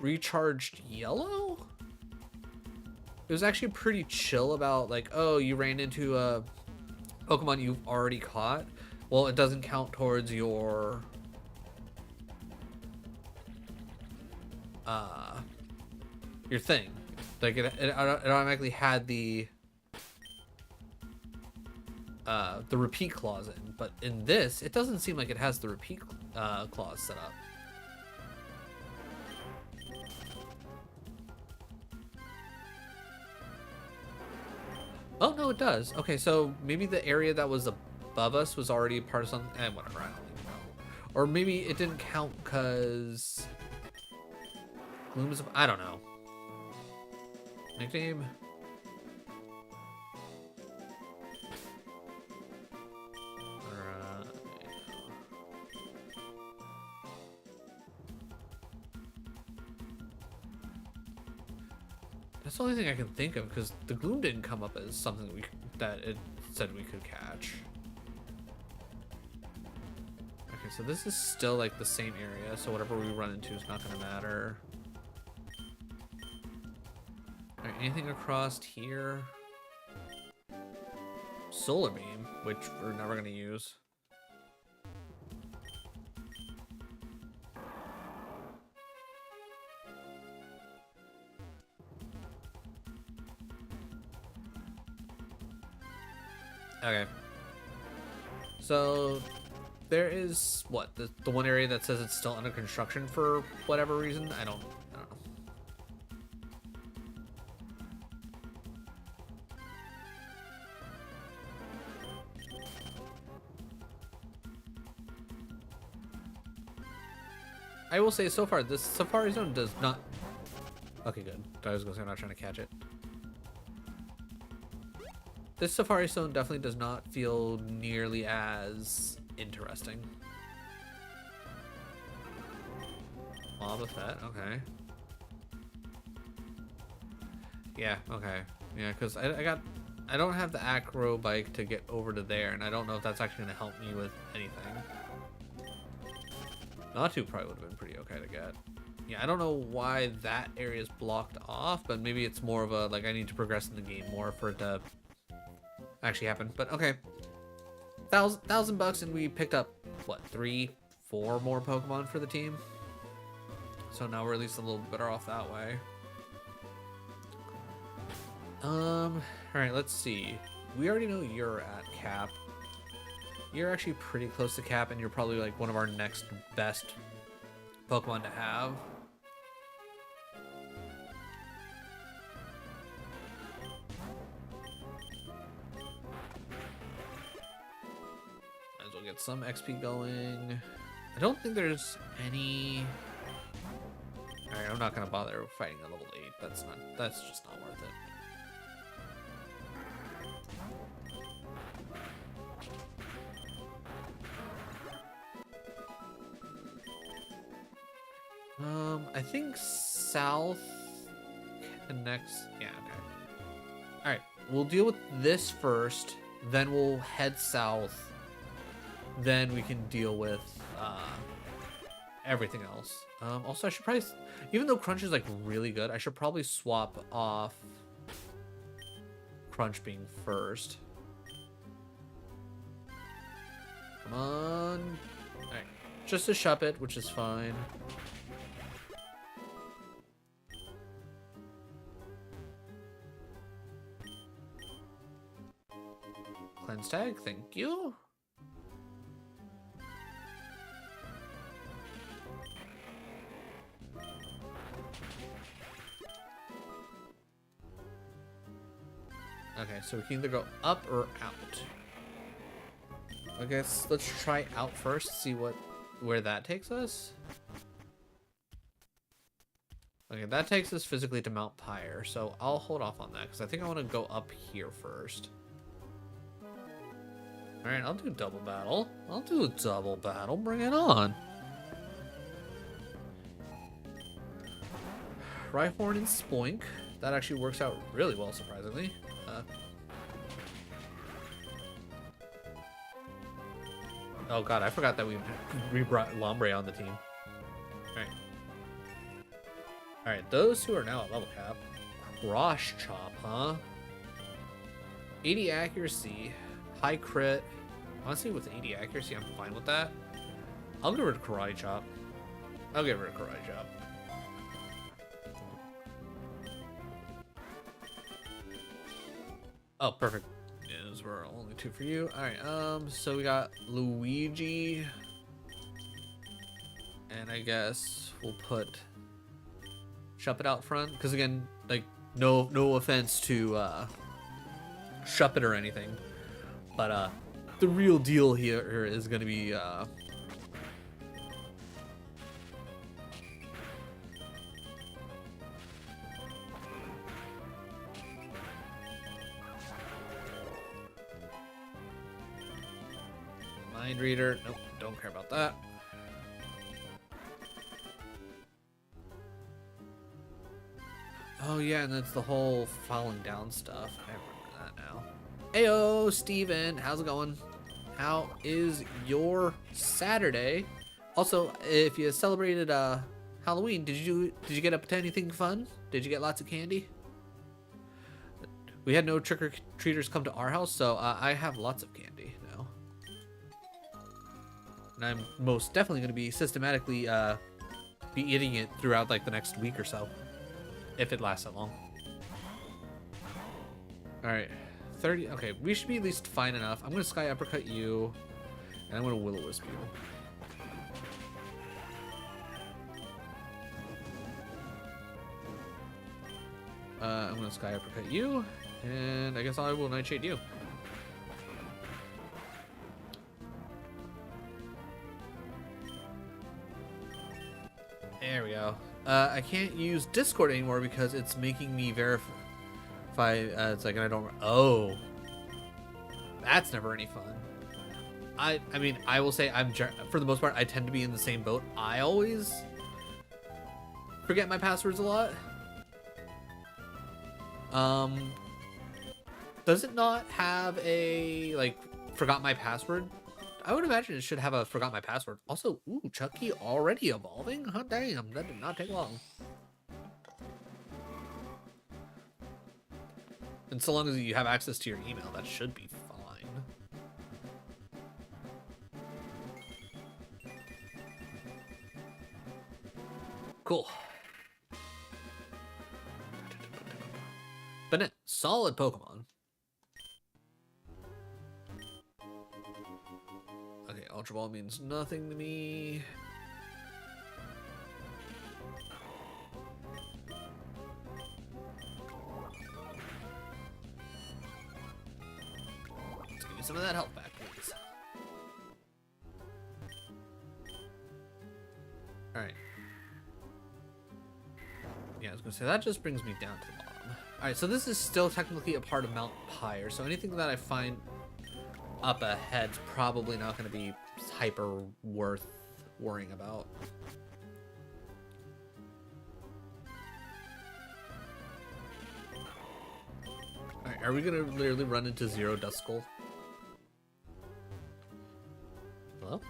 Speaker 1: Recharged Yellow, it was actually pretty chill about like, oh, you ran into a Pokemon you've already caught. Well, it doesn't count towards your thing. Like it automatically had the repeat clause in, but in this, it doesn't seem like it has the repeat clause set up. Oh no, it does. Okay, so maybe the area that was above us was already part of something. Whatever, I don't even know. Or maybe it didn't count because Gloom is. I don't know. Nickname. That's the only thing I can think of because the Gloom didn't come up as something that it said we could catch. Okay, so this is still like the same area, so whatever we run into is not going to matter. All right, anything across here? Solar Beam, which we're never going to use. Okay. So there is what the one area that says it's still under construction for whatever reason. I don't know. I will say so far this Safari Zone does not. Okay, good. I was gonna say I'm not trying to catch it. This Safari Zone definitely does not feel nearly as interesting. Lava Fett, okay. Yeah, okay. Yeah, because I don't have the acro bike to get over to there, and I don't know if that's actually gonna help me with anything. Natu probably would have been pretty okay to get. Yeah, I don't know why that area is blocked off, but maybe it's more of a like I need to progress in the game more for it to actually happen. But okay, $1,000 and we picked up what 3, 4 more Pokemon for the team. So now we're at least a little better off that way. All right, let's see. We already know you're at cap. You're actually pretty close to cap, and you're probably like one of our next best Pokemon to have. Might as well get some XP going. I don't think there's any. All right, I'm not gonna bother fighting a level 8. That's just not worth it. I think south connects. Yeah, okay. All right, we'll deal with this first, then we'll head south. Then we can deal with everything else. Also, I should probably, even though Crunch is like really good, I should probably swap off Crunch being first. Come on. All right, just a Shuppet, which is fine. Cleanse tag, thank you. Okay, so we can either go up or out. I guess let's try out first, see where that takes us. Okay, that takes us physically to Mount Pyre, so I'll hold off on that because I think I want to go up here first. Alright, I'll do double battle. Bring it on. Rhyhorn and Spoink. That actually works out really well, surprisingly. Oh god, I forgot that we brought Lombre on the team. Alright. Alright, those two are now at level cap. Cross Chop, huh? 80 accuracy, high crit. Honestly, with 80 accuracy, I'm fine with that. I'll get rid of Karate Chop. I'll get rid of Karate Chop. Oh, perfect. Is we're only 2 for you. Alright, so we got Luigi. And I guess we'll put Shuppet out front. Because again, like, no offense to Shuppet or anything. But the real deal here is gonna be Mind Reader. Nope, don't care about that. Oh yeah, and that's the whole falling down stuff. I remember that now. Heyo, Steven, how's it going? How is your Saturday? Also, if you celebrated Halloween, did you get up to anything fun? Did you get lots of candy? We had no trick-or-treaters come to our house, so I have lots of candy now. And I'm most definitely going to be systematically be eating it throughout like the next week or so. If it lasts that long. Alright. 30. Okay, we should be at least fine enough. I'm going to Sky Uppercut you. And I'm going to Will-O-Wisp you. I'm going to Sky Uppercut you. And I guess I will Nightshade you. There we go. I can't use Discord anymore because it's making me verify. It's like I don't. Oh, that's never any fun. I mean, I will say for the most part I tend to be in the same boat. I always forget my passwords a lot. Does it not have a like forgot my password? I would imagine it should have a forgot my password. Also, ooh, Chucky already evolving? Huh, damn, that did not take long. And so long as you have access to your email, that should be fine. Cool. Bennett, solid Pokemon. Okay, Ultra Ball means nothing to me. Let's give you some of that health back, please. Alright. Yeah, I was gonna say, that just brings me down to the bottom. Alright, so this is still technically a part of Mount Pyre, so anything that I find up ahead's probably not going to be hyper worth worrying about. Alright, are we going to literally run into Zero Duskull? Hello?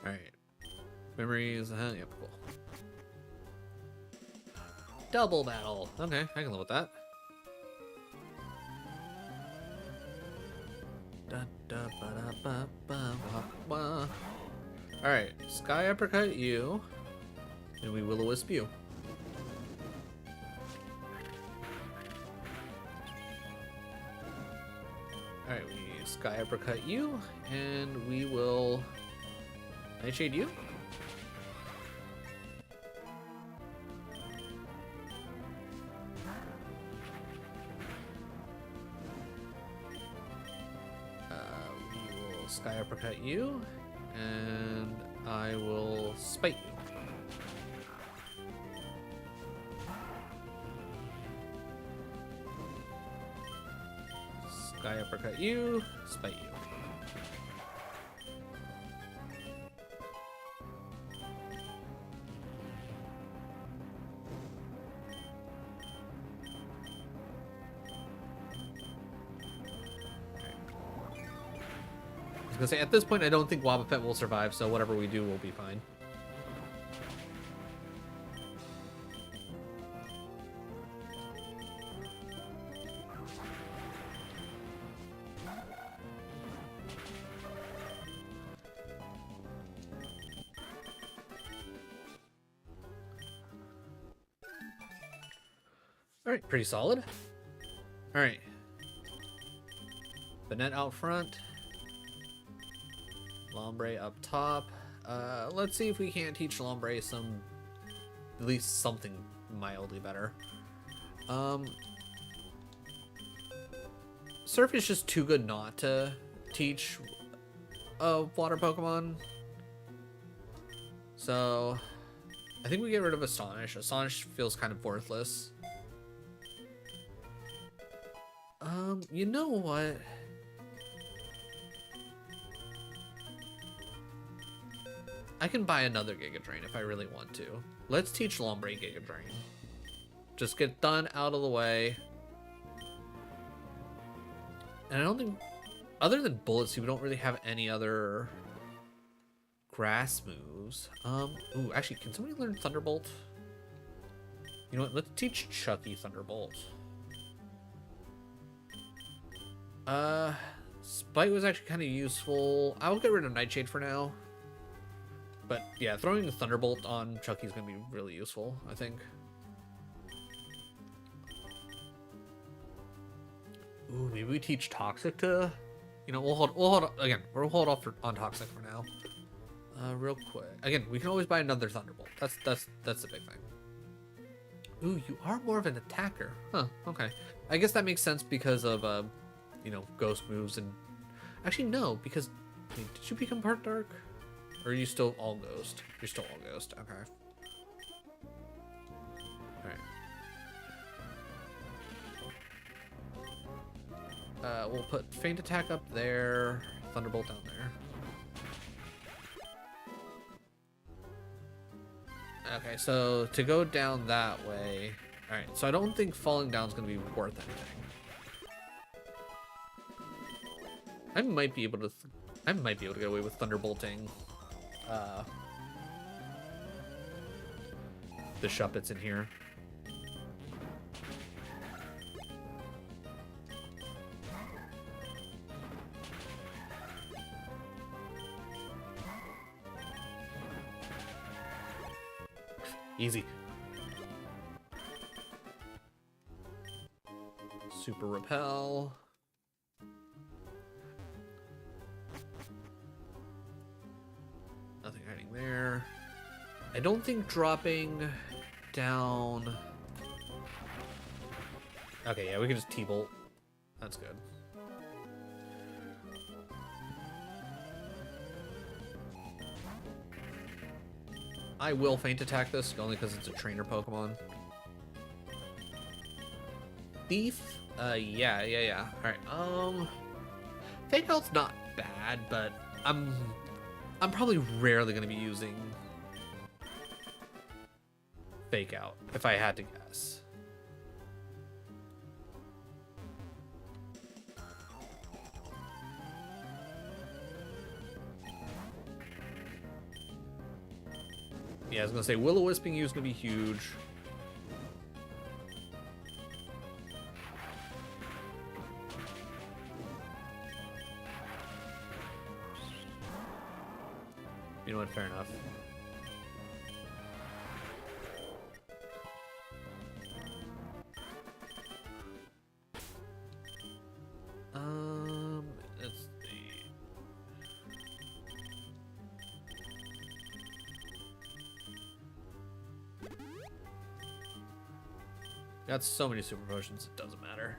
Speaker 1: Alright. Memories, yep, cool. Double battle. Okay, I can live with that. Alright, Sky Uppercut you. And we Will-O-Wisp you. Alright, we Sky Uppercut you. And we will Nightshade you. Sky Uppercut you, and I will Spite you. Sky Uppercut you, Spite you. Because at this point, I don't think Wobbuffet will survive, so whatever we do will be fine. Alright, pretty solid. Alright. Banette out front. Lombre up top. Let's see if we can't teach Lombre some, at least something mildly better. Surf is just too good not to teach a water Pokemon. So I think we get rid of Astonish. Astonish feels kind of worthless. You know what? I can buy another Giga Drain if I really want to. Let's teach Lombre Giga Drain. Just get done out of the way. And I don't think, other than Bullet Seed, we don't really have any other grass moves. Ooh, actually, can somebody learn Thunderbolt? You know what? Let's teach Chucky Thunderbolt. Spite was actually kind of useful. I'll get rid of Nightshade for now. But yeah, throwing a Thunderbolt on Chucky is going to be really useful, I think. Ooh, maybe we teach Toxic to, you know, we'll hold off on Toxic for now. Real quick. Again, we can always buy another Thunderbolt. That's the big thing. Ooh, you are more of an attacker. Huh, okay. I guess that makes sense because of, you know, ghost moves and... Actually, no, because... Wait, did you become part dark? Or are you still all ghost? You're still all ghost, okay. Alright. We'll put Feint Attack up there, Thunderbolt down there. Okay, so to go down that way... Alright, so I don't think falling down is going to be worth anything. I might be able to get away with Thunderbolting the Shuppets in here. Easy. Super Repel. Nothing hiding there. I don't think dropping down... Okay, yeah, we can just T-Bolt. That's good. I will Feint Attack this, only because it's a trainer Pokemon. Thief? Yeah. Alright, Fake Out's not bad, but I'm probably rarely going to be using Fake Out, if I had to guess. Yeah, I was going to say, Will-O-Wisping U is going to be huge. You know what, fair enough. Let's see. Got so many super potions, it doesn't matter.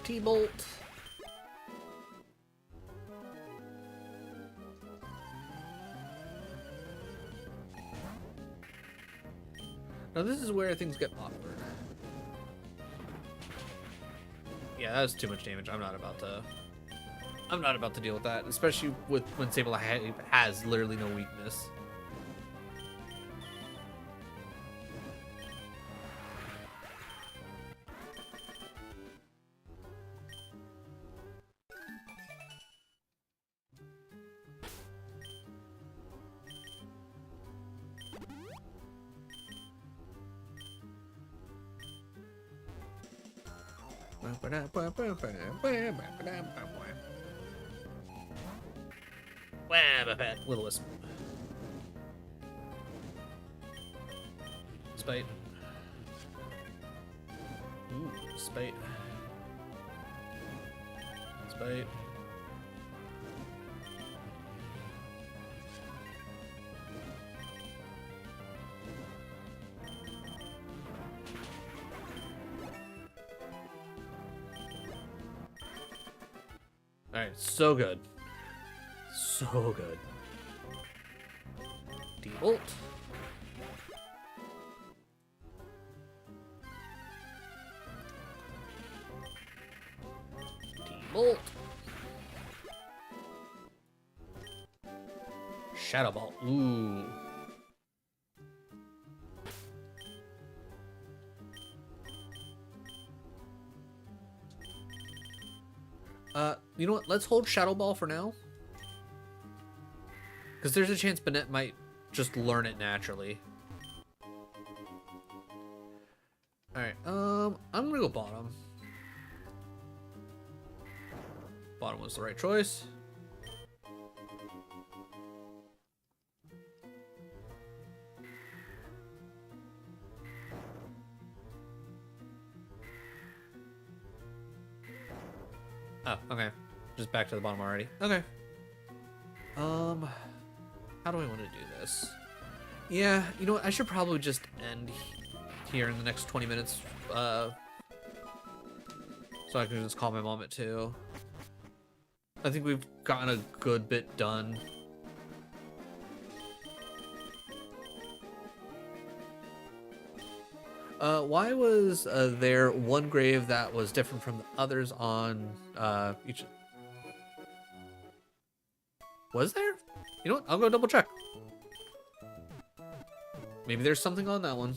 Speaker 1: T-Bolt. Now this is where things get awkward. Yeah, that was too much damage. I'm not about to deal with that, especially with when Sableye has literally no weakness. Will-O-Wisp. Spite. Ooh, spite. Spite. Alright, so good. So good. Debolt. Debolt. Shadow Ball. Ooh. You know what? Let's hold Shadow Ball for now. Because there's a chance Bennett might just learn it naturally. Alright, I'm gonna go bottom. Bottom was the right choice. Oh, okay. Just back to the bottom already. Okay. How do I want to do this? Yeah, you know what? I should probably just end here in the next 20 minutes. So I can just call my mom at 2. I think we've gotten a good bit done. Why was there one grave that was different from the others on each? Was there? You know what? I'll go double check. Maybe there's something on that one.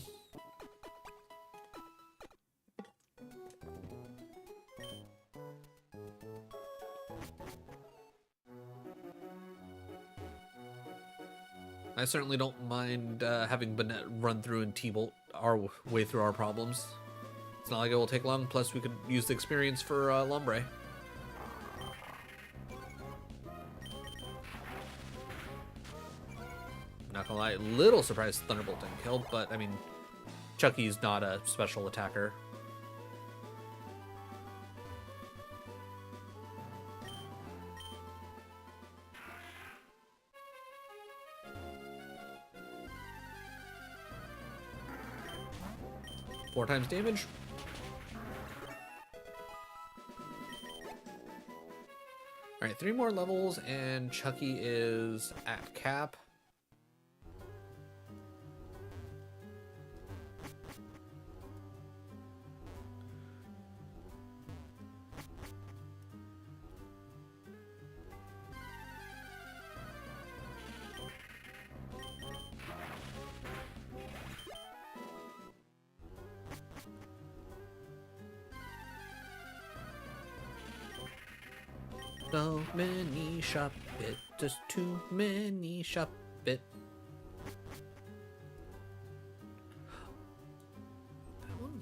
Speaker 1: I certainly don't mind having Bennett run through and T-bolt our way through our problems. It's not like it will take long, plus we could use the experience for Lombre. Not gonna lie, little surprised Thunderbolt didn't kill, but I mean, Chucky's not a special attacker. Four times damage. Alright, 3 more levels and Chucky is at cap. So many shop it, just too many shop it. That one.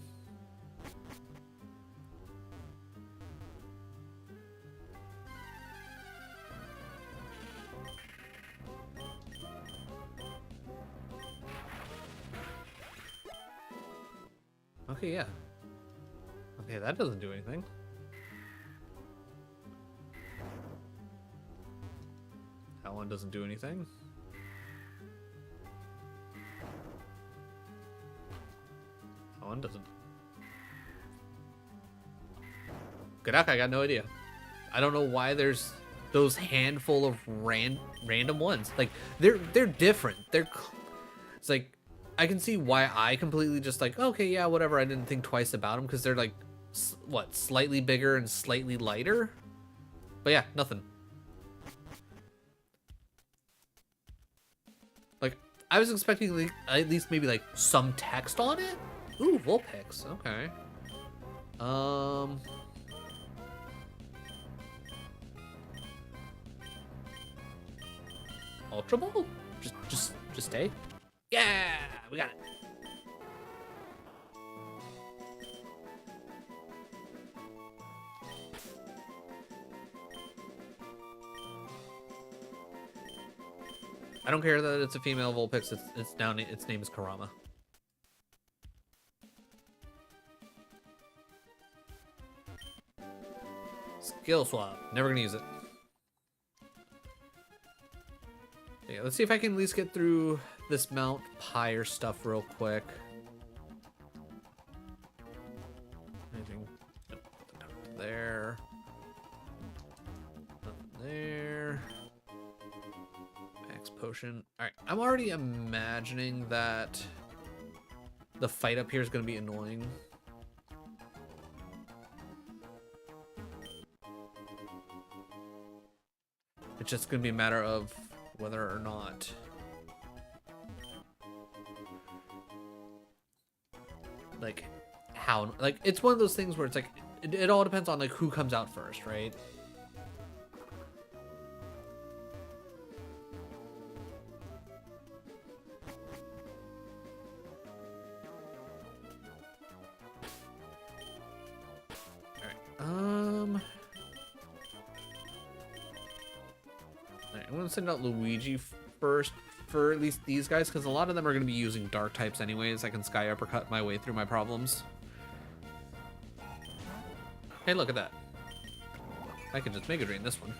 Speaker 1: Okay, yeah. Okay, that doesn't do anything. That one doesn't do anything. That one doesn't. Gadak, I got no idea. I don't know why there's those handful of random ones. Like they're different. It's like I can see why I completely just like, okay, yeah, whatever. I didn't think twice about them because they're like what, slightly bigger and slightly lighter. But yeah, nothing. Like, I was expecting like, at least maybe like some text on it. Ooh, Vulpix. Okay. Ultra Ball? Just stay. Yeah, we got it. I don't care that it's a female Vulpix. It's down. Its name is Karama. Skill swap. Never gonna use it. Yeah, let's see if I can at least get through this Mount Pyre stuff real quick. Anything? Nope. Nothing there. Nothing there. Max potion. All right, I'm already imagining that the fight up here is gonna be annoying. It's just gonna be a matter of whether or not like how, like, it's one of those things where it's like it all depends on like who comes out first, right? I'm gonna send out Luigi first for at least these guys, because a lot of them are gonna be using dark types anyways. I can Sky Uppercut my way through my problems. Hey, look at that. I can just Mega Drain this one.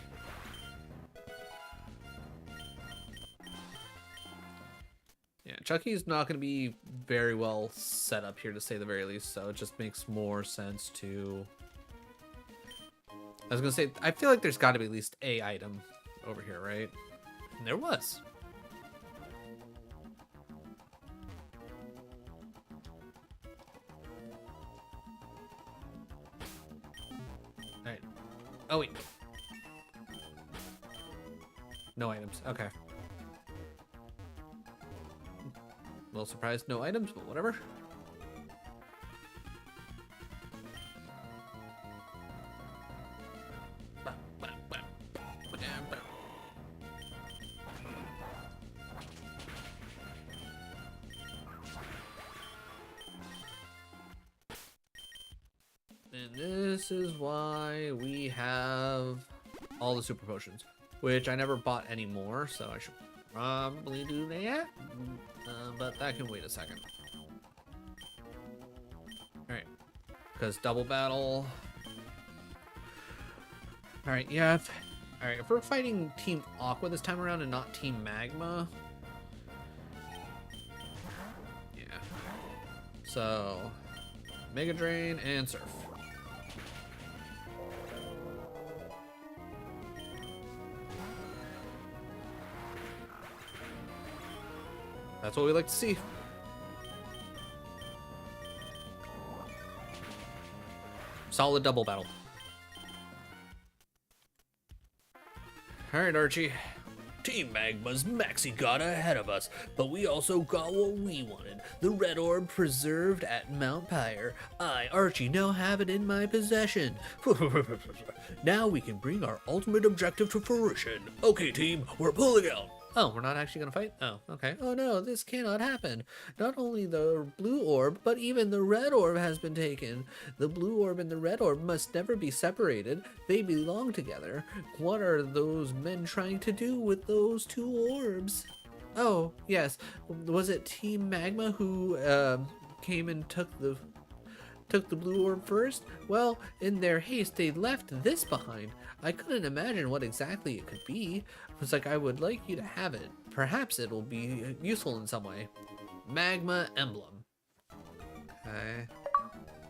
Speaker 1: Yeah, Chucky's not gonna be very well set up here, to say the very least, so it just makes more sense to... I was gonna say, I feel like there's gotta be at least a item over here, right? And there was. Alright. Oh, wait. No items. Okay. A little surprised, no items, but whatever. And this is why we have all the super potions, which I never bought anymore, so I should probably do that. But that can wait a second. Alright, because double battle. Alright, yeah. Alright, if we're fighting Team Aqua this time around and not Team Magma. Yeah. So, Mega Drain and Surf. That's what we like to see. Solid double battle. Alright, Archie. Team Magma's Maxi got ahead of us, but we also got what we wanted. The red orb preserved at Mount Pyre. I, Archie, now have it in my possession. Now we can bring our ultimate objective to fruition. Okay, team, we're pulling out. Oh, we're not actually gonna fight? Oh, okay. Oh no, this cannot happen. Not only the blue orb, but even the red orb has been taken. The blue orb and the red orb must never be separated. They belong together. What are those men trying to do with those two orbs? Oh, yes. Was it Team Magma who came and took the blue orb first? Well, in their haste, they left this behind. I couldn't imagine what exactly it could be. It was like, I would like you to have it. Perhaps it'll be useful in some way. Magma Emblem. Okay.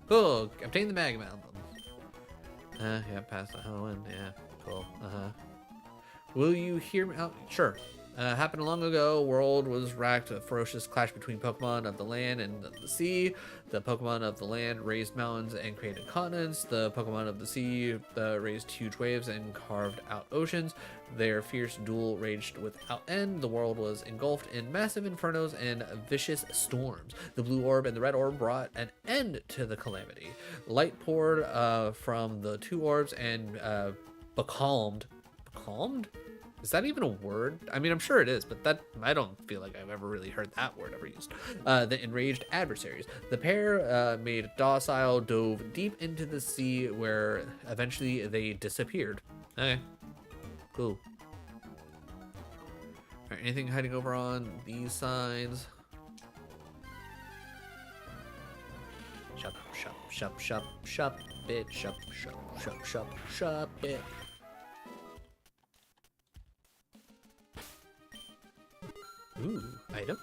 Speaker 1: Cool. Obtain the Magma Emblem. Yeah, pass the Halloween. Yeah, cool. Will you hear me out? Sure. Happened long ago, world was racked a ferocious clash between Pokemon of the land and the sea. The Pokemon of the land raised mountains and created continents. The Pokemon of the sea raised huge waves and carved out oceans. Their fierce duel raged without end. The world was engulfed in massive infernos and vicious storms. The blue orb and the red orb brought an end to the calamity. Light poured from the two orbs and becalmed. Becalmed? Is that even a word? I mean, I'm sure it is, but that I don't feel like I've ever really heard that word ever used. The enraged adversaries. The pair made docile, dove deep into the sea, where eventually they disappeared. Okay, cool. All right, anything hiding over on these sides? Shop, shop, shop, shop, shop it, shop, shop, shop, shop, shop it. Ooh, item.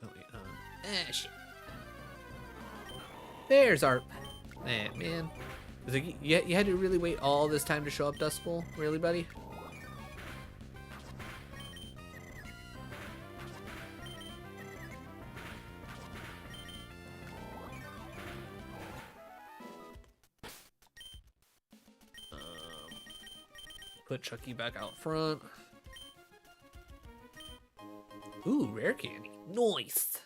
Speaker 1: Oh wait, shit. There's our. Man. It's like, you had to really wait all this time to show up, Dust Bowl? Really, buddy? Put Chucky back out front. Ooh, rare candy. Nice.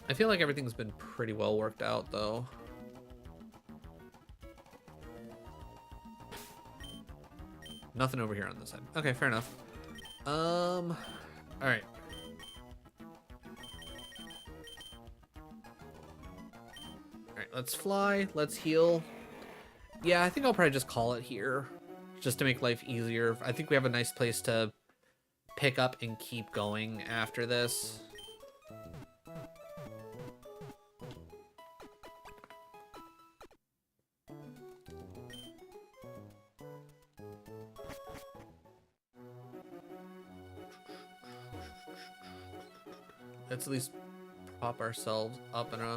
Speaker 1: I feel like everything's been pretty well worked out, though. Nothing over here on this side. Okay, fair enough. All right. All right, let's fly. Let's heal. Yeah, I think I'll probably just call it here, just to make life easier. I think we have a nice place to pick up and keep going after this. Let's at least prop ourselves up in a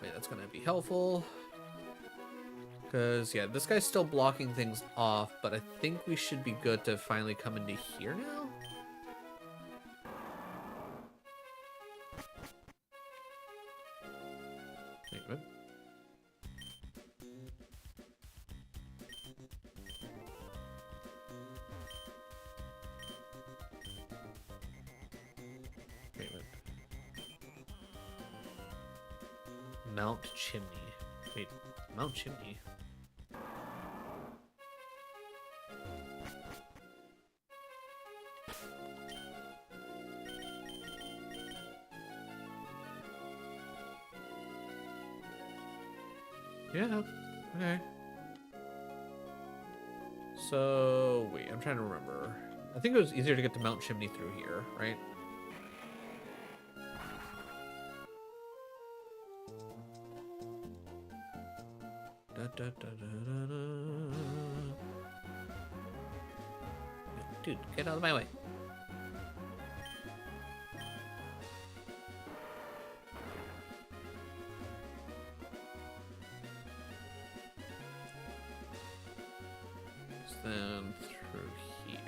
Speaker 1: way that's gonna be helpful. Because, yeah, this guy's still blocking things off, but I think we should be good to finally come into here now. Wait, what? Wait, what? Mount Chimney. Wait, Mount Chimney? Yeah, okay. So, wait, I'm trying to remember. I think it was easier to get to Mount Chimney through here, right? Da, da, da, da, da, da. Dude, get out of my way. Then through here.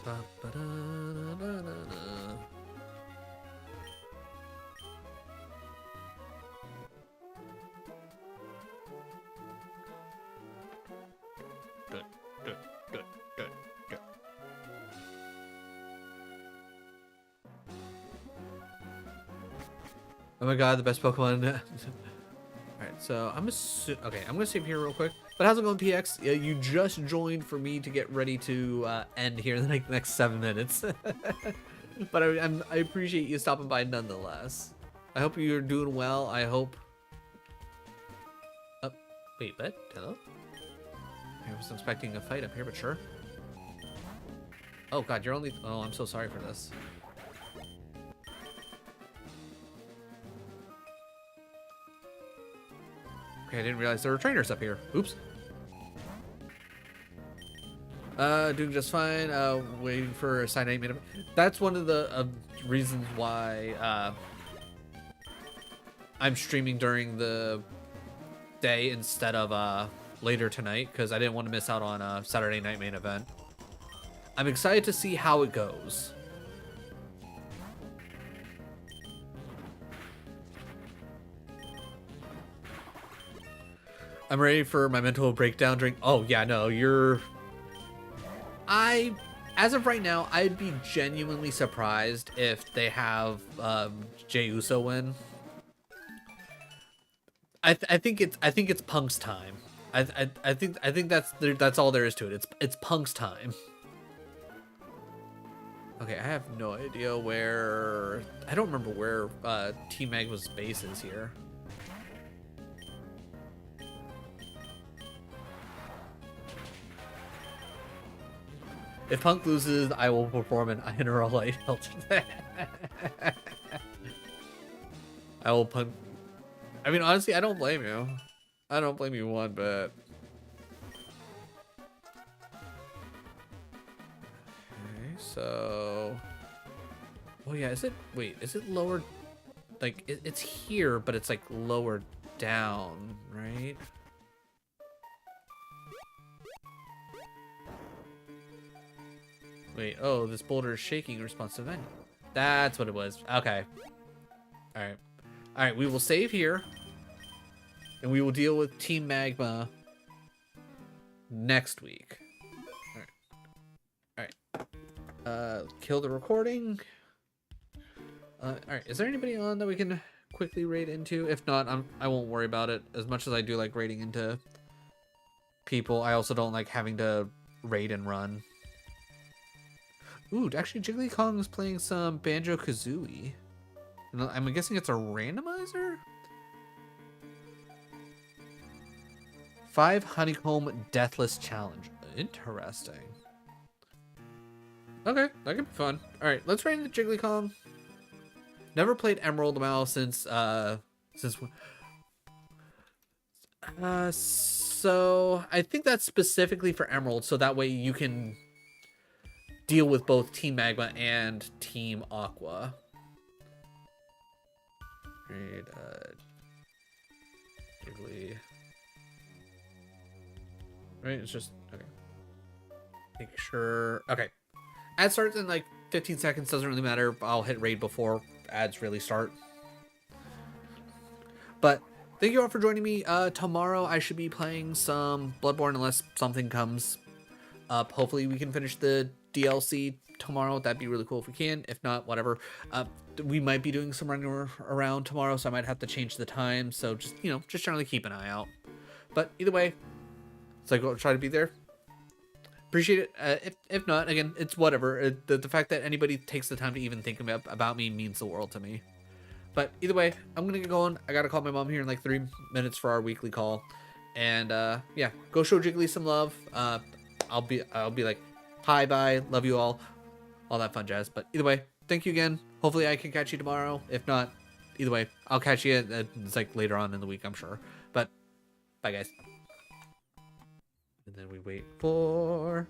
Speaker 1: Ba, ba, da, da, da, da. Good, good, good, good, good. Oh my god, the best Pokemon. Alright, so I'm gonna save here real quick. But how's it going, PX? Yeah, you just joined for me to get ready to end here in the next 7 minutes. But I appreciate you stopping by nonetheless. I hope you're doing well. I hope. Oh, wait, what? Hello? I was expecting a fight up here, but sure. Oh god, you're only. Oh, I'm so sorry for this. Okay, I didn't realize there were trainers up here. Oops. Doing just fine. Waiting for a side 8 minute. That's one of the reasons why I'm streaming during the day instead of later tonight, because I didn't want to miss out on a Saturday night main event. I'm excited to see how it goes. I'm ready for my mental breakdown during. Oh yeah, no, you're. As of right now, I'd be genuinely surprised if they have Jaizu win. I think it's Punk's time. I think that's all there is to it. It's Punk's time. Okay, I have no idea where. I don't remember where Team Magma's base is here. If Punk loses, I will perform an INRL light hilt. I will Punk. I mean, honestly, I don't blame you. I don't blame you one bit. Okay, so. Oh yeah, is it? Wait, is it lower? Like it's here, but it's like lower down, right? Wait, oh, this boulder is shaking in response to the event. That's what it was. Okay. All right. All right, we will save here. And we will deal with Team Magma next week. All right. All right. Kill the recording. All right. Is there anybody on that we can quickly raid into? If not, I won't worry about it. As much as I do like raiding into people, I also don't like having to raid and run. Ooh, actually, Jiggly Kong is playing some Banjo-Kazooie. I'm guessing it's a randomizer? 5 Honeycomb Deathless Challenge. Interesting. Okay, that could be fun. All right, let's raid into Jiggly Kong. Never played Emerald Mouse since so I think that's specifically for Emerald, so that way you can deal with both Team Magma and Team Aqua. Raid Jiggly. Right, it's just okay. Make sure. Okay, ad starts in like 15 seconds. Doesn't really matter. I'll hit raid before ads really start. But thank you all for joining me. Tomorrow I should be playing some Bloodborne unless something comes up. Hopefully we can finish the DLC tomorrow. That'd be really cool if we can. If not, whatever. We might be doing some running around tomorrow, so I might have to change the time. So just just generally keep an eye out. But either way, so I'll try to be there. Appreciate it. If not, again, it's whatever. The fact that anybody takes the time to even think about me means the world to me. But either way, I'm gonna get going. I gotta call my mom here in like 3 minutes for our weekly call, and yeah, go show Jiggly some love. I'll be like, hi, bye, love you all that fun jazz. But either way, thank you again. Hopefully, I can catch you tomorrow. If not, either way, I'll catch you. It's like later on in the week, I'm sure. But bye, guys. And then we wait for.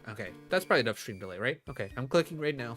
Speaker 1: Okay, that's probably enough stream delay, right? Okay, I'm clicking right now.